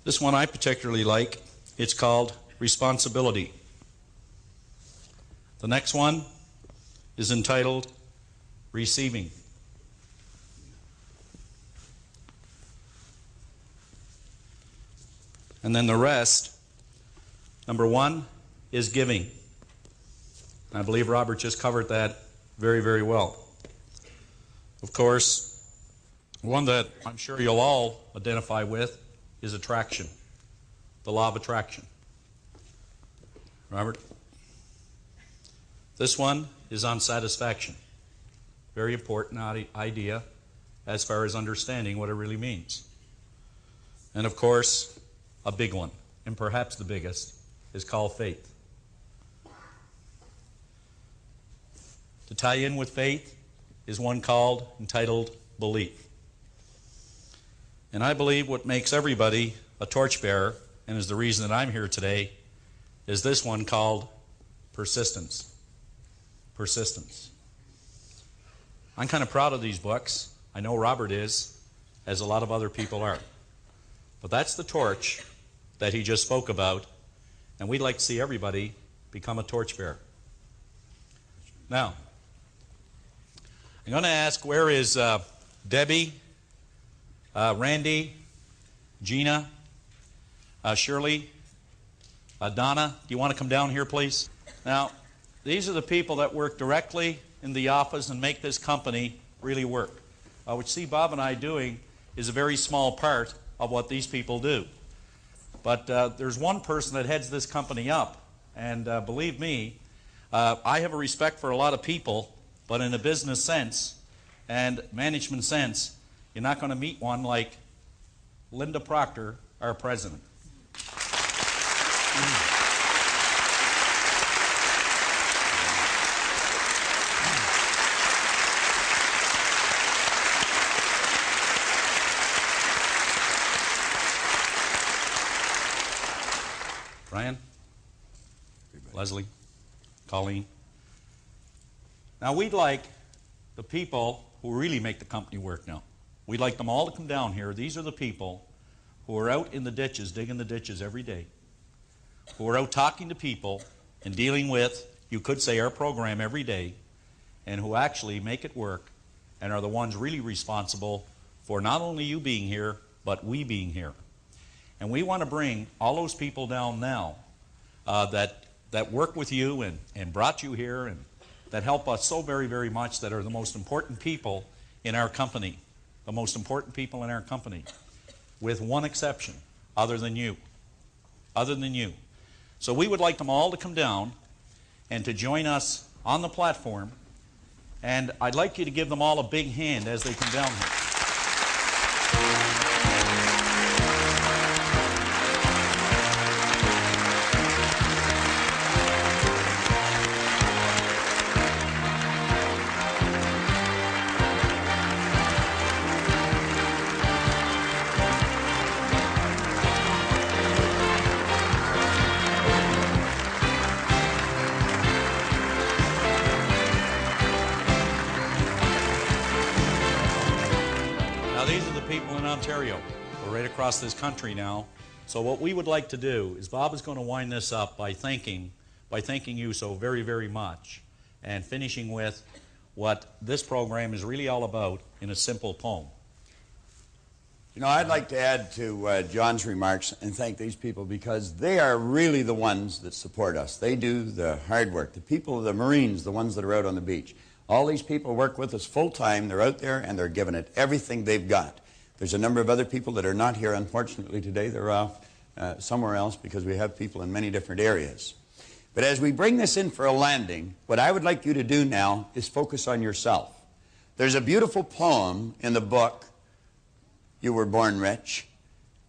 This one I particularly like. It's called Responsibility. The next one is entitled Receiving. And then the rest, number one, is Giving. I believe Robert just covered that very, very well. Of course, one that I'm sure you'll all identify with is attraction, the law of attraction. Robert? This one is on satisfaction. Very important idea as far as understanding what it really means. And of course, a big one, and perhaps the biggest, is called faith. To tie in with faith is one entitled Belief. And I believe what makes everybody a torchbearer, and is the reason that I'm here today, is this one called Persistence. Persistence. I'm kind of proud of these books. I know Robert is, as a lot of other people are. But that's the torch that he just spoke about, and we'd like to see everybody become a torchbearer. Now, I'm going to ask, where is Debbie, Randy, Gina, Shirley, Donna? Do you want to come down here, please? Now, these are the people that work directly in the office and make this company really work. What you see Bob and I doing is a very small part of what these people do. But there's one person that heads this company up, and believe me, I have a respect for a lot of people, but in a business sense and management sense, you're not going to meet one like Linda Proctor, our president. Leslie, Colleen. Now we'd like the people who really make the company work now. We'd like them all to come down here. These are the people who are out in the ditches, digging the ditches every day, who are out talking to people and dealing with, you could say, our program every day, and who actually make it work and are the ones really responsible for not only you being here, but we being here. And we want to bring all those people down now that work with you and brought you here and that help us so very, very much, that are the most important people in our company. The most important people in our company, with one exception, other than you. Other than you. So we would like them all to come down and to join us on the platform, and I'd like you to give them all a big hand as they come down here. Ontario. We're right across this country now. So what we would like to do is, Bob is going to wind this up by thanking you so very, very much, and finishing with what this program is really all about in a simple poem. You know, I'd like to add to John's remarks and thank these people, because they are really the ones that support us. They do the hard work. The people, the Marines, the ones that are out on the beach. All these people work with us full time. They're out there and they're giving it everything they've got. There's a number of other people that are not here, unfortunately, today. They're off somewhere else, because we have people in many different areas. But as we bring this in for a landing, what I would like you to do now is focus on yourself. There's a beautiful poem in the book, You Were Born Rich,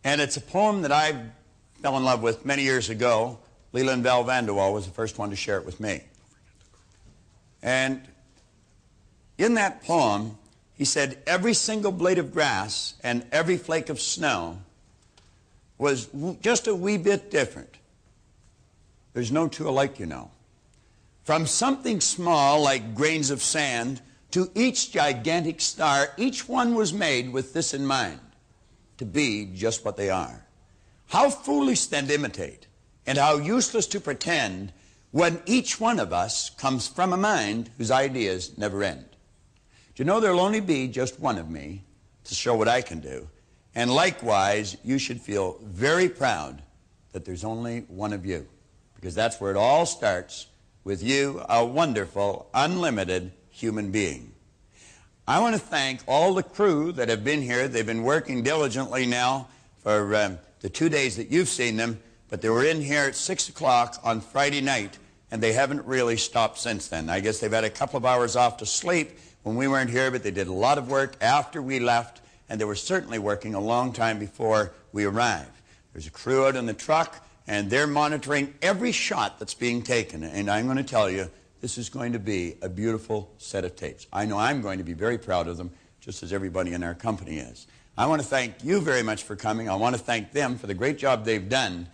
and it's a poem that I fell in love with many years ago. Leland Val Vanderwall was the first one to share it with me. And in that poem, he said, every single blade of grass and every flake of snow was just a wee bit different. There's no two alike, you know. From something small like grains of sand to each gigantic star, each one was made with this in mind, to be just what they are. How foolish then to imitate, and how useless to pretend, when each one of us comes from a mind whose ideas never end. Do you know there'll only be just one of me to show what I can do? And likewise, you should feel very proud that there's only one of you, because that's where it all starts, with you, a wonderful, unlimited human being. I want to thank all the crew that have been here. They've been working diligently now for the 2 days that you've seen them, but they were in here at 6 o'clock on Friday night, and they haven't really stopped since then. I guess they've had a couple of hours off to sleep when we weren't here, but they did a lot of work after we left, and they were certainly working a long time before we arrived. There's a crew out in the truck, and they're monitoring every shot that's being taken. And I'm going to tell you, this is going to be a beautiful set of tapes. I know I'm going to be very proud of them, just as everybody in our company is. I want to thank you very much for coming. I want to thank them for the great job they've done.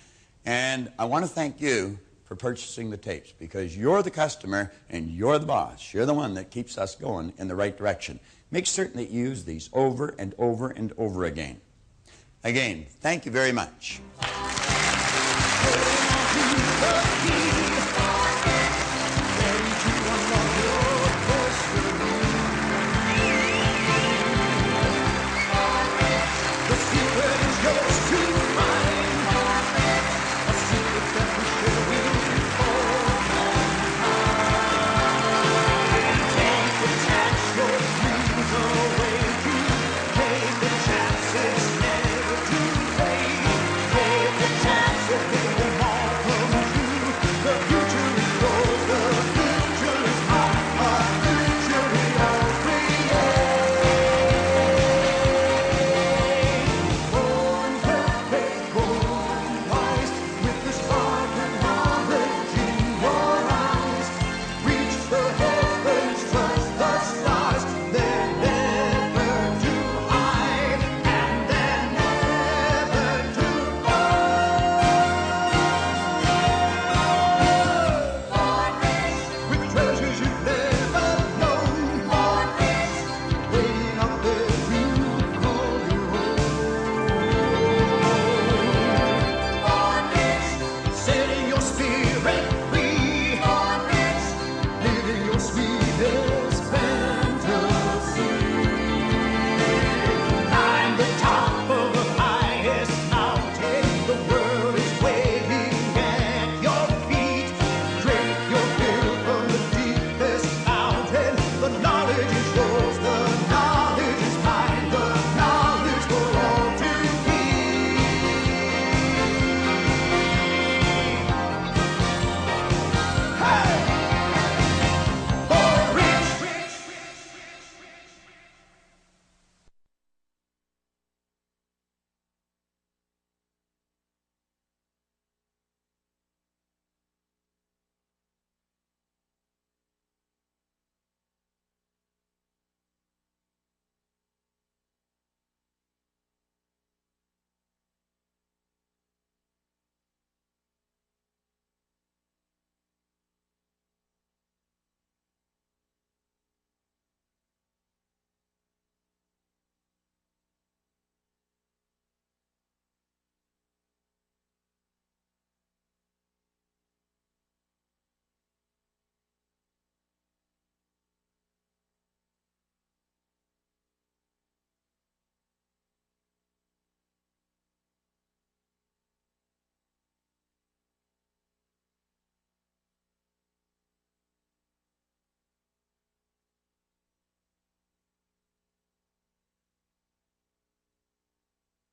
And I want to thank you for purchasing the tapes, because you're the customer and you're the boss. You're the one that keeps us going in the right direction. Make certain that you use these over and over and over again. Again, thank you very much.